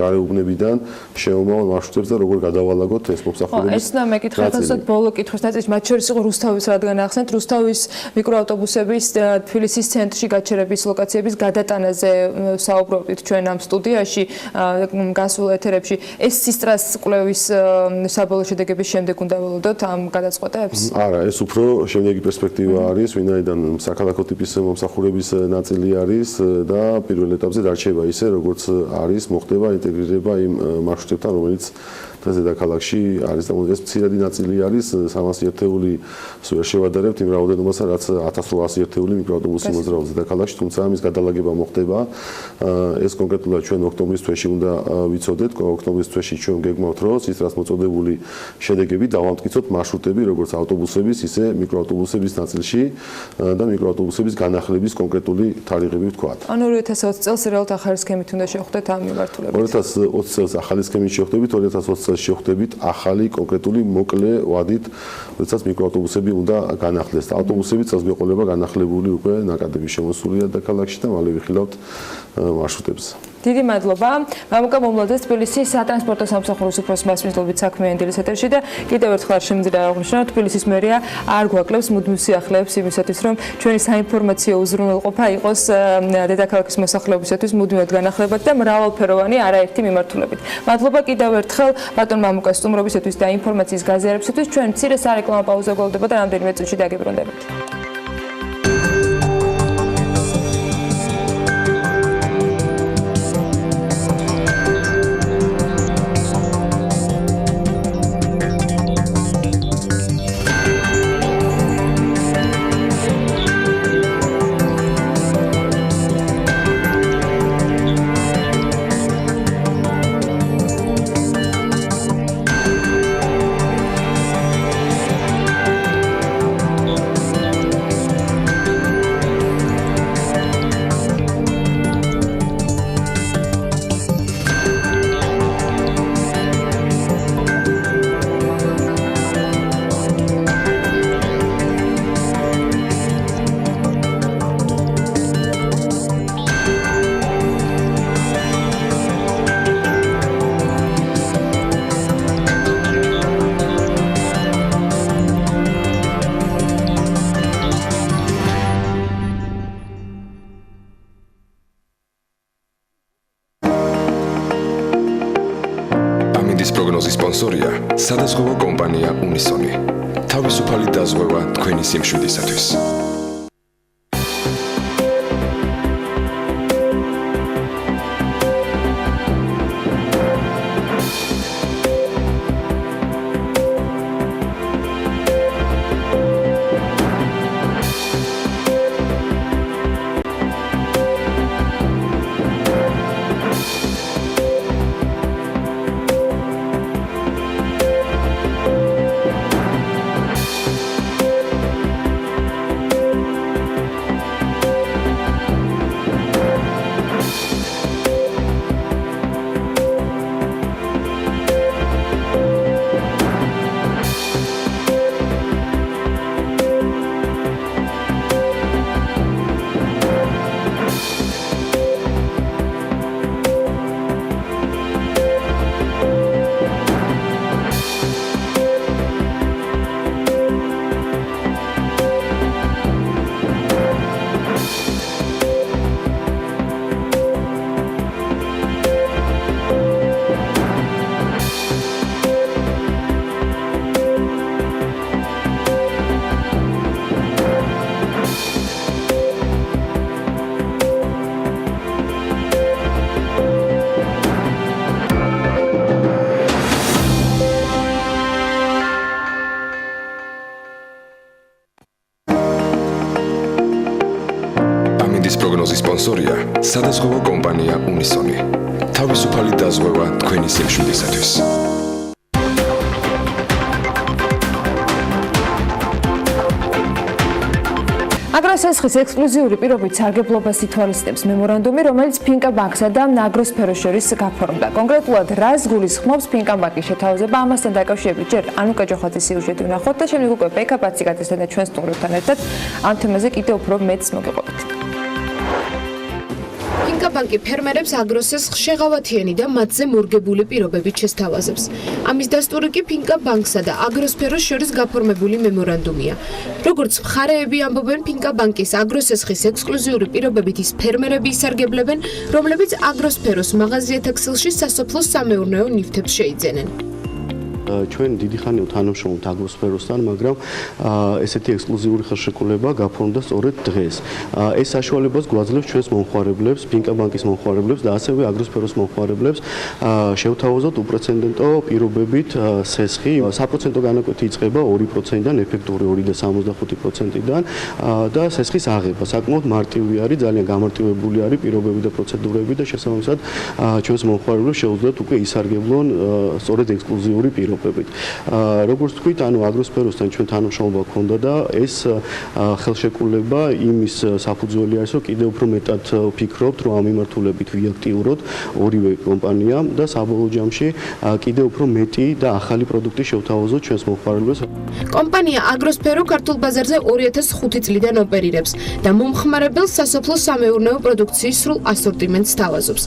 გარეუბნებიდან შემომავალ მარშრუტებს და როგორ გადავალაგოთ ეს მომსახურების. ეს და მეკითხეთ ბოლო კითხვის ნაწილში, მათ შორის იყო რუსთავის რადგან ახსენეთ, რუსთავის მიკროავტობუსების თბილისის ცენტრში გაჩერების ლოკაციების გადატანაზე საუბრობთ ჩვენ ამ სტუდიაში გასულ ეთერებში. ეს სისტრას კვლევის საბოლოო შედეგების შემდეგ უნდა ველოდოთ ამ გადაწყვეტებს? არა, ეს უფრო შემდეგი პერსპექტივა არის, ვინაიდან საქალაქო ტიპის მომსახურების ნაწილი არის და პირველ ეტაპზე დარჩება ისე, როგორც არის, მოხდება ინტეგრირება იმ მარშრუტებთან, რომელიც დღეს დედაქალაქში არის და ეს მცირედი ნაწილი არის 300 ერთეული ვერ შევადარებთ იმ რაოდენობასთან, რაც 1800 ერთეული მიკროავტობუსი მოძრაობს დედაქალაქში, თუმცა ამის გადალაგება მოხდება. ეს კონკრეტულად ჩვენ ოქტომბრის თვეში უნდა ვიცოდეთ, ოქტომბრის თვეში ჩვენ გეგმავთ, რომ სისტრას მოწოდებული შედეგები დავამტკიცოთ მარშრუტები, როგორც ავტობუსების, ისე მიკროავტობუსების ნაწილში და მიკროავტობუსების განახლების კონკრეტული თარიღები ვთქვათ. ანუ 2020 წელს რეალურად ახალი სქემით უნდა შევხვდეთ ამ მიმართულებით. 2020 წელს ახალი სქემით შევხვდებით, 2020 წელს შევხვდებით ახალი კონკრეტული მოკლე ვადით, როდესაც მიკროავტობუსები უნდა განახლდეს. ავტობუსები წელს გვეყოლება განახლებული უკვე ნაკადები შემოსულია დედაქალაქში და მალე ვიხილავთ მარშრუტებს. დიდი მადლობა. მამუკა მომლადეს თბილისის სატრანსპორტო სამსახურის უფროს მასპინძლობით საქმიანი დილის ეთერში და კიდევ ერთხელ შემიძლია აღნიშნო, თბილისის მერია არ გვაკლებს მუდმივ სიახლეებს იმისათვის, რომ ჩვენი საინფორმაციო უზრუნველყოფა იყოს დედაქალაქის მოსახლეობისათვის მუდმივად განახლებადი და მრავალფეროვანი არაერთი მიმართულებით. მადლობა კიდევ ერთხელ ბატონ მამუკას სტუმრობისათვის და ინფორმაციის გაზიარებისათვის. ჩვენ მცირე სარეკლამო პაუზა გველდება და რამდენიმე წუთში დაგიბრუნდებით. პროგნოზის სპონსორია სადაზღვევო კომპანია უნისონი. თავისუფალი დაზღვევა თქვენი სიმშვიდისათვის. პროგნოზის სპონსორია სადაზღვევო კომპანია უნისონი. თავისუფალი დაზღვევა თქვენი სიმშვიდისათვის. აგროსესხის ექსკლუზიური პირობით სარგებლობას ითვალისწინებს მემორანდუმი, რომელიც ფინკა ბანკსა და აგროსფეროს შორის გაფორმდა. კონკრეტულად რას გულისხმობს ფინკა ბანკის შეთავაზება, ამასთან დაკავშირებით ჯერ ანუკა ჯოხაძის სიუჟეტი ვნახოთ და შემდეგ უკვე პეკა პაციკაძესთან და ჩვენ სტუმრებთან ერთად ამ თემაზე კიდევ უფრო მეტს მოგიყვებით. ფინკა ბანკი ფერმერებს აგროსესხს შეღავათიანი და მათზე მორგებული პირობებით შესთავაზებს. ამის დასტური კი ფინკა ბანკსა და აგროსფეროს შორის გაფორმებული მემორანდუმია. როგორც მხარეები ამბობენ, ფინკა ბანკის აგროსესხის ექსკლუზიური პირობებით ის ფერმერები ისარგებლებენ, რომლებიც აგროსფეროს მაღაზიათა ქსელში სასოფლო-სამეურნეო ნივთებს შეიძენენ. ჩვენ დიდი ხანია თანამშრომლობთ აგროსფეროსთან, მაგრამ ესეთი ექსკლუზიური ხელშეკრულება გაფორმდა სწორედ დღეს. ეს საშუალებას გვაძლევს ჩვენს მომხმარებლებს, ფინკა ბანკის მომხმარებლებს და ასევე აგროსფეროს მომხმარებლებს შევთავაზოთ უპრეცედენტო პირობებით სესხი. საპროცენტო განაკვეთი იწყება 2%-დან, ეფექტური 2.65%-დან და სესხის აღება საკმაოდ მარტივი არის, ძალიან გამარტივებული არის პირობები და პროცედურები და შესაბამისად ჩვენს მომხმარებლებს შეუძლიათ უკვე ისარგებლონ სწორედ ექსკლუზიური პირობებით. როგორც თქვით, ანუ აგროსფეროსთან ჩვენ თანამშრომლობა გქონდა და ეს ხელშეკრულება იმის საფუძველი არის, რომ კიდევ უფრო მეტად ვფიქრობთ, რომ ამ მიმართულებით ვიაქტიუროთ ორივე კომპანია და საბოლოო ჯამში კიდევ უფრო მეტი და ახალი პროდუქტი შევთავაზოთ ჩვენს მომხმარებლებს. კომპანია აგროსფერო ქართულ ბაზარზე 2005 წლიდან ოპერირებს და მომხმარებელს სასოფლო-სამეურნეო პროდუქციის სრულ ასორტიმენტს თავაზობს.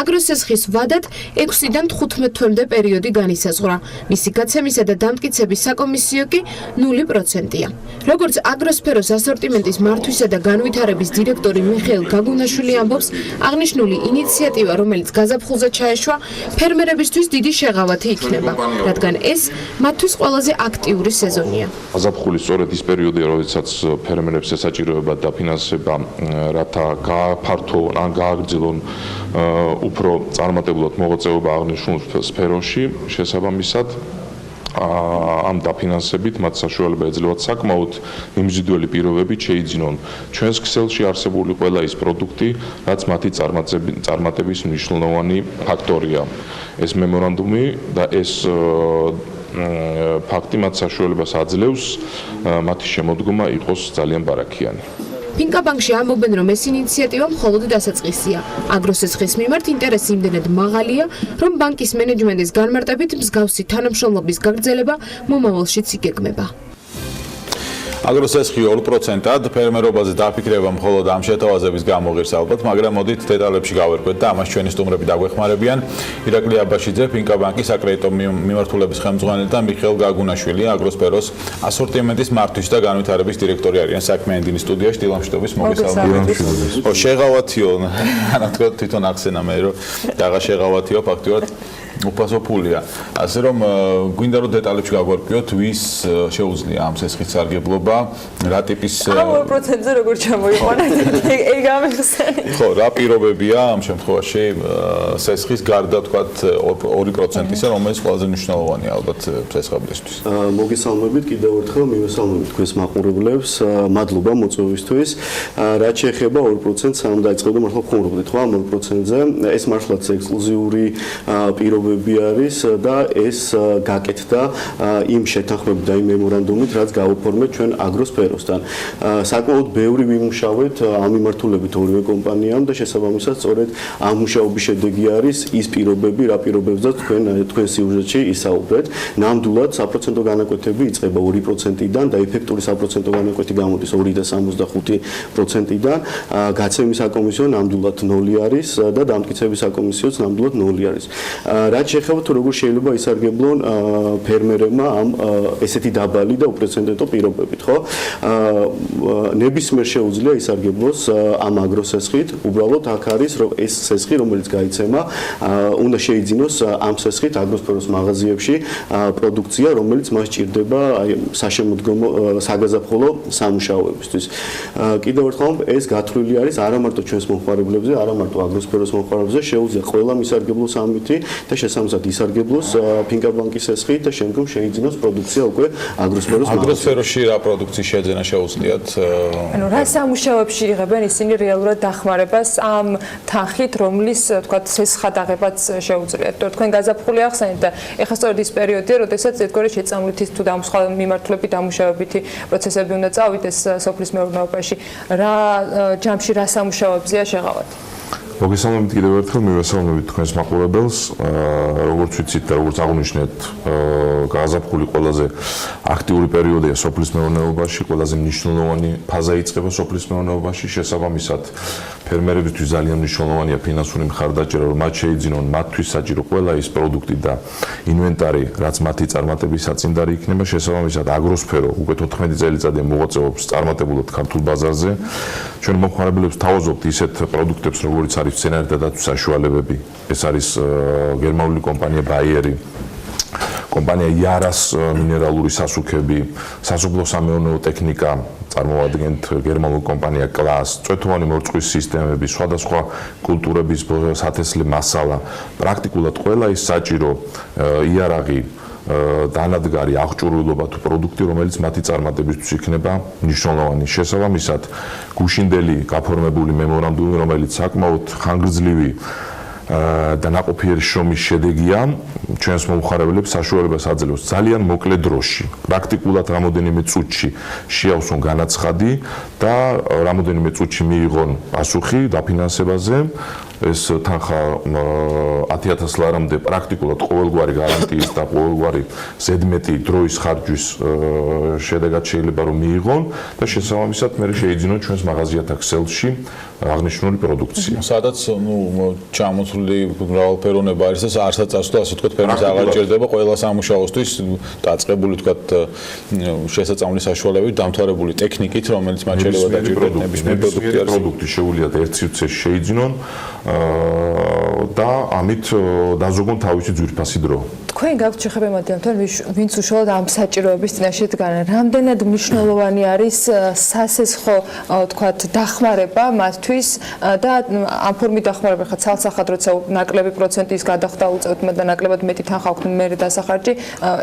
აგროსესხის ვადად 6-დან 15 თვემდე პერიოდი განისაზღვრა. მისი გაცემისა და დამტკიცების საკომისიო კი 0%-ია. როგორც აგროსფეროს ასორტიმენტის მართვისა და განვითარების დირექტორი მიხეილ გაგუნაშვილი ამბობს, აღნიშნული ინიციატივა, რომელიც გაზაფხულზე ჩაეშვა, ფერმერებისთვის დიდი შეღავათი იქნება, რადგან ეს მათთვის ყველაზე აქტიური სეზონია. გაზაფხული სწორედ ის პერიოდია, როდესაც ფერმერებს ესაჭიროება დაფინანსება, რათა გააფართოვონ ან გააგრძელონ უფრო წარმატებულად მოღვაწეობა აღნიშნულ სფეროში, შესაბამისად ამ დაფინანსებით მათ საშუალება ეძლევათ საკმაოდ მიმზიდველი პირობებით შეიძინონ ჩვენს ქსელში არსებული ყველა ის პროდუქტი, რაც მათი წარმატების მნიშვნელოვანი ფაქტორია. ეს მემორანდუმი და ეს ფაქტი მათ საშუალებას აძლევს მათი შემოდგომა იყოს ძალიან ბარაქიანი. ფინკა ბანკში ამბობენ, რომ ეს ინიციატივა მხოლოდ დასაწყისია. აგროსესხის მიმართ ინტერესი იმდენად მაღალია, რომ ბანკის მენეჯმენტის განმარტებით მსგავსი თანამშრომლობის გაგრძელება მომავალშიც იგეგმება. აგროსესხი 2%-ად ფერმერობაზე დაფიქრება მხოლოდ ამ შეთავაზების გამო ღირს ალბათ, მაგრამ მოდით დეტალებში გავერკვეთ და ამას ჩვენი სტუმრები დაგვეხმარებიან. ირაკლი აბაშიძე, ფინკა ბანკის საკრედიტო მიმართულების ხელმძღვანელი და მიხეილ გაგუნაშვილი, აგროსფეროს ასორტიმენტის მართვის და განვითარების დირექტორი არიან საქმიანი დინის სტუდიაში. დილა მშვიდობის, მოგესალმებით. შეღავათიო, ანუ თვითონ ახსენა მე, რომ დაღა შეღავათიო ფაქტურად უფასო ფულია. ასე რომ გვინდა რომ დეტალებში გაგვარკვიოთ, ვის შეუძლია ამ სესხის სარგებლობა, რა ტიპის 2%-ზე როგორ ჩამოიყვანეთ? ეგ გამიხსენი. ხო, რა პირობებია ამ შემთხვევაში სესხის გარდა თქვათ 2%-ისა, რომელიც ყველაზე მნიშვნელოვანია ალბათ სესხაბლისთვის. მოგესალმებით კიდევ ერთხელ, მივესალმებით თქვენს მაყურებლებს. მადლობა მოწვევისთვის. რაც შეეხება 2%-ს, სანამ დაიწყებდა მართლა ხუმრობდით ხო ამ 2%-ზე. ეს მართლაც ექსკლუზიური პირობები არის და ეს გაკეთდა იმ შეთანხმებით და იმ მემორანდუმით, რაც გაუფორმეთ ჩვენ აგროსფეროსთან. საკმაოდ ბევრი ვიმუშავეთ ამ მიმართულებით ორივე კომპანიამ და შესაბამისად სწორედ ამ მუშაობის შედეგი არის ის პირობები, რა პირობებზეც თქვენ სიუჟეტში ისაუბრეთ. ნამდვილად საპროცენტო განაკვეთები იწყება 2%-დან და ეფექტური საპროცენტო განაკვეთი გამოდის 2.65%-დან. გაცემის საკომისიო ნამდვილად 0 არის და დამტკიცების საკომისიოც ნამდვილად 0 არის. რაც შეეხება თუ როგორ შეიძლება ისარგებლონ ფერმერებმა ამ ესეთი დაბალი და უპრეცედენტო პირობებით, ხო? ნებისმიერ შეუძლია ისარგებლოს ამ აგროსესხით. უბრალოდ აქ არის რომ ეს სესხი, რომელიც გაიცემა, უნდა შეიძინოს ამ სესხით აგროსფეროს მაღაზიებში პროდუქცია, რომელიც მას ჭირდება საშემოდგომო საგაზაფხულო სამუშაოებისთვის. კიდევ ერთხელ ეს გათვლილი არის არა მარტო ჩვენს მომხმარებლებზე, არა მარტო აგროსფეროს მომხმარებლებზე, შეუძლია ყველამ ისარგებლოს ამითი და შესაბამისად ისარგებლოს ფინკა ბანკის სესხით და შემდგომ შეიძინოს პროდუქცია უკვე აგროსფეროს მაღაზიაში. აგროსფეროში რა პროდუქციის შეძენა შეუძლიათ? ანუ რა სამუშაოებში იღებენ ისინი რეალურად დახმარებას ამ თანხით, რომლის თქვათ სესხადაღებაც შეუძლიათ. თქვენ გაზაფხული ახსენეთ და ეხლა სწორედ ის პერიოდია, როდესაც ერთგვარი შეწამლითის თუ სხვა მიმართულებით დამუშავებითი პროცესები უნდა წავიდეს სოფლის მეურნეობაში. რა ჯამში რა სამუშაოებზეა შეღავათი? მოგესალმებით კიდევ ერთხელ, მივესალმებით თქვენს მაყურებელს. როგორც ვიცით და როგორც აღნიშნეთ, გაზაფხული ყველაზე აქტიური პერიოდია სოფლის მეურნეობაში, ყველაზე მნიშვნელოვანი ფაზა იწყება სოფლის მეურნეობაში. შესაბამისად, ფერმერებისთვის ძალიან მნიშვნელოვანია ფინანსური მხარდაჭერა, რომ მათ შეიძინონ მათთვის საჭირო ყველა ის პროდუქტი და ინვენტარი, რაც მათი წარმატების საწინდარი იქნება, შესაბამისად აგროსფერო უკვე 14 წელიწადია მოღვაწეობს წარმატებულად ქართულ ბაზარზე. ჩვენ მომხმარებლებს თავაზობთ ისეთ პროდუქტებს, როგორიც არის მცენარეთა დაცვის საშუალებები. ეს არის გერმანული კომპანია Bayer-ი, კომპანია Yaras მინერალური სასუქები, სასოფლო-სამეურნეო ტექნიკა, წარმოადგენთ გერმანულ კომპანია Klaas, წვეთოვანი მორწყვის სისტემები, სხვადასხვა კულტურების სათესლე მასალა, პრაქტიკულად ყველა ის საჭირო იარაღი, დანადგარი, აღჭურვილობა თუ პროდუქტი, რომელიც მათი წარმატებისთვის იქნება მნიშვნელოვანი. შესაბამისად, გუშინდელი გაფორმებული მემორანდუმი, რომელიც საკმაოდ ხანგრძლივი და ნაყოფიერი შრომის შედეგია, ჩვენს მომხმარებლებს საშუალებას აძლევს ძალიან მოკლე დროში, პრაქტიკულად რამოდენიმე წუთში შეავსონ განაცხადი და რამოდენიმე წუთში მიიღონ პასუხი დაფინანსებაზე. ეს თანხა 10,000 ლარამდე პრაქტიკულად ყოველგვარი გარანტიის და ყოველგვარი ზედმეტი დროის ხარჯვის შედეგად შეიძლება რომ მიიღონ და შესაბამისად მე შეიძინონ ჩვენს მაღაზიათა ქსელში აღნიშნული პროდუქცია. სადაც ჩამოთვლილი მრავალფეროვნება არის და არცაც ასე ვთქვათ ფერმერს აღარ ჭირდება ყველა სამუშაოსთვის დაწყებული ვთქვათ შესაძლებელი საშუალებებით დამთავრებული ტექნიკით, რომელიც მათ შეიძლება დაჭირდეს ნებისმიერ პროდუქტი შეუძლიათ ერთ სივრცეში შეიძინონ და ამით დაზოგონ თავისი ძვირფასი დრო. თქვენ გაქვთ შეხება მათთან, ვინც უშუალოდ ამ საჭიროების წინაშე დგანან. რამდენად მნიშვნელოვანი არის სასესხო, თქვათ, დახმარება მათთვის და ამ ფორმით დახმარება ხა ცალსახად, როცა ნაკლები პროცენტის გადახდა უწევთ და ნაკლებად მეტი თანხა აქვს მერე დასახარჯი,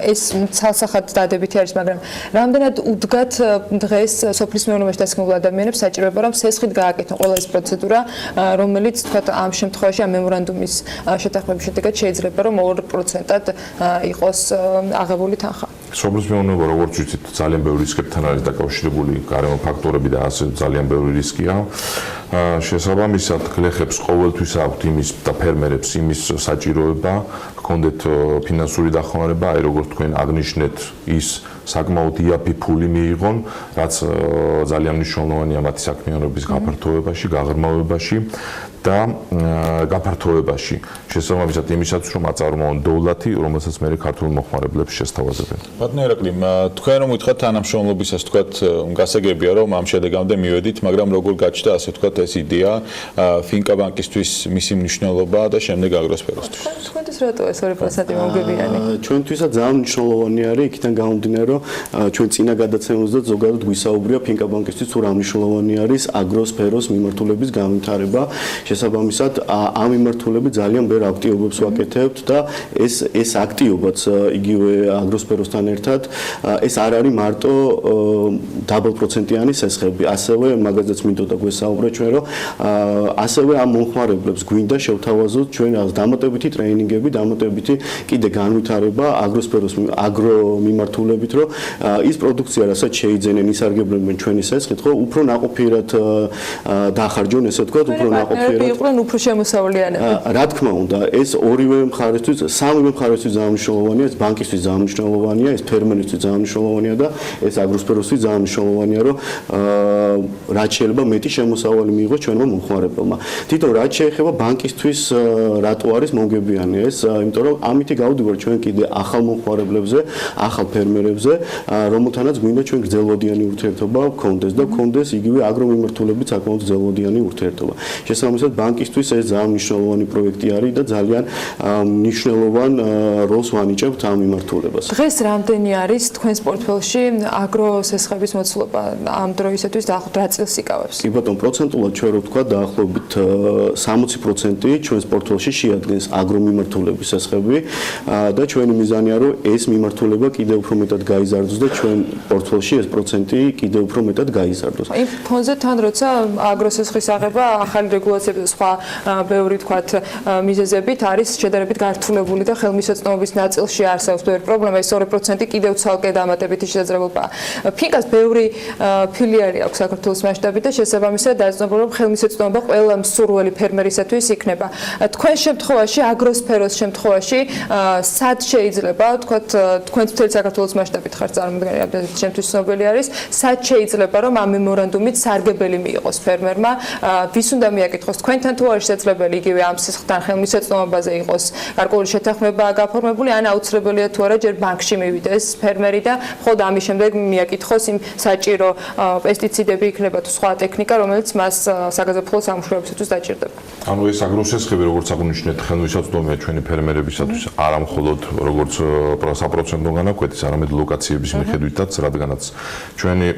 ეს ცალსახად დადებითი არის, მაგრამ რამდენად უდგათ დღეს სოფლის მეურნეობაში დასაქმებულ ადამიანებს საჭიროება, რომ სესხით გააკეთონ ყველა ეს პროცედურა, რომელიც თქვათ ამ შემთხვევაში ამ მემორანდუმის შეთანხმების შედეგად შეიძლება რომ 2%-ად იყოს აღებული თანხა. სოფლის მეურნეობა, როგორც ვიცით, ძალიან ბევრი რისკებთან არის დაკავშირებული, გარემო ფაქტორები და ასე ძალიან ბევრი რისკია. შესაბამისად, გლეხებს ყოველთვის აქვთ იმის და ფერმერებს იმის საჭიროება, ჰქონდეთ ფინანსური დახმარება, აი როგორც თქვენ აღნიშნეთ, ის საკმაოდ იაფი ფული მიიღონ, რაც ძალიან მნიშვნელოვანია მათი საქმიანობის გაფართოებაში, გაღრმავებაში და გაფართოებაში. შესაბამისად, იმისაც რომ აწარმოონ დოვლათი, რომელსაც მე ქართულ მომხმარებლებს შესთავაზებენ. ბატონო ერაკლი, თქვენ რომ ვითხრათ თანამშრომლობისას, თქვათ, გასაგებია რომ ამ შედეგამდე მივედით, მაგრამ როგორ გაჩნდა ასე თქვათ ეს იდეა ფინკა ბანკისთვის მისი მნიშვნელობა და შემდეგ აგროსფეროსთვის. თქვენთვის რატო ეს 2% მომგებიანი? ჩვენთვისაც ძალიან მნიშვნელოვანი არის იქიდან გამომდინარე, რომ ჩვენ წინა გადაცემებზე ზოგადად გვისაუბრია ფინკა ბანკისთვის თუ რა მნიშვნელოვანი არის აგროსფეროს მიმართულების განვითარება. შესაბამისად, ამ მიმართულებით ძალიან ბევრ აქტივობებს ვაკეთებთ და ეს აქტივობაც იგივე აგროსფეროსთან ერთად ეს არ არის მარტო დაბალპროცენტიანი სესხები, ასევე მაგაზეც მინდოდა გვესაუბრე ჩვენ, რომ ასევე ამ მომხმარებლებს გვინდა შევთავაზოთ ჩვენ დამატებითი ტრეინინგები, დამატებითი კიდე განვითარება აგროსფეროს აგრომიმართულებით, რომ ის პროდუქცია, რასაც შეიძენენ, ისარგებლებენ ჩვენი სესხით, ხო, უფრო ნაყოფიერად დახარჯონ, ესე ვთქვათ, უფრო ნაყოფიერად იყვნენ უფრო შემოსავლიანები. რა თქმა უნდა, ეს ორივე მხარესთვის, სამივე მხარესთვის ძალიან მნიშვნელოვანია, ეს ბანკისთვის ძალიან მნიშვნელოვანია, ეს ფერმერისთვის ძალიან მნიშვნელოვანია და ეს აგროსფეროსთვის ძალიან მნიშვნელოვანია, რომ რაც შეიძლება მეტი შემოსავალი მიიღოს ჩვენმა მომხმარებელმა. თვითონ რაც შეეხება ბანკისთვის, რატო არის მომგებიანი ეს, იმიტომ რომ ამითი გავდივარ ჩვენ კიდე ახალ მომხმარებლებზე, ახალ ფერმერებზე, რომელთანაც გვინდა ჩვენ გრძელვადიანი ურთიერთობა გქონდეს და გქონდეს იგივე აგრომიმართულებით საკმაოდ გრძელვადიანი ურთიერთობა. შესაბამისად, ბანკისთვის ეს ძალიან მნიშვნელოვანი პროექტი არის და ძალიან მნიშვნელოვან როლს ვანიჭებთ ამ მიმართულებას. დღეს რამდენი არის თქვენს პორტფელში აგროსესხების მოცულობა ამ დროისათვის დაახლოებით რა წელს იკავებს? კი ბატონო, პროცენტულად ჩვენ რო ვთქვა დაახლოებით 60% ჩვენს პორტფელში შეადგენს აგრომიმართულების სესხები და ჩვენი მიზანია რომ ეს მიმართულება კიდევ უფრო მეტად გაიზარდოს და ჩვენ პორტფელში ეს პროცენტი კიდევ უფრო მეტად გაიზარდოს. იმ ფონზე თან როცა აგროსესხის აღება ახალი რეგულაციები და სხვა ბევრი თქვათ მიზეზებით არის შედარებით გართულებული და ხელმისაწვდომობის ნაწილში არსებობს ბევრი პრობლემა, ეს 2% კიდევ ცალკე დამატებითი შესაძლებლობა. ფინკას ბევრი ფილიალი აქვს საქართველოს მასშტაბით და შესაბამისად დაძნობა რომ ხელმისაწვდომობა ყველა მსურველი ფერმერისათვის იქნება. თქვენ შემთხვევაში აგროსფეროს უპირველეს შემთხვევაში სად შეიძლება თქვათ თქვენ მთელი საქართველოს მასშტაბით ხართ წარმოადგენელი ამდენად ჩემთვის ცნობილი არის სად შეიძლება რომ ამ მემორანდუმით სარგებელი მიიღოს ფერმერმა ვის უნდა მიაკითხოს თქვენთან თუ არის შესაძლებელი იგივე ამ სისხლთან ხელმისაწვდომობაზე იყოს გარკვეული შეთანხმება გაფორმებული ან აუცილებელია თუ არა ჯერ ბანკში მივიდეს ფერმერი და მხოლოდ ამის შემდეგ მიაკითხოს იმ საჭირო პესტიციდები იქნება თუ სხვა ტექნიკა რომელიც მას საგაზაფხულო სამუშაოებისათვის დაჭირდება. ანუ ეს აგროსესხები როგორც აღნიშნეთ ხელმისაწვდომია ჩვენი ფერმერებისათვის არა მხოლოდ როგორც საპროცენტო განაკვეთის არამედ ლოკაციების მიხედვითაც რადგანაც ჩვენი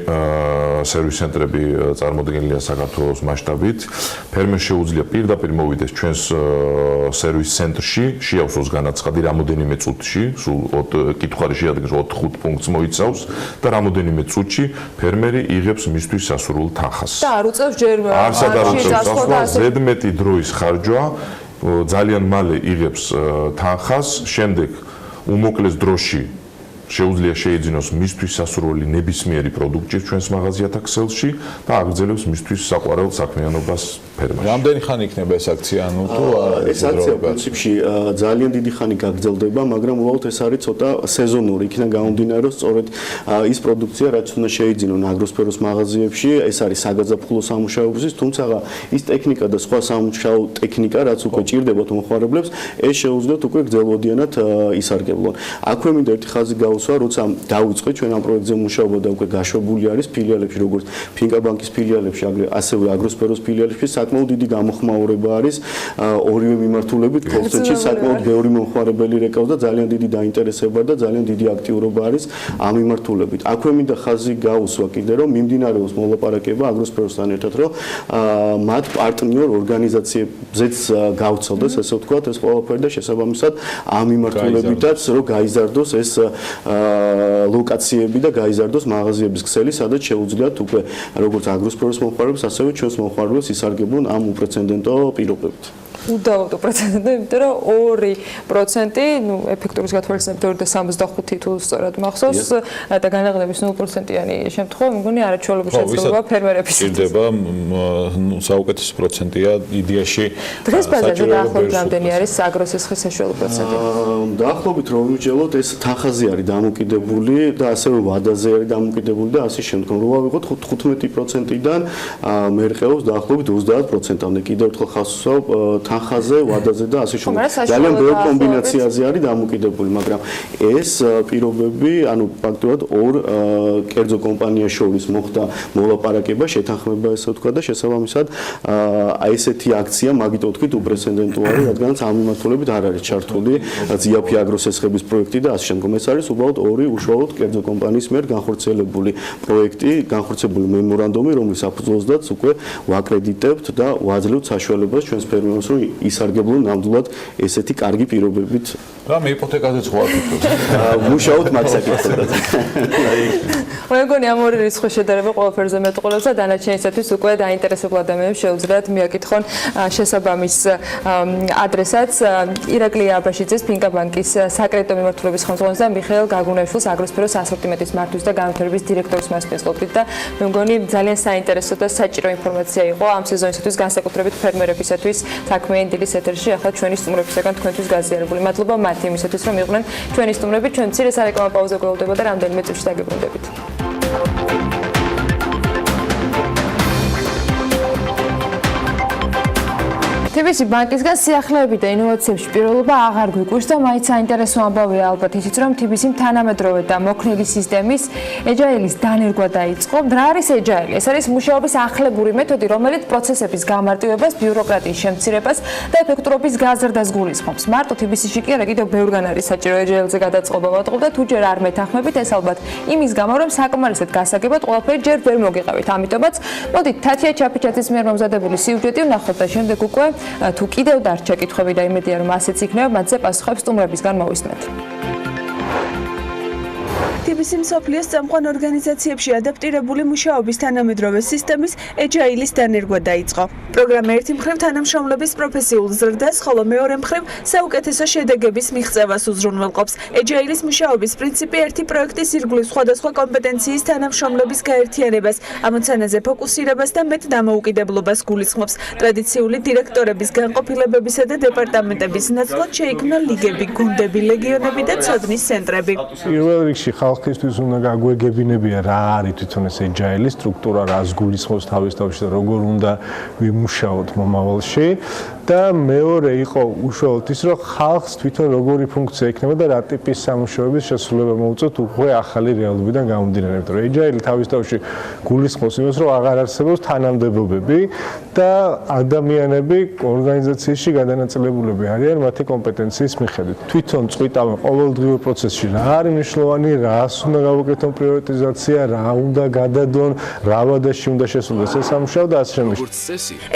სერვის ცენტრები წარმოდგენილია საქართველოს მასშტაბით ფერმერს შეუძლია პირდაპირ მოვიდეს ჩვენს სერვის ცენტრში შეავსოს განაცხადი რამოდენიმე წუთში სულ კითხვარი შეადგენს 4-5 პუნქტს მოიცავს და რამოდენიმე წუთში ფერმერი იღებს მისთვის სასურველ თანხას და არ უწევს ჯერ ზედმეტი დროის ხარჯვა ძალიან მალე იღებს თანხას შემდეგ უმოკლეს დროში შეუძლია შეიძინოს მისთვის სასურველი ნებისმიერი პროდუქტი ჩვენს მაღაზიათა ქსელში და აგრძელებს მისთვის საყვარელ საქმიანობას ფერმაში. რამდენი ხანი იქნება ეს აქცია ანუ თუ ეს აქცია პრინციპში ძალიან დიდი ხანი გაგრძელდება, მაგრამ უბრალოდ ეს არის ცოტა სეზონური, იქიდან გამომდინარე რომ სწორედ ის პროდუქცია რაც უნდა შეიძინონ აგროსფეროს მაღაზიებში, ეს არის საგაზაფხულო სამუშაოებისთვის, თუმცა ის ტექნიკა და სხვა სამუშაო ტექნიკა რაც უკვე ჭირდებათ მომხმარებლებს, ეს შეუძლიათ უკვე გრძელვადიანად ისარგებლონ. აქვე მინდა ერთი ხაზი გავუსვა, როცა დავიწყეთ ჩვენ ამ პროექტზე მუშაობა და უკვე გაშვებული არის ფილიალებში, როგორც ფინკა ბანკის ფილიალებში, ასევე აგროსფეროს ფილიალებში საკმაოდ დიდი გამოხმაურება არის ორივე მიმართულებით კოლცენში საკმაოდ ბევრი მომხმარებელი რეკავს და ძალიან დიდი დაინტერესება და ძალიან დიდი აქტიურობა არის ამ მიმართულებით. აქვე მინდა ხაზი გაუსვა კიდე რომ მიმდინარეობს მოლაპარაკება აგროსფეროსთან ერთად რომ მათ პარტნიორ ორგანიზაციებზეც გავცელდეს ესე ვთქვათ ეს ყველაფერი და შესაბამისად ამ მიმართულებითაც რომ გაიზარდოს ეს ლოკაციები და გაიზარდოს მაღაზიების ქსელი სადაც შეუძლიათ უკვე როგორც აგროსფეროს მომხმარებლებს ასევე ჩვენს მომხმარებლებს ისარგებლონ ამ უპრეცედენტო პირობებით. უდავოდ უპრეცედენტო, იმიტომ რომ 2%, ნუ ეფექტურის გათვალისწინებით 2.75 თუ სწორად მახსოვს და განაღლების 0%-იანი შემთხვევა, მგონი არაჩვეულებრივი შესაძლებლობა ფერმერებისთვის. ჭირდება საუკეთესო პროცენტია იდეაში. დღეს ბაზარზე დაახლოებით რამდენი არის აგროსესხის საშუალო პროცენტი? დაახლოებით რომ ვიმსჯელოთ ეს თანხაზე არის დამოკიდებული და ასევე ვადაზე არის დამოკიდებული და ასე შემდგომ. რო ავიღოთ 15%-დან მე რყევს დაახლოებით 30%-მდე. კიდევ ერთხელ ხაზს ვსვავ თანხაზე, ვადაზე და ასე შემდეგ. ძალიან ბევრ კომბინაციაზე არის დამოკიდებული, მაგრამ ეს პირობები, ანუ ფაქტობრივად ორ კერძო კომპანიას შორის მოხდა მოლაპარაკება, შეთანხმება ესე ვთქვა და შესაბამისად აი ესეთი აქცია მაგითო ვთქვით უპრეცედენტო არის, რადგანაც ამ მიმართულებით არ არის ჩართული ზიაფი აგროსესხების პროექტი და ასე შემდგომ. ეს არის უბრალოდ ორი უშუალოდ კერძო კომპანიის მიერ განხორციელებული პროექტი, განხორციელებული მემორანდუმი, რომლის საფუძველზედაც უკვე ვაკრედიტებთ და ვაძლევთ საშუალებას ჩვენს ფერმერებს რომ ისარგებლონ ნამდვილად ესეთი კარგი პირობებით. რა მე იპოთეკაზე სხვა თვითონ. მუშაობთ მაგ საკითხებთან. მე მგონი ამ ორი რიცხვის შედარება ყველაფერზე მეტყველებს და დანარჩენისათვის უკვე დაინტერესებულ ადამიანებს შეუძლიათ მიაკითხონ შესაბამის ადრესაც ირაკლი აბაშიძეს ფინკა ბანკის საკრედიტო მიმართულების ხელმძღვანელს და მიხეილ გაგუნაშვილს აგროსფეროს ასორტიმენტის მართვის და განვითარების დირექტორის მასპინძლობთ და მე მგონი ძალიან საინტერესო და საჭირო ინფორმაცია იყო ამ სეზონისათვის განსაკუთრებით ფერმერებისათვის საქმიანი დილის ეთერში ახლა ჩვენი სტუმრებისგან თქვენთვის გაზიარებული. მადლობა მათ იმისათვის რომ იყვნენ ჩვენი სტუმრები. ჩვენ მცირე სარეკლამო პაუზა გველოდება და რამდენიმე წუთში დაგებრუნდებით. TBC ბანკისგან სიახლეები და ინოვაციებში პირველობა აღარ გვიკვირს და მაინც საინტერესო ამბავია ალბათ ისიც რომ TBC-მ თანამედროვე და მოქნილი სისტემის ეჯაილის დანერგვა დაიწყო. რა არის ეჯაილი? ეს არის მუშაობის ახლებური მეთოდი, რომელიც პროცესების გამარტივებას, ბიუროკრატიის შემცირებას და ეფექტურობის გაზრდას გულისხმობს. მარტო TBC-ში კი არა, კიდევ ბევრგან არის საჭირო ეჯაილზე გადაწყობა ვატყობ და თუ ჯერ არ მეთანხმებით, ეს ალბათ იმის გამო, რომ საკმარისად გასაგებად ყველაფერი ჯერ ვერ მოგიყავით. ამიტომაც, მოდით თათია ჩაფიჩაძის მიერ მომზადებული სიუჟეტი ვნახოთ და შემდეგ უკვე თუ კიდევ დარჩა კითხვები და იმედია რომ ასეც იქნება, მათზე პასუხებს სტუმრებისგან მოვისმენთ. TBC მსოფლიოს წამყვან ორგანიზაციებში ადაპტირებული მუშაობის თანამედროვე სისტემის ეჯაილის დანერგვა დაიწყო. პროგრამა ერთი მხრივ თანამშრომლების პროფესიულ ზრდას, ხოლო მეორე მხრივ საუკეთესო შედეგების მიღწევას უზრუნველყოფს. ეჯაილის მუშაობის პრინციპი ერთი პროექტის ირგვლივ სხვადასხვა კომპეტენციის თანამშრომლების გაერთიანებას, ამოცანაზე ფოკუსირებას და მეტ დამოუკიდებლობას გულისხმობს. ტრადიციული დირექტორების განყოფილებებისა და დეპარტამენტების ნაცვლად შეიქმნა ლიგები, გუნდები, ლეგიონები და ცოდნის ცენტრები. პირველ რიგში ხალხისთვის უნდა გაგვეგებინებია რა არის თვითონ ეს ეჯაილი სტრუქტურა, რას გულისხმობს თავის თავში და როგორ უნდა ვიმუშაოთ მომავალში და მეორე იყო უშუალოდ ის, რომ ხალხს თვითონ როგორი ფუნქცია ექნება და რა ტიპის სამუშაოების შესრულება მოუწევთ უკვე ახალი რეალობიდან გამომდინარე. იმიტომ რომ ეჯაილი თავის თავში გულისხმობს იმას, რომ აღარ არსებობს თანამდებობები და ადამიანები ორგანიზაციაში გადანაწილებულები არიან მათი კომპეტენციის მიხედვით. თვითონ წვიტავენ ყოველდღიურ პროცესში რა არის მნიშვნელოვანი, რას უნდა გავაკეთონ პრიორიტიზაცია, რა უნდა გადადონ, რა ვადაში უნდა შესრულდეს ეს სამუშაო და ასე შემდეგ.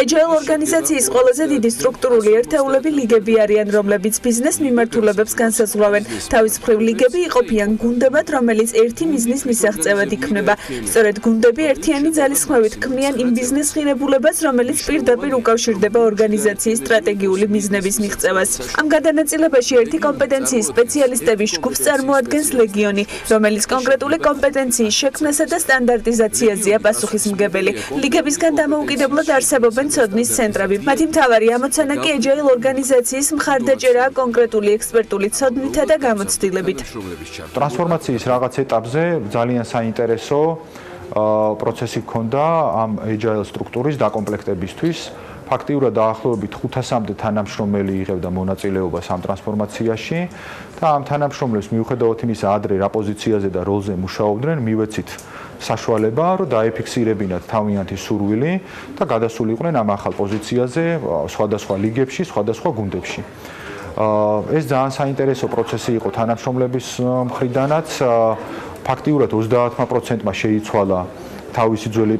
ეჯაილ ორგანიზაციის ყველაზე დიდი სტრუქტურული ერთეულები ლიგები არიან, რომლებიც ბიზნეს მიმართულებებს განსაზღვრავენ. თავის მხრივ ლიგები იყოფიან გუნდებად, რომელიც ერთი მიზნის მისაღწევად იქმნება. სწორედ გუნდები ერთიანი ძალისხმევით ქმნიან იმ ბიზნეს ღირებულებას, რომელიც პირდაპირ უკავშირდება ორგანიზაციის სტრატეგიული მიზნების მიღწევას. ამ გადანაწილებაში ერთი კომპეტენციის სპეციალისტების ჯგუფს წარმოადგენს ლეგიონი, რომელიც კონკრეტული კომპეტენციის შექმნასა და სტანდარტიზაციაზეა პასუხისმგებელი. ლიგებისგან დამოუკიდებლად არსებობენ ცოდნის ცენტრები. მათი მთავარი ამოცანა კი ეჯაილ ორგანიზაციის მხარდაჭერაა კონკრეტული ექსპერტული ცოდნითა და გამოცდილებით. ტრანსფორმაციის რაღაც ეტაპზე ძალიან საინტერესო პროცესი ჰქონდა ამ ეჯაილ სტრუქტურის დაკომპლექტებისთვის. ფაქტიურად დაახლოებით 500-მდე თანამშრომელი იღებდა მონაწილეობას ამ ტრანსფორმაციაში და ამ თანამშრომლებს მიუხედავად იმისა, ადრე რა პოზიციაზე და როლზე მუშაობდნენ, მივეცით საშუალება, რომ დაეფიქსირებინათ თავიანთი სურვილი და გადასულიყვნენ ამ ახალ პოზიციაზე სხვადასხვა ლიგებში, სხვადასხვა გუნდებში. ეს ძალიან საინტერესო პროცესი იყო თანამშრომლების მხრიდანაც. ფაქტიურად 30%-მა შეიცვალა თავისი ძველი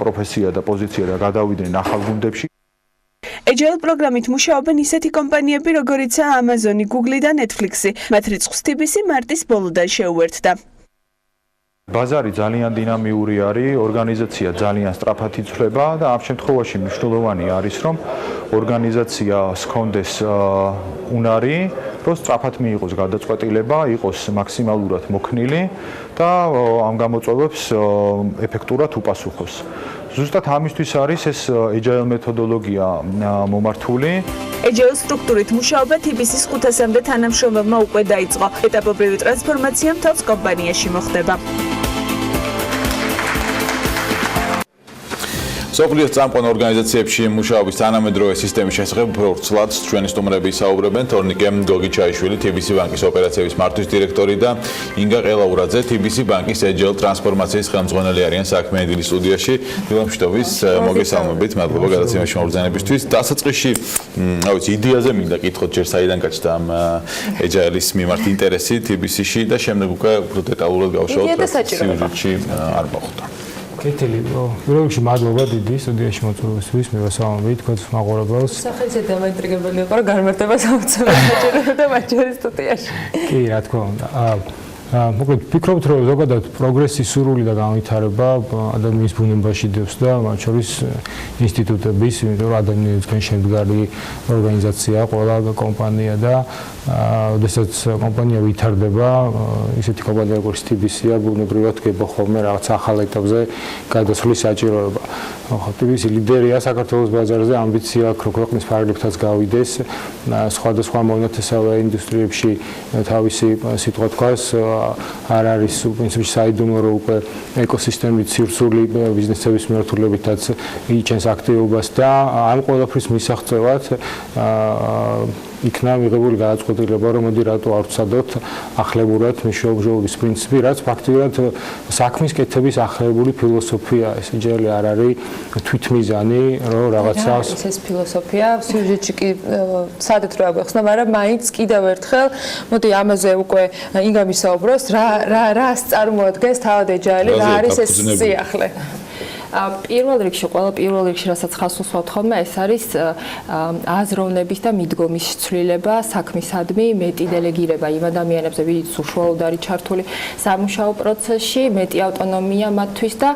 პროფესია და პოზიცია და გადავიდნენ ახალ გუნდებში. ეჯაილ პროგრამით მუშაობენ ისეთი კომპანიები, როგორიცაა Amazon, Google და Netflix. მათ რიცხვს TBC მარტის ბოლოდან შეუერთდა. ბაზარი ძალიან დინამიური არის, ორგანიზაცია ძალიან სწრაფად იცვლება და ამ შემთხვევაში მნიშვნელოვანი არის, რომ ორგანიზაციას ჰქონდეს უნარი, რომ სწრაფად მიიღოს გადაწყვეტილება, იყოს მაქსიმალურად მოქნილი და ამ გამოწვევებს ეფექტურად უპასუხოს. ზუსტად ამისთვის არის ეს ეჯაილ მეთოდოლოგია მომართული. ეჯაილ სტრუქტურით მუშაობა TBC-ის 500-მდე თანამშრომელმა უკვე დაიწყო. ეტაპობრივი ტრანსფორმაცია მთელს კომპანიაში მოხდება. სოფლიოს წამყვან ორგანიზაციებში მუშაობის თანამედროვე სისტემის შესახებ უფრო ვრცლად ჩვენი სტუმრები ისაუბრებენ. თორნიკე გოგიჩაიშვილი, TBC ბანკის ოპერაციების მართვის დირექტორი და ინგა ყელაურაძე, TBC ბანკის ეჯაილ ტრანსფორმაციის ხელმძღვანელი არიან საქმიანი დილის სტუდიაში. დილამშვიდობის, მოგესალმებით, მადლობა გადაცემაში მომბრძანებისთვის. დასაწყისში, რა ვიცი, იდეაზე მინდა კითხოთ, ჯერ საიდან გაჩნდა ამ ეჯაილის მიმართ ინტერესი TBC-ში და შემდეგ უკვე უფრო დეტალურად გავშალოთ, სიუჟეტში არ მოხვდა. კეთილი, პირველ რიგში მადლობა დიდი სტუდიაში მოწვევისთვის, მივესალმებით თქვენს მაყურებელს. სახელმწიფო დამაინტრიგებელი იყო, რომ განმარტებას აუცილებლად საჭიროებდა მათ შორის სტუდიაში. კი, რა თქმა უნდა. მოკლედ ვფიქრობთ, რომ ზოგადად პროგრესი სურვილი და განვითარება ადამიანის ბუნებაში დევს და მათ შორის ინსტიტუტების, იმიტომ რომ ადამიანებისგან შემდგარი ორგანიზაცია, ყველა კომპანია და როდესაც კომპანია ვითარდება, ისეთი კომპანია როგორც TBC-ა ბუნებრივად გება ხოლმე რაღაც ახალ ეტაპზე გადასვლის საჭიროება. ხო, TBC ლიდერია საქართველოს ბაზარზე, ამბიცია აქვს, რომ ქვეყნის ფარგლებთაც გავიდეს, სხვადასხვა მონათესავე ინდუსტრიებში თავისი სიტყვა თქვას, არ არის პრინციპში საიდუმლო, რომ უკვე ეკოსისტემის სირსული ბიზნესების მიმართულებითაც იჩენს აქტივობას და ამ ყველაფრის მისაღწევად იქნა მიღებული გადაწყვეტილება, რომ მოდი რატო არ ვცადოთ ახლებურად მეშვეობების პრინციპი, რაც ფაქტიურად საქმის კეთების ახალებული ფილოსოფია. ეს ჯერ არ არის თვითმიზანი, რომ რაღაცას ეს ფილოსოფია სიუჟეტში კი სადეთ რა გვეხსნა, მაგრამ მაინც კიდევ ერთხელ მოდი ამაზე უკვე ინგა მისაუბროს, რას წარმოადგენს თავად ეჯაილი, რა არის ეს სიახლე. პირველ რიგში, პირველ რიგში, რასაც ხაზს უსვამთ ხოლმე, ეს არის აზროვნების და მიდგომის ცვლილება საქმისადმი, მეტი დელეგირება იმ ადამიანებზე, ვინც უშუალოდ არის ჩართული სამუშაო პროცესში, მეტი ავტონომია მათთვის და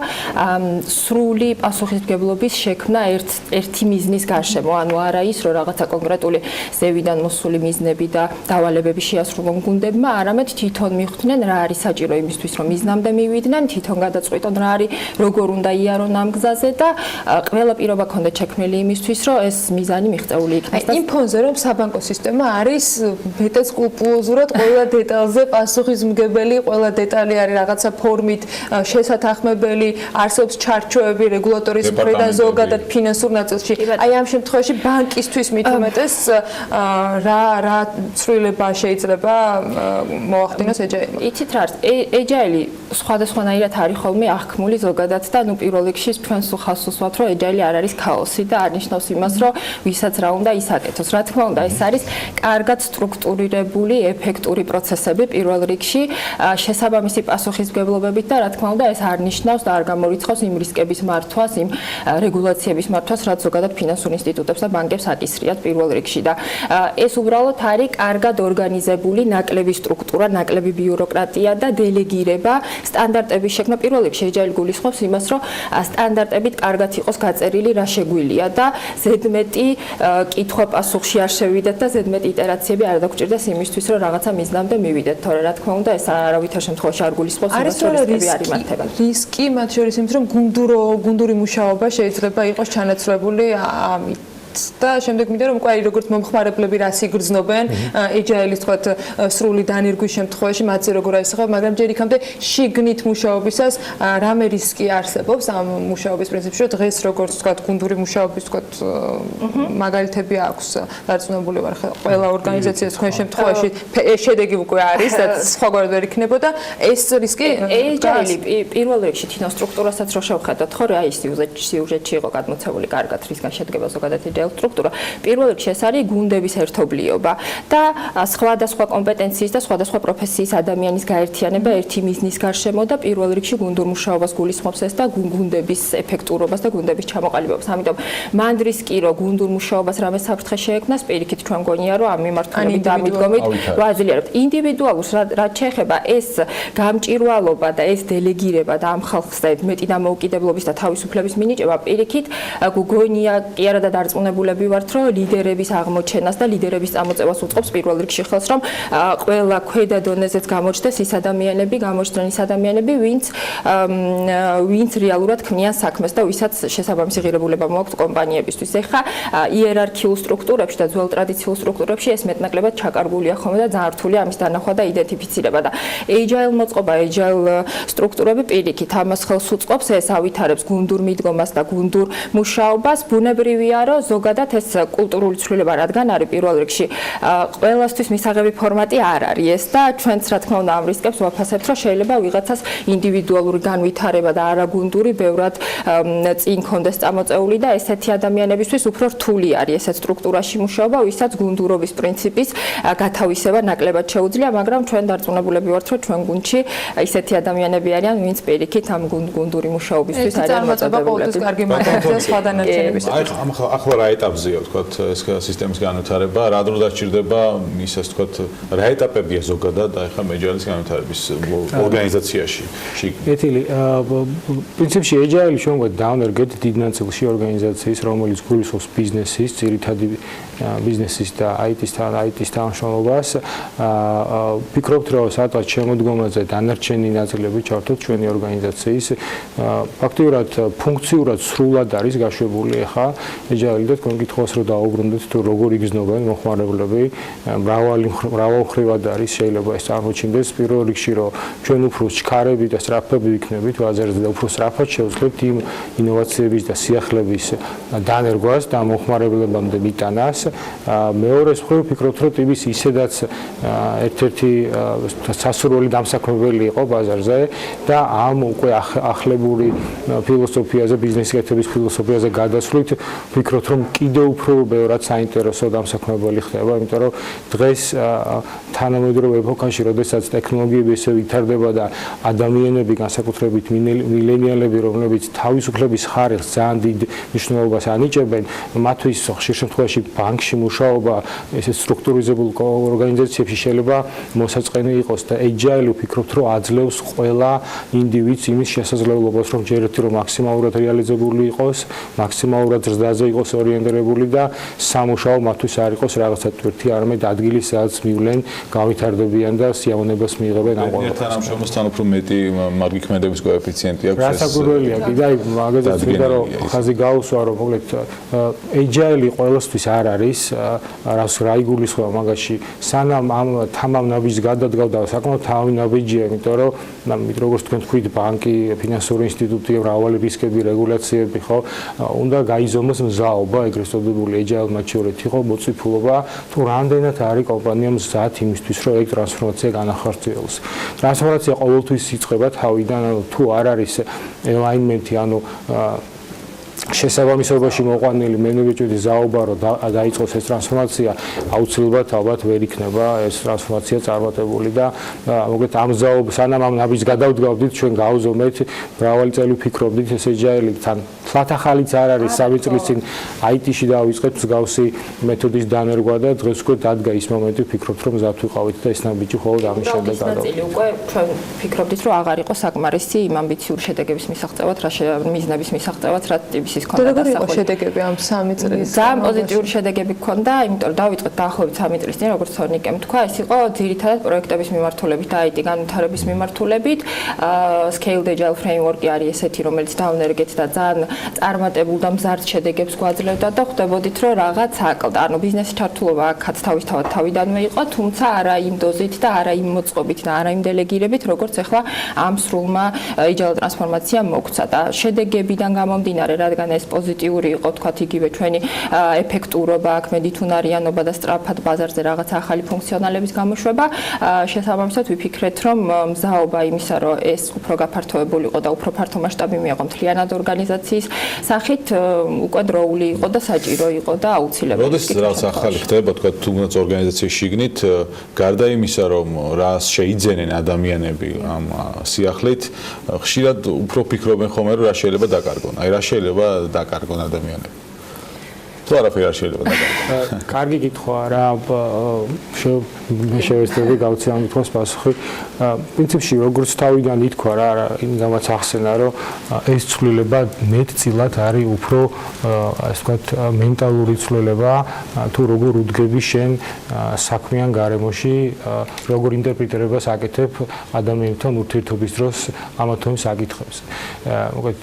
სრული პასუხისმგებლობის შექმნა ერთი მიზნის გარშემო, ანუ არა ის, რომ რაღაცა კონკრეტული ზევიდან მოსული მიზნები და დავალებები შეასრულონ გუნდებმა, არამედ თვითონ მიხვდნენ რა არის საჭირო იმისთვის, რომ მიზნამდე მივიდნენ, თვითონ გადაწყვიტონ რა არის, როგორ უნდა იარონ ამ გზაზე და ყველა პირობა ქონდა შექმნილი იმისთვის, რომ ეს მიზანი მიღწეული იქნას. იმ ფონზე რომ საბანკო სისტემა არის მეტად სკრუპულოზურად ყველა დეტალზე პასუხისმგებელი, ყველა დეტალი არის რაღაცა ფორმით შესათანხმებელი, არსებობს ჩარჩოები რეგულატორის მხრიდან ზოგადად ფინანსურ ნაწილში. აი ამ შემთხვევაში ბანკისთვის მით უმეტეს რა ცვლილება შეიძლება მოახდინოს ეჯაილმა. იცით რა არის? ეჯაილი სხვადასხვანაირად არის ხოლმე აღქმული ზოგადად და ნუ პირველ რიგში ჩვენს ხალხს უსვამთ, რომ ეჯაილი არ არის ქაოსი და არ ნიშნავს იმას, რომ ვისაც რა უნდა ის აკეთოს. რა თქმა უნდა, ეს არის კარგად სტრუქტურირებული, ეფექტური პროცესები პირველ რიგში, შესაბამისი პასუხისმგებლობებით და რა თქმა უნდა, ეს არ ნიშნავს და არ გამორიცხავს იმ რისკების მართვას, იმ რეგულაციების მართვას, რაც ზოგადად ფინანსურ ინსტიტუტებს და ბანკებს აკისრიათ პირველ რიგში და ეს უბრალოდ არის კარგად ორგანიზებული ნაკლები სტრუქტურა, ნაკლები ბიუროკრატია და დელეგირება, სტანდარტების შექმნა. პირველ რიგში ეჯაილი გულისხმობს იმას, რომ სტანდარტებით კარგად იყოს გაწერილი რა შეგვიძლია და ზედმეტი კითხვა-პასუხში არ შევიდეთ და ზედმეტი იტერაციები არ დაგჭირდეს იმისთვის, რომ რაღაცა მიზნამდე მივიდეთ. თორე რა თქმა უნდა, ეს არავითარ შემთხვევაში არ გულისხმობს იმას, რომ რისკები არ იმართება. რისკი მათ შორის იმით, რომ გუნდური მუშაობა შეიძლება იყოს ჩანაცვლებული ამით. და შემდეგ მინდა რომ ყვაი როგორც მომხმარებლები რას იგრძნობენ ეჯაილის თქვათ სრული დანერგვის შემთხვევაში მათზე როგორ აისახება, მაგრამ ჯერ იქამდე შიგნით მუშაობისას რამე რისკი არსებობს ამ მუშაობის პრინციპში, რომ დღეს როგორც თქვათ გუნდური მუშაობის თქვათ მაგალითები აქვს დარწმუნებული ვარ ყველა ორგანიზაციას თქვენ შემთხვევაში შედეგი უკვე არის და სხვაგვარად ვერ იქნებოდა ეს რისკი ეჯაილი პირველ რიგში თვითონ სტრუქტურასაც რო შევხედოთ, ხო რა ის სიუჟეტში იყო გადმოცემული კარგად რისგან შედგება ზოგადად სტრუქტურა. პირველ რიგში ეს არის გუნდების ერთობლიობა და სხვადასხვა კომპეტენციის და სხვადასხვა პროფესიის ადამიანის გაერთიანება ერთი მიზნის გარშემო და პირველ რიგში გუნდურ მუშაობას გულისხმობს ეს და გუნდების ეფექტურობას და გუნდების ჩამოყალიბებას. ამიტომ მანდ რისკი რომ გუნდურ მუშაობას რამე საფრთხე შეექმნას, პირიქით ჩვენ გონია რომ ამ მიმართულებით და მიდგომით ვაძლიერებთ. ინდივიდუალურს რაც შეეხება ეს გამჭირვალობა და ეს დელეგირება და ამ ხალხზე მეტი დამოუკიდებლობის და თავისუფლების მინიჭება, პირიქით გონია კი არა და დარწმუნებული ვართ, რომ ლიდერების აღმოჩენას და ლიდერების წამოწევას უწყობს პირველ რიგში ხელს, რომ ყველა ქვედა დონეზეც გამოჩნდეს ის ადამიანები, გამოჩნდნენ ის ადამიანები, ვინც რეალურად ქმნიან საქმეს და ვისაც შესაბამისი ღირებულება მოაქვს კომპანიებისთვის. ეხლა იერარქიულ სტრუქტურებში და ძველ ტრადიციულ სტრუქტურებში ეს მეტნაკლებად ჩაკარგულია ხოლმე და ძალიან რთულია ამის დანახვა და იდენტიფიცირება და agile მოწყობა, agile სტრუქტურები პირიქით ამას ხელს უწყობს, ეს ავითარებს გუნდურ მიდგომას და გუნდურ მუშაობას. ბუნებრივია, რომ ზოგადად ეს კულტურული ცვლილება რადგან არის პირველ რიგში ყველასთვის მისაღები ფორმატი არ არის ეს და ჩვენც რა თქმა უნდა ამ რისკებს ვაფასებთ, რომ შეიძლება ვიღაცას ინდივიდუალური განვითარება და არაგუნდური ბევრად წინ კონდეს წამოწეული და ესეთი ადამიანებისთვის უფრო რთული არის ესეთ სტრუქტურაში მუშაობა, ვისაც გუნდურობის პრინციპის გათავისება ნაკლებად შეუძლია, მაგრამ ჩვენ დარწმუნებულები ვართ, რომ ჩვენ გუნდში ისეთი ადამიანები არიან, ვინც პირიქით ამ გუნდური მუშაობისთვის არიან მოწოდებულები. კარგი მაგალითია სხვა დანარჩენების. ახლა რა ეტაპზეა თქვათ ეს სისტემის განვითარება, რა დრო დაჭირდება ისეს თქვათ რა ეტაპებია ზოგადად ახლა ეჯაილის განვითარების ორგანიზაციაში? ეთილი პრინციპში ეჯაილი ჩვენ დავნერგეთ დიდ ნაწილში ორგანიზაციის, რომელიც გულისხმობს ბიზნესის, ძირითადი ბიზნესის და IT-ის თანამშრომლობას. ვფიქრობთ, რომ სადღაც შემოდგომაზე დანარჩენი ნაწილები ჩართოთ ჩვენი ორგანიზაციის. ფაქტიურად ფუნქციურად სრულად არის გაშვებული ახლა ეჯაილი და თქვენ გითხოვს რომ დაუბრუნდეთ თუ როგორ იგრძნობენ მოხმარებლები, მრავალმხრივად არის შეიძლება ეს წარმოჩინდეს. პირველ რიგში რომ ჩვენ უფრო ჩქარები და სწრაფები ვიქნებით ბაზარზე და უფრო სწრაფად შევძლებთ იმ ინოვაციების და სიახლეების დანერგვას და მოხმარებლებამდე მიტანას. მეორეს მხრივ ვფიქრობთ, რომ ტიბის ისედაც ერთ-ერთი სასურველი დამსაქმებელი იყო ბაზარზე და ამ უკვე ახლებური ფილოსოფიაზე, ბიზნესის კეთების ფილოსოფიაზე გადასვლით ვფიქრობთ, რომ კიდევ უფრო ბევრად საინტერესო დამსაქმებელი ხდება, იმიტომ რომ დღეს თანამედროვე ეპოქაში, როდესაც ტექნოლოგიები ესე ვითარდება და ადამიანები, განსაკუთრებით მილენიალები, რომლებიც თავისუფლების ხარისხს ძალიან დიდ მნიშვნელობას ანიჭებენ, მათთვის ხშირ შემთხვევაში ბანკში მუშაობა, ესე სტრუქტურიზებულ ორგანიზაციებში შეიძლება მოსაწყენი იყოს და agile ვფიქრობთ, რომ აძლევს ყველა ინდივიდს იმის შესაძლებლობას, რომ ჯერ ერთი რომ მაქსიმალურად რეალიზებული იყოს, მაქსიმალურად ზრდაზე იყოს ორიენტირებული და სამუშაო მათთვის არ იყოს რაღაცა თვირთი, არამედ ადგილი, სადაც მივლენ, გავითარდებიან და სიამოვნებას მიიღებენ ამ ყველაფერს. თანამშრომლობასთან უფრო მეტი მარგიქმედების კოეფიციენტი აქვს. გასაგურველია, კიდე აი მაგაზეც ვიდა რომ ხაზი გაუსვა რომ მოკლედ agile ყველასთვის არ არის, რა იგულისხმება მაგაში, სანამ ამ თამამ ნაბიჯს გადადგავდა საკმაოდ თავი ნაბიჯია, იმიტომ რომ როგორც თქვენ თქვით, ბანკი, ფინანსური ინსტიტუტი, მრავალი რისკები, რეგულაციები, ხო, უნდა გაიზომოს მზაობა, ეგრეთ წოდებული agile maturity, ხო, მოწიფულობა, თუ რამდენად არის კომპანია მზად იმისთვის, რომ ეგ ტრანსფორმაცია განახორციელოს. ტრანსფორმაცია ყოველთვის იწყება თავიდან, თუ არ არის alignment-ი, ანუ შესაბამისობაში მოყვანილი მენეჯმენტის ზაობა რომ დაიწყოს ეს ტრანსფორმაცია, აუცილებლად ალბათ ვერ იქნება ეს ტრანსფორმაცია წარმატებული და მოკლედ ამ ზაობას სანამ ამ ნაბიჯს გადავდგავდით, ჩვენ გავზომეთ, მრავალი წელი ვფიქრობდით ეს agile-თან. თლათახალიც არ არის 3 წლის წინ IT-ში დავიწყეთ მსგავსი მეთოდის დანერგვა და დღეს უკვე დადგა ის მომენტი, ვფიქრობთ, რომ მზად ვიყავით და ეს ნაბიჯი მხოლოდ ამის შემდეგ გადავიდა. უკვე ჩვენ ვფიქრობდით, რომ აღარ იყო საკმარისი იმ ამბიციური შედეგების მისაღწევად, მიზნების მისაღწევად, რა ტიპის ქონდა და როგორ იყო შედეგები ამ 3 წლის? ძალიან პოზიტიური შედეგები ქონდა, იმიტომ რომ დავიწყეთ დაახლოებით 3 წლის წინ, როგორც თორნიკემ თქვა, ეს იყო ძირითადად პროექტების მიმართულებით და IT განვითარების მიმართულებით. Scaled Agile Framework-ი არის ესეთი, რომელიც დავნერგეთ და ძალიან წარმატებულ და მზარდ შედეგებს გვაძლევდა და ხვდებოდით, რომ რაღაც აკლდა. ანუ ბიზნესის ჩართულობა აქაც თავისთავად თავიდანვე იყო, თუმცა არა იმ დოზით და არა იმ მოწყობით და არა იმ დელეგირებით, როგორც ახლა ამ სრულმა agile ტრანსფორმაციამ მოგვცა და შედეგებიდან გამომდინარე, რადგან ეს პოზიტიური იყო, თქვათ იგივე ჩვენი ეფექტურობა, აქ მედითუნარიანობა და სწრაფად ბაზარზე რაღაც ახალი ფუნქციონალების გამოშვება, შესაბამისად ვიფიქრეთ, რომ მზაობა იმისა, რომ ეს უფრო გაფართოებული იყო და უფრო ფართო მასშტაბი მიიღო მთლიანად ორგანიზაციის სახით, უკვე დროული იყო და საჭირო იყო და აუცილებელი. როდესაც რაღაც ახალი ხდება, თქვათ თუნდაც ორგანიზაციის შიგნით, გარდა იმისა, რომ რა შეიძენენ ადამიანები ამ სიახლით, ხშირად უფრო ფიქრობენ ხოლმე, რომ რა შეიძლება დაკარგონ. აი რა შეიძლება დაკარგონ ადამიანები. თუ არაფერი არ შეიძლება დაკარგონ. კარგი კითხვა რა, მე შევეცდები გავცი ამ კითხვის პასუხი. პრინციპში როგორც თავიდან ითქვა რა, იმგანაც ახსენა, რომ ეს ცვლილება მეტწილად არის უფრო ასე ვთქვათ მენტალური ცვლილება, თუ როგორ უდგები შენ საქმიან გარემოში, როგორ ინტერპრეტირებას აკეთებ ადამიანთან ურთიერთობის დროს ამათონის საკითხებს. მოკლედ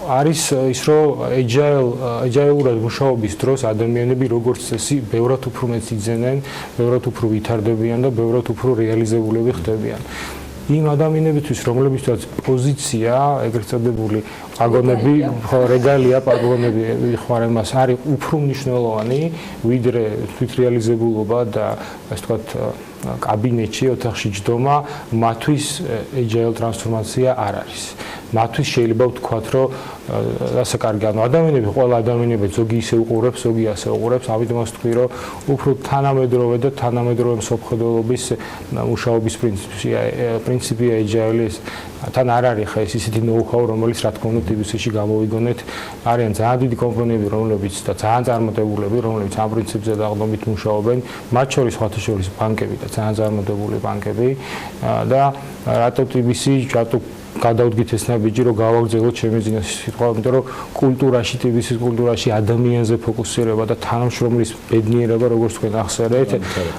არის ის, რომ agile-ურად მუშაობის დროს ადამიანები როგორც წესი ბევრად უფრო მეც იძენენ, ბევრად უფრო ვითარდებიან და ბევრად უფრო რეალიზებულები ხდებიან. იმ ადამიანებისთვის, რომლებისთვის პოზიცია, ეგრეთ წოდებული პაგონები, რეგალია პაგონები ხوارენ მას არის უფრო მნიშვნელოვანი, ვიდრე თვითრეალიზებულობა და ასე ვთქვათ კაბინეტში ოთახში ჯდომა, მათთვის agile ტრანსფორმაცია არ არის. მათთვის შეიძლება ვთქვათ, რომ რასაკარგი, ანუ ადამიანები, ყველა ადამიანები ზოგი ისე უყურებს, ზოგი ასე უყურებს, ამიტომ ვთქვი, რომ უფრო თანამედროვე და თანამედროვე მსოფლმხედველობის მუშაობის პრინციპია agile-ის. თან არ არის ხა ეს ისეთი know-how, რომელიც რა თქმა უნდა TBC-ში გამოვიგონეთ, არიან ძალიან დიდი კომპანიები, რომლებიც და ძალიან წარმატებულები, რომლებიც ამ პრინციპზე დაყრდნობით მუშაობენ, მათ შორის სხვათა შორის ბანკები და ძალიან წარმატებული ბანკები და რატო TBC რატო გადავდგით ეს ნაბიჯი, რომ გავაგრძელოთ ჩემი ბიზნესის სიტყვა, იმიტომ რომ კულტურაში, TBC-ის კულტურაში ადამიანზე ფოკუსირება და თანამშრომლის ბედნიერება, როგორც თქვენ ახსენეთ,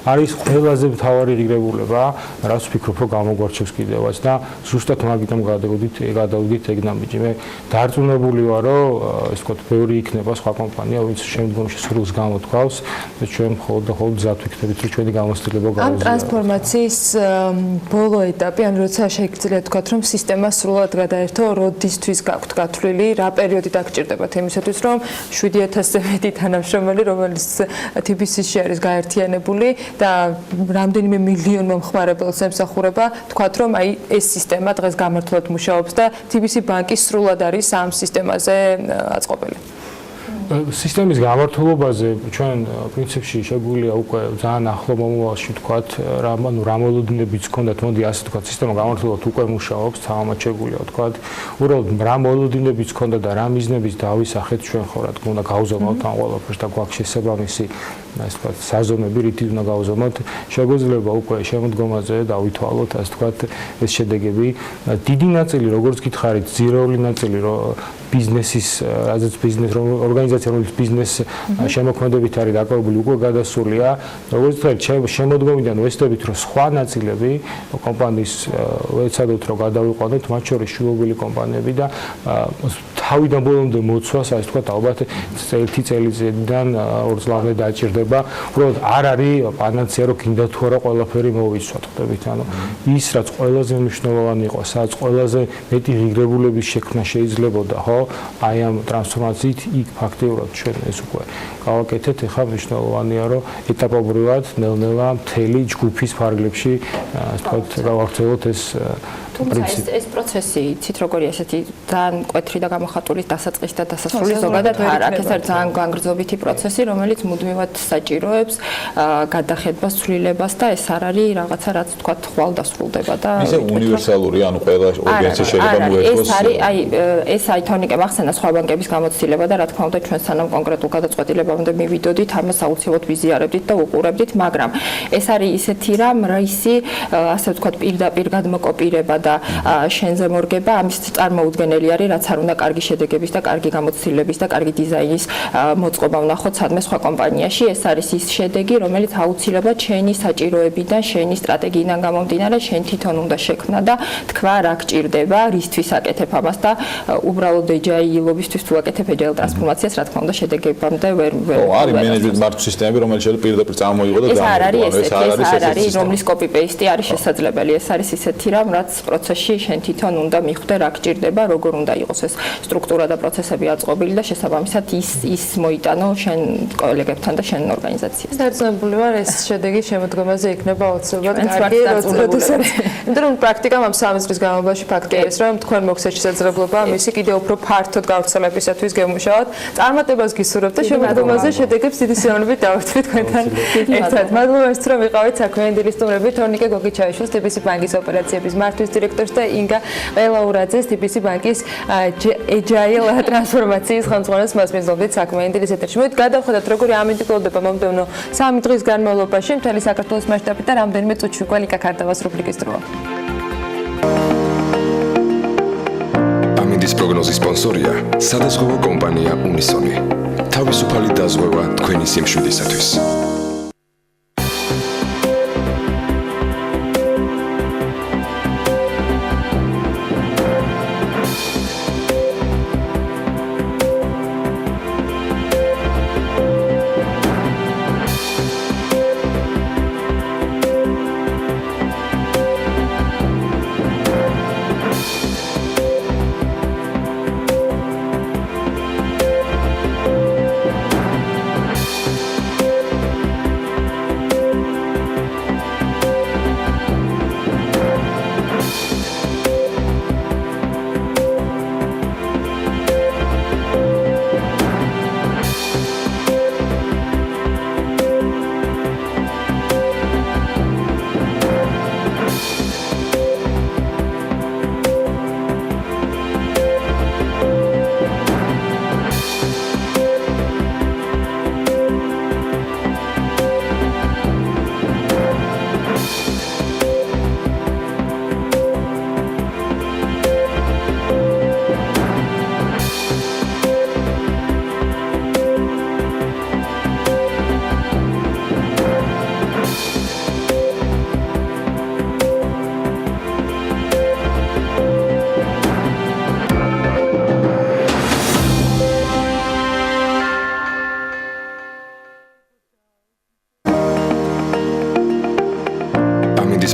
არის ყველაზე მთავარი ღირებულება, რაც ვფიქრობ, რომ გამოგვარჩევს კიდევაც და ზუსტად მაგიტომ გადავდგით ეგ ნაბიჯი. მე დარწმუნებული ვარ, რომ ეს ვთქვათ, ბევრი იქნება სხვა კომპანია, ვინც შემდგომში სრულს გამოთქვავს და ჩვენ მხოლოდ და მხოლოდ მზად ვიქნებით, რომ ჩვენი გამოცდილება გავუზიაროთ. ამ ტრანსფორმაციის ბოლო ეტაპი, ან როცა შეგიძლიათ ვთქვათ, რომ სისტემა სრულად გადაერთო, როდისთვის გაქვთ გათვლილი, რა პერიოდი დაგჭირდებათ იმისათვის, რომ 7000-ზე მეტი თანამშრომელი, რომელიც TBC-ში არის გაერთიანებული და რამდენიმე მილიონმა მომხმარებელს ემსახურება, თქვათ, რომ აი ეს სისტემა დღეს გამართულად მუშაობს და TBC ბანკი სრულად არის ამ სისტემაზე აწყობილი. სისტემის გამართულობაზე ჩვენ პრინციპში შეგვიძლია უკვე ძალიან ახლო მომავალში ვთქვათ, რა მოლოდინებიც ჰქონდათ, მოდი ასე ვთქვათ, სისტემა გამართულად უკვე მუშაობს, თამამად შეგვიძლია ვთქვათ, უბრალოდ რა მოლოდინებიც ჰქონდა და რა მიზნების დავისახეთ ჩვენ ხო რა თქმა უნდა გავზომავთ ამ ყველაფერს და გვაქვს შესაბამისი ასე ვთქვათ, საზომები რითიც უნდა გავზომოთ, შეგვიძლია უკვე შემოდგომაზე დავითვალოთ, ასე ვთქვათ, ეს შედეგები. დიდი ნაწილი, როგორც გითხარით, ძირეული ნაწილი ბიზნესის, რადგან ბიზნეს ორგანიზაცია, რომელიც ბიზნეს შემოქმედებით არის დაკავებული, უკვე გადასულია. როგორც ვთქვით, შემოდგომიდან ვესწრებით, რომ სხვა ნაწილები კომპანიის ვეცადოთ, რომ გადავიყვანოთ, მათ შორის შუობილი კომპანიები და თავიდან ბოლომდე მოცვას, ასე ვთქვათ, ალბათ ერთი წელიწადიდან 2 წლამდე დაჭირდება. უბრალოდ არ არის პანაცეა, რომ გინდა თუ არა ყველაფერი მოვიცვათ, ხდებით. ანუ ის, რაც ყველაზე მნიშვნელოვანი იყო, სადაც ყველაზე მეტი ღირებულების შექმნა შეიძლებოდა, ხო? აი ამ ტრანსფორმაციით იქ ფაქტიურად ჩვენ ეს უკვე გავაკეთეთ. ეხლა მნიშვნელოვანია, რომ ეტაპობრივად, ნელ-ნელა მთელი ჯგუფის ფარგლებში, ასე ვთქვათ, გავახცევოთ ეს თუმცა ეს პროცესი იცით როგორი ესეთი ძალიან მკვეთრი და გამოხატული დასაწყისი და დასასრული ზოგადად არ აქვს. ეს არის ძალიან განგრძობითი პროცესი, რომელიც მუდმივად საჭიროებს გადახედებას, ცვლილებას და ეს არ არის რაღაცა, რაც თქვათ ხვალ დასრულდება და ისე უნივერსალური, ანუ ყველა ორგანიზაცია შეიძლება მოერგოს. ეს არის ეს აითონიკე მახსენა სხვა ბანკების გამოცდილება და რა თქმა უნდა ჩვენ სანამ კონკრეტულ გადაწყვეტილებამდე მივიდოდით, ამას აუცილებლად ვიზიარებდით და უყურებდით, მაგრამ ეს არის ისეთი რამ, რაისი ასე ვთქვათ პირდაპირ გადმოკოპირება და შენზე მორგება ამის წარმოუდგენელი არის, რაც არ უნდა კარგი შედეგების და კარგი გამოცდილების და კარგი დიზაინის მოწყობა ვნახოთ სადმე სხვა კომპანიაში. ეს არის ის შედეგი, რომელიც აუცილებლად შენი საჭიროებიდან, შენი სტრატეგიიდან გამომდინარე, შენ თვითონ უნდა შექმნა და თქვა რა გჭირდება, რისთვის აკეთებ ამას და უბრალოდ agile-ობისთვის თუ აკეთებ agile ტრანსფორმაციას, რა თქმა უნდა შედეგებამდე ვერ არის მენეჯმენტ მარკეტ სისტემები, რომელიც შეიძლება პირდაპირ წარმოიღო და დამოუკიდებლად. ეს არ არის რომლის copy-paste არის შესაძლებელი. ეს არის ისეთი რამ, რაც პროცესში შენ თვითონ უნდა მიხვდე რა გჭირდება, როგორ უნდა იყოს ეს სტრუქტურა და პროცესები აწყობილი და შესაბამისად ის მოიტანო შენ კოლეგებთან და შენ ორგანიზაციას. დარწმუნებული ვარ, ეს შედეგი შემოდგომაზე იქნება აუცილებლად კარგი, როდესაც იმიტომ რომ პრაქტიკამ ამ 3 წლის განმავლობაში ფაქტია ეს, რომ თქვენ მოგცეთ შესაძლებლობა მისი კიდევ უფრო ფართოდ გავრცელებისათვის გემუშაოთ. წარმატებას გისურვებთ და შემოდგომაზე შედეგებს დიდი სიამოვნებით დავეთქვით თქვენთან ერთად. მადლობა რომ ვიყავით საქმიანი დილის სტუმრები, თორნიკე გოგიჩაიშვილს, TBC ბანკის ოპერაციების მართვის დირექტორს და ინგა ველაურაძეს, TBC ბანკის agile ტრანსფორმაციის ხელმძღვანელს მასპინძლობდით საქმიანი დილის ეთერში. მოდით გადავხედოთ, როგორი ამენტიკოლდება მომდევნო 3 დღის განმავლობაში მთელი საქართველოს მასშტაბით და რამდენიმე წუთში უკვე ლიკა ქარდავას რუბრიკის დროა. ამინდის პროგნოზის სპონსორია სადაზღვევო კომპანია უნისონი. თავისუფალი დაზღვევა თქვენი სიმშვიდისათვის.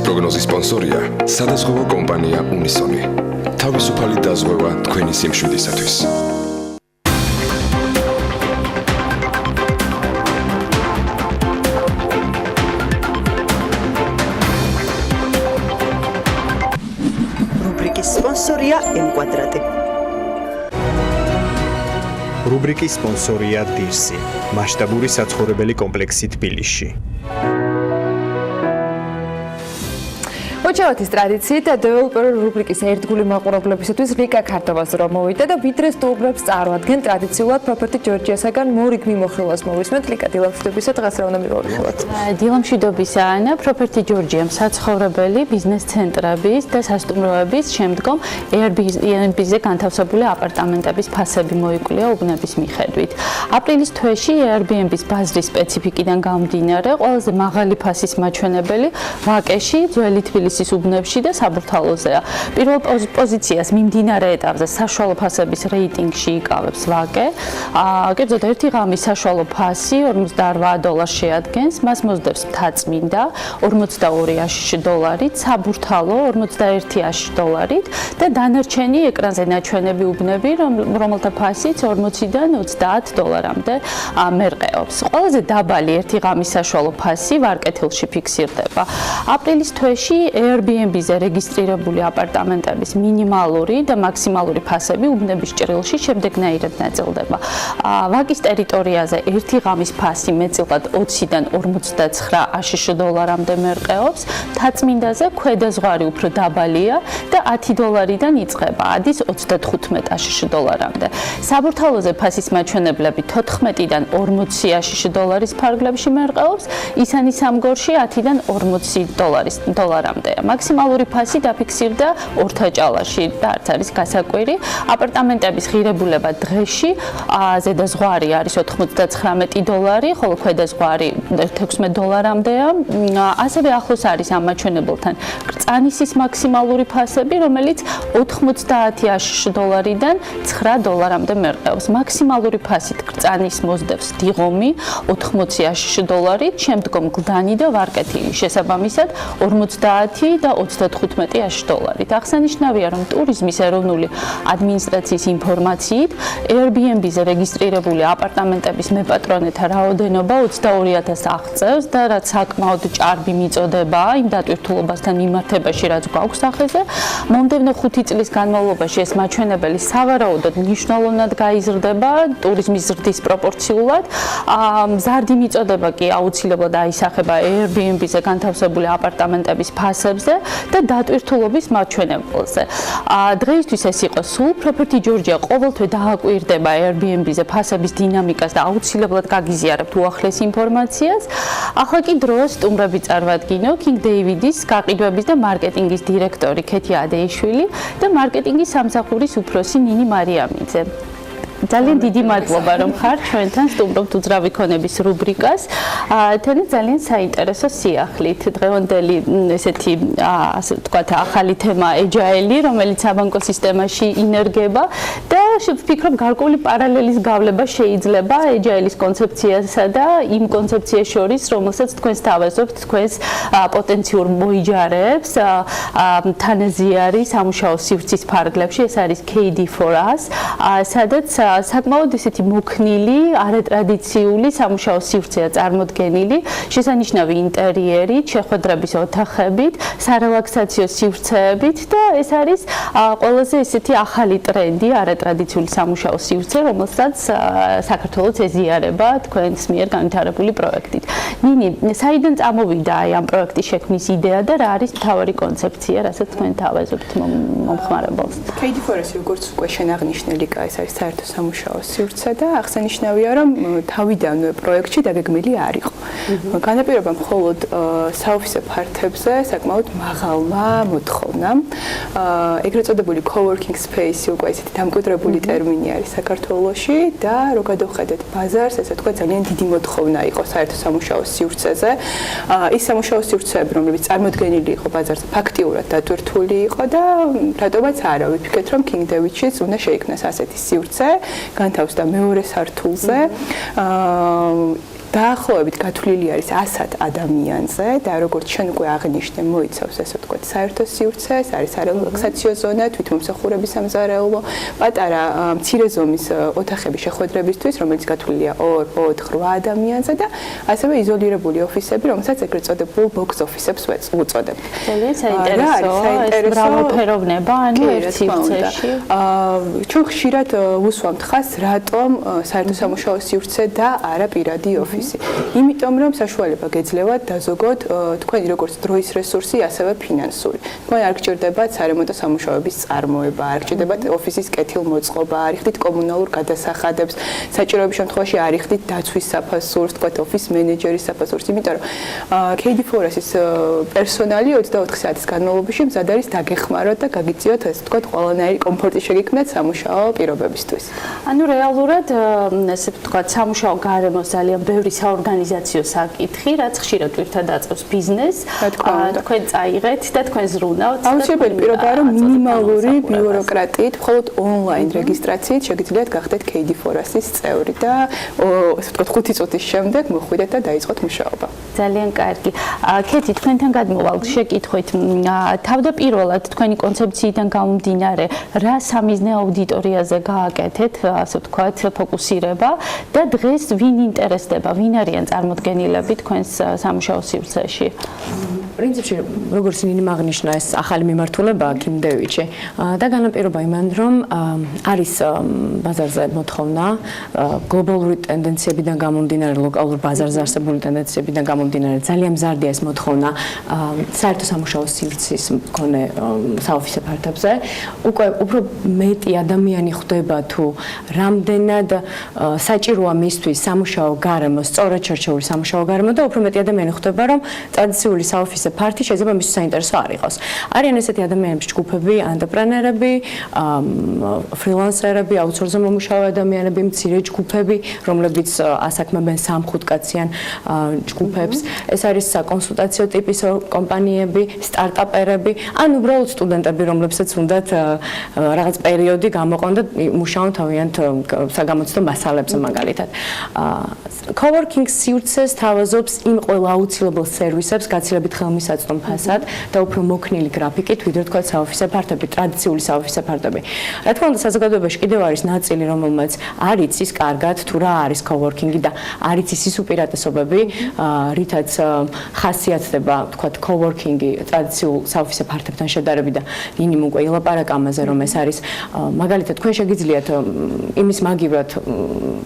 პროგნოზის სპონსორია სადაზღვევო კომპანია უნისონი. თავისუფალი დაზღვევა თქვენი სიმშვიდისათვის. რუბრიკის სპონსორია M-კვადრატი. რუბრიკის სპონსორია დირსი, მასშტაბური საცხოვრებელი კომპლექსი თბილისში. ოჩავათის ტრადიციით დეველოპერ რუბრიკის ერთგული მაყურებლებისათვის რიკა ქართოვას რომ მოვიდა და ვიდრე სტუმრებს წარმოადგენ ტრადიციულად პროპერტი ჯორჯიასაგან მორიგ მიმოხილვას მოვისმენთ ლიკა დილამშვიდობისა დღეს რა უნდა მივაღწევთ დილამშვიდობისა ანა პროპერტი ჯორჯია საცხოვრებელი ბიზნეს ცენტრების და სასტუმროების შემდგომ Airbnb-ზე განთავსებული აპარტამენტების ფასები მოიკვლიო უბნების მიხედვით აპრილის თვეში Airbnb-ის ბაზრის სპეციფიკიდან გამომდინარე ყველაზე მაღალი ფასის მაჩვენებელი ვაკეში ძველი თბილისის უბნებში და საბურთალოზეა. პირველ პოზიციას მიმდინარე ეტაპზე საშუალო ფასების რეიტინგში იკავებს ვაკე. კერძოდ ერთი ღამის საშუალო ფასი $48 შეადგენს, მას მოსდევს მთაწმინდა $42 საბურთალო $41 და დანარჩენი ეკრანზე ნაჩვენები უბნები, რომელთა ფასიც $40-დან $30-მდე მერყეობს. ყველაზე დაბალი ერთი ღამის საშუალო ფასი ვარკეთილში ფიქსირდება. აპრილის თვეში Airbnb-ზე რეგისტრირებული აპარტამენტების მინიმალური და მაქსიმალური ფასები უბნების ჭრილში შემდეგნაირად ნაწილდება. ვაკის ტერიტორიაზე ერთი ღამის ფასი მეტწილად 20-დან $49-მდე მერყეობს, მთაწმინდაზე ქვედა ზღვარი უფრო დაბალია და $10-დან იწყება, ადის $35-მდე. საბურთალოზე ფასის მაჩვენებლები 14-დან $40 ფარგლებში მერყეობს, ისანი სამგორში 10-დან $40-მდე. მაქსიმალური ფასი დაფიქსირდა ორთაჭალაში და არც არის გასაკვირი. აპარტამენტების ღირებულება დღეში ზედა ზღვარი არის $99, ხოლო ქვედა ზღვარი $16-მდეა. ასევე ახლოს არის ამ მაჩვენებელთან კრწანისის მაქსიმალური ფასები, რომელიც $90-დან $9-მდე მერყეობს. მაქსიმალური ფასით კრწანის მოსდევს დიღომი $80, შემდგომ გლდანი და ვარკეთილი. შესაბამისად $50 და $35. აღსანიშნავია, რომ ტურიზმის ეროვნული ადმინისტრაციის ინფორმაციით Airbnb-ზე რეგისტრირებული აპარტამენტების მეპატრონეთა რაოდენობა 22,000 აღწევს და რაც საკმაოდ ჭარბი მიწოდება იმ დატვირთულობასთან მიმართებაში, რაც გვაქვს სახეზე. მომდევნო 5 წლის განმავლობაში ეს მაჩვენებელი სავარაუდოდ მნიშვნელოვნად გაიზრდება ტურიზმის ზრდის პროპორციულად. მზარდი მიწოდება კი აუცილებლად აისახება Airbnb-ზე განთავსებული აპარტამენტების ფასებზე და დატვირთულობის მაჩვენებელზე. დღეისთვის ეს იყო სულ. პროპერტი ჯორჯია ყოველთვე დააკვირდება Airbnb-ზე ფასების დინამიკას და აუცილებლად გაგიზიარებთ უახლეს ინფორმაციას. ახლა კი დროა სტუმრები წარმატგინო King David-ის გაყიდვების და მარკეტინგის დირექტორი ქეთი ადეიშვილი და მარკეტინგის სამსახურის უფროსი ნინი მარიამიძე. ძალიან დიდი მადლობა რომ ხარ ჩვენთან სტუმრობთ უძრავი ქონების რუბრიკას. თენა ძალიან საინტერესო სიახლით. დღევანდელი ესეთი ასე ვთქვათ ახალი თემა agile, რომელიც საბანკო სისტემაში ინერგება და ვფიქრობ გარკვეული პარალელის გავლება შეიძლება agile-ის კონცეფციასა და იმ კონცეფციას შორის, რომელსაც თქვენ სთავაზობთ თქვენს პოტენციურ მოიჯარებს თანაზიარი სამუშაო სივრცის ფარგლებში. ეს არის KD4us, სადაც საკმაოდ ისეთი მოქნილი, არატრადიციული სამუშაო სივრცეა წარმოდგენილი, შესანიშნავი ინტერიერით, შეხვედრების ოთახებით, სარელაქსაციო სივრცეებით და ეს არის ყველაზე ისეთი ახალი ტრენდი, არატრადიციული სამუშაო სივრცე, რომელსაც საქართველოს ეზიარება თქვენს მიერ განვითარებული პროექტით. ნინი, საიდან წამოვიდა ამ პროექტის შექმნის იდეა და რა არის მთავარი კონცეფცია, რასაც თქვენ თავაზობთ მომხმარებელს? KD4us როგორც უკვე შენაღნიშნული ეს არის საერთო სამუშაო სივრცე და აღსანიშნავია, რომ თავიდანვე პროექტში დაგეგმილი არ იყო. განაპირობა მხოლოდ საოფისე ფართებზე საკმაოდ მაღალმა მოთხოვნამ. ეგრეთ წოდებული co-working space უკვე ესეთი დამკვიდრებული ტერმინი არის საქართველოში და რო გადავხედეთ ბაზარს, ესე თქვა ძალიან დიდი მოთხოვნა იყო საერთო სამუშაო სივრცეზე. ის სამუშაო სივრცეები, რომლებიც წარმოდგენილი იყო ბაზარზე, ფაქტიურად დატვირთული იყო და რატომაც არა ვიფიქრეთ, რომ King David-შიც უნდა შეიქმნას ასეთი სივრცე, განთავსდა მეორე სართულზე. დაახლოებით გათვლილი არის 100 ადამიანზე და როგორც ჩვენ უკვე აღნიშნე, მოიცავს ესე ვთქვათ საერთო სივრცეს, არის არელაქსაციო ზონა, თვითმომსახურების სამზარეულო, პატარა მცირე ზომის ოთახები შეხვედრებისთვის, რომელიც გათვლილია 2, 4, 8 ადამიანზე და ასევე იზოლირებული ოფისები, რომელსაც ეგრეთ წოდებულ box office-ებს უწოდებთ. ძალიან საინტერესოა ეს მრავალფეროვნება, ანუ ერთ სივრცეში. ჩვენ ხშირად უსვამთ ხას, რატომ საერთო სამუშაო სივრცე და არა პირადი ოფისი. იმიტომ რომ საშუალება გეძლევათ დაზოგოთ თქვენი როგორც დროის რესურსი, ასევე ფინანსური. თქვენ არ გჭირდებათ სარემონტო სამუშაოების წარმოება, არ გჭირდებათ ოფისის კეთილმოწყობა, არ იხდით კომუნალურ გადასახადებს, საჭიროების შემთხვევაში არ იხდით დაცვის საფასურს, თქვათ ოფის მენეჯერის საფასურს, იმიტომ რომ KD4-ის პერსონალი 24 საათის განმავლობაში მზად არის დაგეხმაროთ და გაგიწიოთ ეს თქვათ ყველანაირი კომფორტი შეგიქმნათ სამუშაო პირობებისთვის. ანუ რეალურად ესე ვთქვათ სამუშაო გარემოს ძალიან ბევრი საორგანიზაციო საკითხი, რაც ხშირად ერთად აწევს ბიზნესს. თქვენ წაიღეთ და თქვენ ზრუნავთ. აუცილებელი პირობაა, რომ მინიმალური ბიუროკრატიით, მხოლოდ ონლაინ რეგისტრაციით შეგიძლიათ გახდეთ KD4-ის წევრი და ესე ვთქვათ 5 წუთის შემდეგ მოხვიდეთ და დაიწყოთ მუშაობა. ძალიან კარგი. ქეთი, თქვენთან გადმოვალთ შეკითხვით. თავდაპირველად თქვენი კონცეფციიდან გამომდინარე, რა სამიზნე აუდიტორიაზე გააკეთეთ, ასე ვთქვათ, ფოკუსირება და დღეს ვინ ინტერესდება, ვინ არიან წარმოდგენილები თქვენს სამუშაო სივრცეში? პრინციპში, როგორც ნინიმ აღნიშნა, ეს ახალი მიმართულებაა კიმდევიჩი და განაპირობა იმან, რომ არის ბაზარზე მოთხოვნა გლობალური ტენდენციებიდან გამომდინარე, ლოკალურ ბაზარზე არსებული ტენდენციებიდან გამომდინარე, ძალიან მზარდია ეს მოთხოვნა საერთო სამუშაო სივრცის მქონე საოფისე ფართებზე. უკვე უფრო მეტი ადამიანი ხვდება თუ რამდენად საჭიროა მისთვის სამუშაო გარემო, სწორად შერჩეული სამუშაო გარემო და უფრო მეტი ადამიანი ხვდება, რომ ტრადიციული საოფისე ფართი შეიძლება მისთვის საინტერესო არ იყოს. არიან ესეთი ადამიანების ჯგუფები, ანტრეპრენერები, ფრილანსერები, აუთსორსზე მომუშავე ადამიანები, მცირე ჯგუფები, რომლებიც ასაქმებენ 3-5 კაციან ჯგუფებს. ეს არის საკონსულტაციო ტიპის კომპანიები, სტარტაპერები, ან უბრალოდ სტუდენტები, რომლებსაც უნდათ რაღაც პერიოდი გამოყონ და მუშაობენ თავიანთ საგამოცდო მასალებზე მაგალითად. Coworking სივრცეს თავაზობს იმ ყველა აუცილებელ სერვისებს გაცილებით ხელმისაწვდომ ფასად და უფრო მოქნილი გრაფიკით, ვიდრე თქვა საოფისე ფართები, ტრადიციული საოფისე ფართები. რა თქმა უნდა, საზოგადოებაში კიდევ არის ნაწილი, რომელმაც არ იცის კარგად თუ რა არის coworking-ი და არ იცის ის უპირატესობები, რითაც ხასიათდება, თქვა coworking-ი ტრადიციულ საოფისე ფართებთან შედარებით და ნინიმ უკვე ილაპარაკა ამაზე, რომ ეს არის მაგალითად თქვენ შეგიძლიათ იმის მაგივრად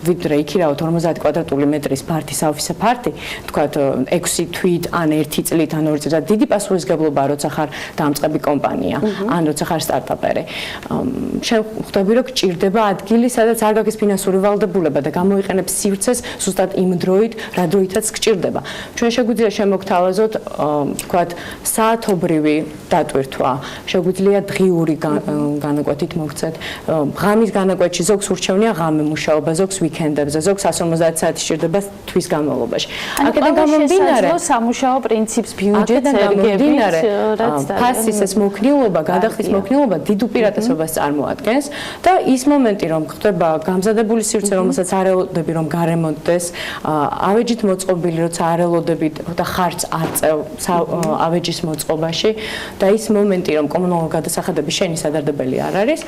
ვიდრე იქირავთ 50 კვადრატული მეტრის ფართი საოფისე ფართი, თქვა 6 თვით ან 1 წლით ან 2 წლით დიდი პასუხისმგებლობაა, როცა ხარ დამწყები კომპანია, ან როცა ხარ სტარტაპერი. შენ ხვდები, რომ გჭირდება ადგილი, სადაც არ გაქვს ფინანსური ვალდებულება და გამოიყენებს სივრცეს ზუსტად იმ დროით, რა დროითაც გჭირდება. ჩვენ შეგვიძლია შემოგთავაზოთ, თქვა საათობრივი დატვირთვა, შეგვიძლია დღიური განაკვეთით მოვცეთ. ღამის განაკვეთში ზოგს ურჩევნია ღამე მუშაობა, ზოგს ვიკენდებზე, ზოგს 150 საათი სჭირდება თვის განმავლობაში. აქედან გამომდინარე სამუშაო პრინციპს ბიუჯეტს ერგებით, ფასის ეს მოქნილობა, გადახდის მოქნილობა დიდ უპირატესობას წარმოადგენს და ის მომენტი, რომ ხდება გამზადებული სივრცე, რომელსაც არ ელოდები, რომ გარემონტდეს, ავეჯით მოწყობილი, როცა არ ელოდებით და ხარჯს არ წევ ავეჯის მოწყობაში და ის მომენტი, რომ კომუნალურ გადასახადების შენი სადარდებელი არ არის,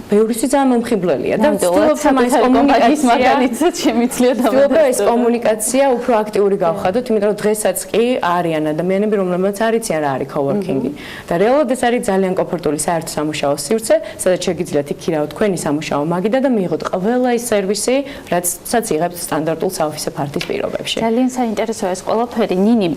ბევრისთვის ძალიან მომხიბვლელია და ვცდილობთ ამას კომუნიკაციის მაგალითად შემიძლია დავადასტუროთ. ეს კომუნიკაცია უფრო აქტიური გავხადოთ, იმიტომ რომ დღესაც კი არიან ადამიანები, რომლებიც არ იციან რა არის coworking-ი. და რეალურად ეს არის ძალიან კომფორტული საერთო სამუშაო სივრცე, სადაც შეგიძლიათ იქირავოთ თქვენი სამუშაო მაგიდა და მიიღოთ ყველა ის სერვისი, რაცაც იღებთ სტანდარტულ საოფისე ფართის პირობებში. ძალიან საინტერესოა ეს ყველაფერი. ნინი,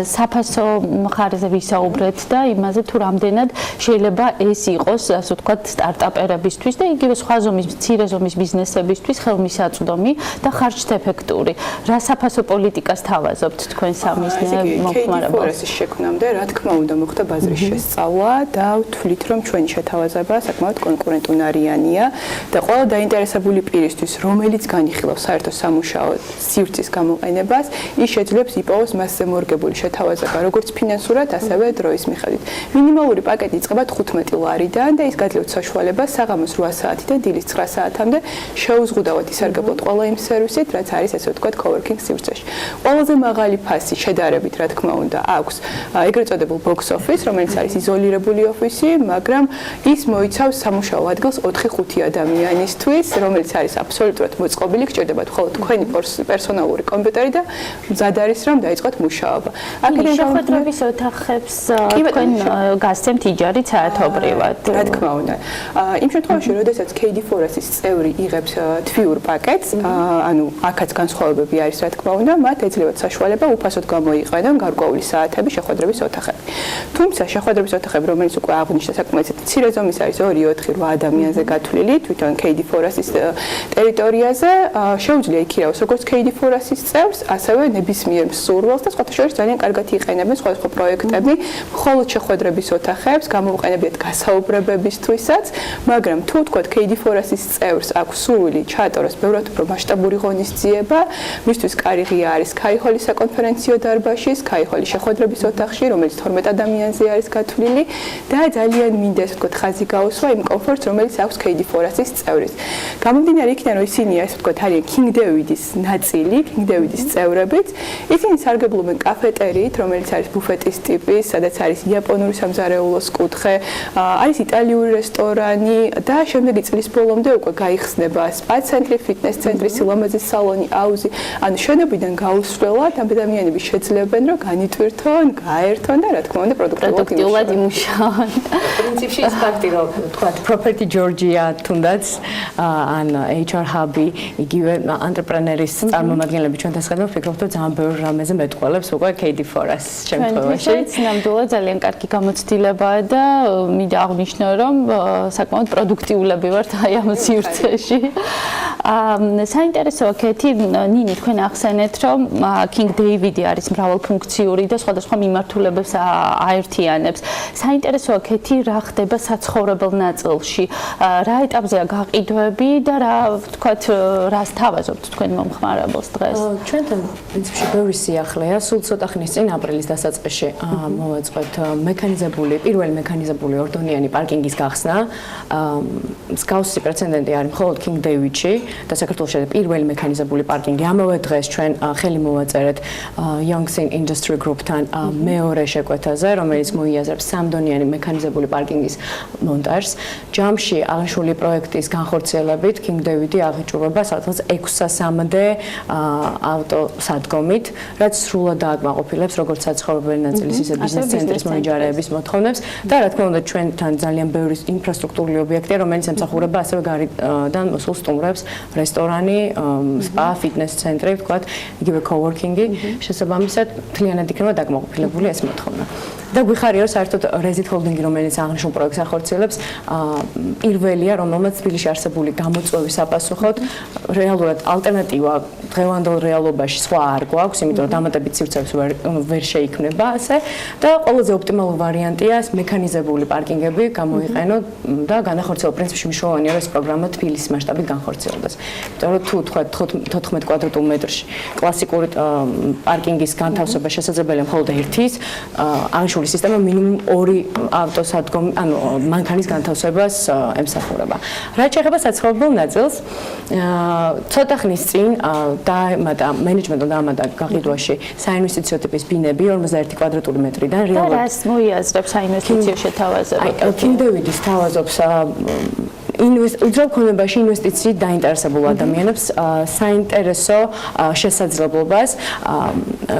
საფასო მხარეზე ვისაუბრეთ და იმაზე თუ რამდენად შეიძლება ეს იყოს, ასე ვთქვათ, სტარტაპერებისთვის და იგივე სხვა ზომის, მცირე ზომის ბიზნესებისთვის ხელმისაწვდომი და ხარჯთეფექტური. რა საფასო პოლიტიკას თავაზობთ თქვენ სამიზნე მომხმარებელს? KD4-ის შექმნამდე, რა თქმა უნდა, მოხდა ბაზრის შესწავლა და ვთვლით, რომ ჩვენი შეთავაზება საკმაოდ კონკურენტუნარიანია და ყველა დაინტერესებული პირისთვის, რომელიც განიხილავს საერთო სამუშაო სივრცის გამოყენებას, ის შეძლებს იპოვოს მასზე მორგებული შეთავაზება, როგორც ფინანსურად, ასევე დროის მიხედვით. მინიმალური პაკეტი იწყება 15 ლარიდან და ის გაძლევთ საშუალებას საღამოს 8 საათიდან დილის 9 საათამდე შეუზღუდავად ისარგებლოთ ყველა იმ სერვისით, რაც არის ესე ვთქვათ coworking სივრცეში. ყველაზე მაღალი ფასი შედარებით, რა თქმა უნდა, აქვს ეგრეთ წოდებულ box office, რომელიც არის იზოლირებული ოფისი, მაგრამ ის მოიცავს სამუშაო ადგილს 4-5 ადამიანისთვის, რომელიც არის აბსოლუტურად მოწყობილი, გჭირდებათ მხოლოდ თქვენი პერსონალური კომპიუტერი და მზად არის რომ დაიწყოთ მუშაობა. აქედან შეხვედრების ოთახებს თქვენ გასცემთ იჯარით საათობრივად. რა თქმა უნდა. იმ შემთხვევაში, როდესაც KD4-ის წევრი იღებს თვიურ პაკეტს, ანუ აქაც განსხვავებები არის, რა თქმა უნდა, მათ ეძლევათ საშუალება უფასოდ გამოიყენონ გარკვეული საათები შეხვედრების ოთახები. თუმცა შეხვედრების ოთახები, რომელიც უკვე აღნიშნა საკმაოდ მცირე ზომის არის 2-4-8 ადამიანზე გათვლილი თვითონ KD4-ის ტერიტორიაზე, შეუძლია იქირავოს როგორც KD4-ის წევრს, ასევე ნებისმიერ მსურველს და სხვათა შორის ძალიან კარგად იყენებენ სხვადასხვა პროექტები, მხოლოდ შეხვედრების ოთახებს, გამოუყენებიათ გასაუბრებებისთვისაც, მაგრამ თუ თქვათ KD4-ის წევრს აქვს სურვილი ჩაატაროს ბევრად უფრო მასშტაბური ღონისძიება, მისთვის კარი ღია არის ქაიხოლის საკონფერენციო დარბაზში, ქაიხოლის შეხვედრების ოთახში, რომელიც 12 ადამიანზე არის გათვლილი და ძალიან მინდა ესე ვთქვათ ხაზი გაუსვა იმ კომფორტს, რომელიც აქვს KD4-ის წევრის. გამომდინარე იქიდან, რომ ისინი ასე ვთქვათ არიან King David-ის ნაწილი, King David-ის წევრებიც, ისინი სარგებლობენ კაფეტერიით, რომელიც არის ბუფეტის ტიპის, სადაც არის იაპონური სამზარეულოს კუთხე, არის იტალიური რესტორანი და შემდეგი წლის ბოლომდე უკვე გაიხსნება სპა ცენტრი, ფიტნეს ცენტრი, სილამაზის სალონი, აუზი. ანუ შენობიდან გაუსვლელად ადამიანები შეძლებენ, რომ განიტვირთონ, გაერთონ და რა თქმა უნდა პროდუქტიულად იმუშაონ. პრინციპში ის ფაქტი, რომ თქვათ Property Georgia თუნდაც ან HR Hub-ი, იგივე ანტრეპრენერის წარმომადგენლები ჩვენთან შედარებით ვფიქრობ, რომ ძალიან ბევრ რამეზე მეტყველებს უკვე KD4-ს შემთხვევაში. ნამდვილად ძალიან კარგი გამოცდილებაა და მინდა აღვნიშნო, რომ საკმაოდ პროდუქტიულები ვართ აი ამ სივრცეში. საინტერესოა კეთი ნინი თქვენ ახსენეთ, რომ King David-ი არის მრავალფუნქციური და სხვადასხვა მიმართულებებს აერთიანებს. საინტერესოა კეთი რა ხდება საცხოვრებელ ნაწილში, რა ეტაპზეა გაყიდვები და რა ვთქვათ, რას თავაზობთ თქვენ მომხმარებელს დღეს? ჩვენთან პრინციპში ბევრი სიახლეა, სულ ცოტა ხნის წინ აპრილის დასაწყისში მოვაწყოთ პირველი მექანიზებული ორდონიანი პარკინგის გახსნა. მსგავსი პრეცედენტი არის მხოლოდ King David-ში და საქართველოში პირველი მექანიზებული პარკინგი. ამავე დღეს ჩვენ ხელი მოვაწერეთ Yongsin Industry Group-თან მეორე შეკვეთაზე, რომელიც მოიაზრებს სამდონიანი მექანიზებული პარკინგის მონტაჟს. ჯამში აღნიშნული პროექტის განხორციელებით King David-ი აღიჭურება სადღაც 600-მდე ავტოსადგომით, რაც სრულად დააკმაყოფილებს როგორც საცხოვრებელი ნაწილის, ისე ბიზნეს ცენტრის მონიტორების მოთხოვნებს და რა თქმა უნდა ჩვენთან ძალიან ბევრი ინფრასტრუქტურული ობიექტია, რომელიც ემსახურება ასევე გარედან მოსულ სტუმრებს, რესტორანი, სპა, ფიტნეს ცენტრი, ვთქვათ, იგივე coworking-ი, შესაბამისად მთლიანად იქნება დაკმაყოფილებული ეს მოთხოვნა. და გვიხარია, რომ საერთოდ Resit Holding-ი, რომელიც აღნიშნულ პროექტს ახორციელებს, პირველია, რომელმაც თბილისში არსებული გამოწვევის საპასუხოდ რეალურად ალტერნატივა დღევანდელ რეალობაში სხვა არ გვაქვს, იმიტომ რომ დამატებით სივრცეებს ვერ შეიქმნება ასე და ყველაზე ოპტიმალური ვარიანტია მექანიზებული პარკინგები გამოიყენოთ და განახორციელოს პრინციპში მნიშვნელოვანია, რომ ეს პროგრამა თბილისის მასშტაბით განხორციელდეს. იმიტომ რომ თუ თქვა 14 კვადრატულ მეტრში კლასიკური პარკინგის განთავსება შესაძლებელია მხოლოდ ერთის, აღნიშნული სისტემა მინიმუმ 2 ავტოსადგომი, ანუ მანქანის განთავსებას ემსახურება. რაც შეეხება საცხოვრებელ ნაწილს, ცოტა ხნის წინ დაემატა მენეჯმენტმა დაამატა გაყიდვაში საინვესტიციო ტიპის ბინები 51 კვადრატული მეტრიდან რეალურად. და რას მოიაზრებს საინვესტიციო შეთავაზება? King David-ის თავაზობს უძრავ ქონებაში ინვესტიციით დაინტერესებულ ადამიანებს საინტერესო შესაძლებლობას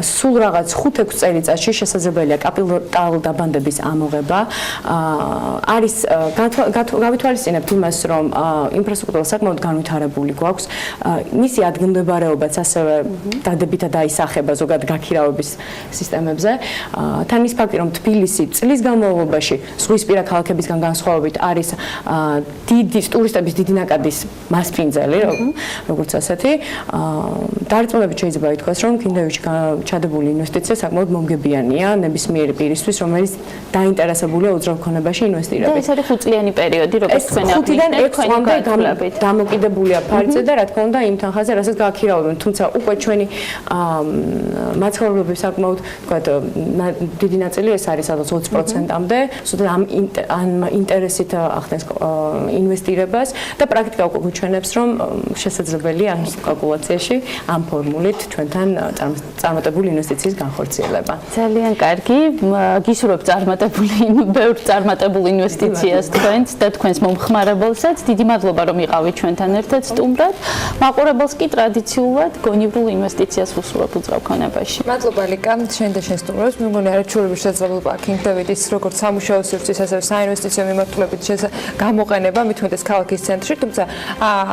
სულ რაღაც 5-6 წელიწადში შესაძლებელია კაპიტალ დაბანდების ამოღება. არის გავითვალისწინებთ იმას, რომ ინფრასტრუქტურა საკმაოდ განვითარებული გვაქვს. მისი ადგილმდებარეობაც ასევე დადებითად დაისახება ზოგადად გაქირავების სისტემებზე. თან ის ფაქტი, რომ თბილისი წლის განმავლობაში ზღვისპირა ქალაქებისგან განსხვავებით არის ტურისტების დიდი ნაკადის მასპინძელი, როგორც ასეთი. დარწმუნებით შეიძლება ითქვას, რომ King David-ში ჩადებული ინვესტიცია საკმაოდ მომგებიანია ნებისმიერი პირის იმისათვის, რომელიც დაინტერესებულია უძრავქონებაში ინვესტირებით. და ეს არის 5 წლიანი პერიოდი, როგორც თქვენ ხუთიდან 6 წლამდე გათვლებით. დამოკიდებულია ფარზე და რა თქმა უნდა იმ თანხაზე, რასაც გააქირავებენ. თუმცა უკვე ჩვენი მაცხოვრებლები საკმაოდ ვთქვათ, დიდი ნაწილი ეს არის სადაც 20%-ამდე, ზუსტად ამ ინტერესით ახდენს ინვესტირებას და პრაქტიკა უკვე გვიჩვენებს, რომ შესაძლებელია ამ კალკულაციაში ამ ფორმულით ჩვენთან წარმატებული ინვესტიციის განხორციელება. ძალიან კარგი, გისურვებთ ბევრ წარმატებულ ინვესტიციას თქვენს და თქვენს მომხმარებელსაც. დიდი მადლობა რომ იყავით ჩვენთან ერთად სტუმრად. მაყურებელს კი ტრადიციულად გონივრულ ინვესტიციას ვუსურვებ უძრავქონებაში. მადლობა ლიკა, შენ და შენ სტუმრებს. მე მგონი არაჩვეულებრივ შესაძლებლობა აქ ის როგორც სამუშაო სივრცის, ასევე საინვესტიციო მიმართულებით გამოყენება მithumetes ქალაქის ცენტრში, თუმცა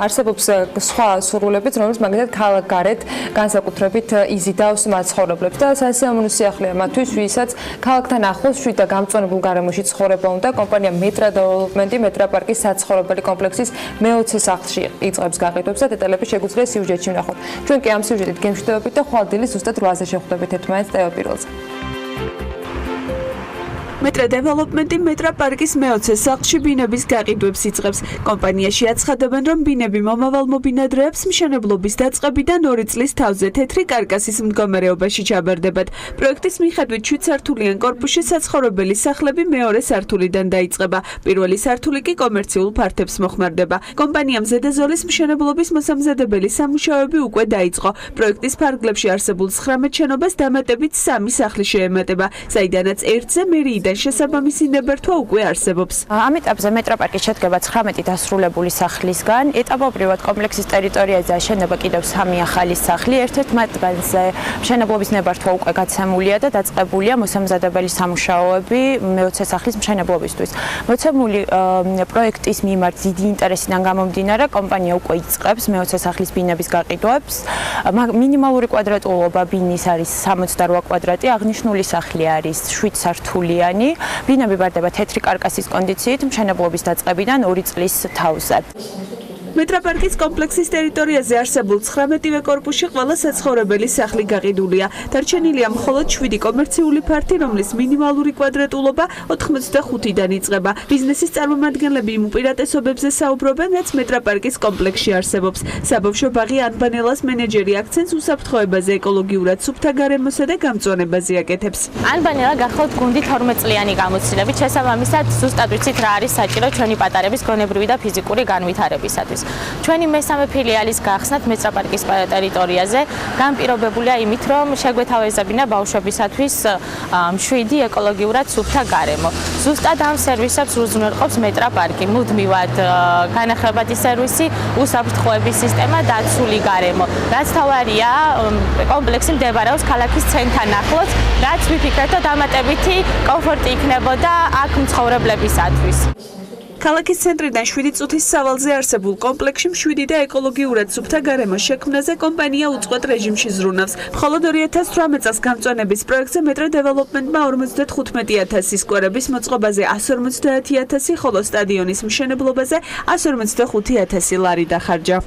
არსებობს სხვა სურვილებიც, რომელიც მაგალითად ქალაქ გარეთ განსაკუთრებით იზიდავს მაცხოვრებლებს და სასიამოვნო სიახლეა მათთვის, ვისაც ქალაქთან ახლოს შვიდ და გამწვანებულ გარემოში ცხოვრება უნდა. კომპანია Metra Development Metra პარკის საცხოვრებელი კომპლექსის მე-20 სახლში იწყებს გაყიდვებს და დეტალები შეგვიძლია სიუჟეტში ვნახოთ. ჩვენ კი ამ სიუჟეტით გემშვიდობებით და ხვალ დილის ზუსტად 8-ზე შევხვდებით ერთმანეთს ტელეპიროლზე. Metra Development Metra პარკის მე-20 სახლში ბინების გაყიდვებს იწყებს. კომპანიაში აცხადებენ, რომ ბინები მომავალ მობინადრეებს მშენებლობის დაწყებიდან 2 წლის თავზე თეთრი კარკასის მდგომარეობაში ჩაბარდებათ. პროექტის მიხედვით 7 სართულიან კორპუსში საცხოვრებელი სახლები მეორე სართულიდან დაიწყება. პირველი სართული კი კომერციულ ფართებს მოხმარდება. კომპანიამ ზედაზოლის მშენებლობის მოსამზადებელი სამუშაოები უკვე დაიწყო. პროექტის ფარგლებში არსებულ 19 შენობას დამატებით 3 სახლი შეემატება, საიდანაც ერთზე მერია შესაბამისი ნებართვა უკვე არსებობს. ამ ეტაპზე მეტროპარკი შედგება 19 დასრულებული სახლისგან. ეტაპობრივად კომპლექსის ტერიტორიაზე აშენდება კიდევ 3 ახალი სახლი. ერთ-ერთ მათგანზე მშენებლობის ნებართვა უკვე გაცემულია და დაწყებულია მოსამზადებელი სამუშაოები მე-20 სახლის მშენებლობისთვის. მოცემული პროექტის მიმართ დიდი ინტერესიდან გამომდინარე, კომპანია უკვე იწყებს მე-20 სახლის ბინების გაყიდვებს. მინიმალური კვადრატულობა ბინის არის 68 კვადრატი, აღნიშნული სახლი არის 7 სართულიანი. ბინები ვარდება თეთრი კარკასის კონდიციით მშენებლობის დაწყებიდან 2 წლის თავზე. მეტროპარკის კომპლექსის ტერიტორიაზე არსებულ 19-ვე კორპუსში ყველა საცხოვრებელი სახლი გაყიდულია. დარჩენილია მხოლოდ 7 კომერციული ფართი, რომლის მინიმალური კვადრატულობა 85-დან იწყება. ბიზნესის წარმომადგენლები იმ უპირატესობებზე საუბრობენ, რაც მეტროპარკის კომპლექსში არსებობს. საბავშვო ბაღი ანბანელას მენეჯერი აქცენტს უსაფრთხოებაზე, ეკოლოგიურად სუფთა გარემოსა და გამწვანებაზე აკეთებს. ანბანელა გახლავთ გუნდი 12 წლიანი გამოცდილებით, შესაბამისად ზუსტად ვიცით რა არის საჭირო ჩვენი პატარების გონებრივი და ფიზიკური განვითარებისათვის. ჩვენი მესამე ფილიალის გახსნათ მეტროპარკის ტერიტორიაზე განპირობებულია იმით, რომ შეგვეთავაზებინა ბავშვებისათვის მშვიდი ეკოლოგიურად სუფთა გარემო. ზუსტად ამ სერვისებს უზრუნველყოფს მეტროპარკი, მუდმივად განახლებადი სერვისი, უსაფრთხოების სისტემა, დაცული გარემო. რაც თავარია, კომპლექსი მდებარეობს ქალაქის ცენტრთან ახლოს, რაც ვიფიქრეთ, რომ დამატებითი კომფორტი იქნებოდა აქ მცხოვრებლებისათვის. ქალაქის ცენტრიდან 7 წუთის სავალზე არსებულ კომპლექსში მშვიდი და ეკოლოგიურად სუფთა გარემოს შექმნაზე კომპანია უწყვეტ რეჟიმში ზრუნავს. მხოლოდ 2018 წელს გამწვანების პროექტზე Metra Development-მა 55,000 სკვერების მოწყობაზე 150,000, ხოლო სტადიონის მშენებლობაზე 155,000 ლარი დახარჯა.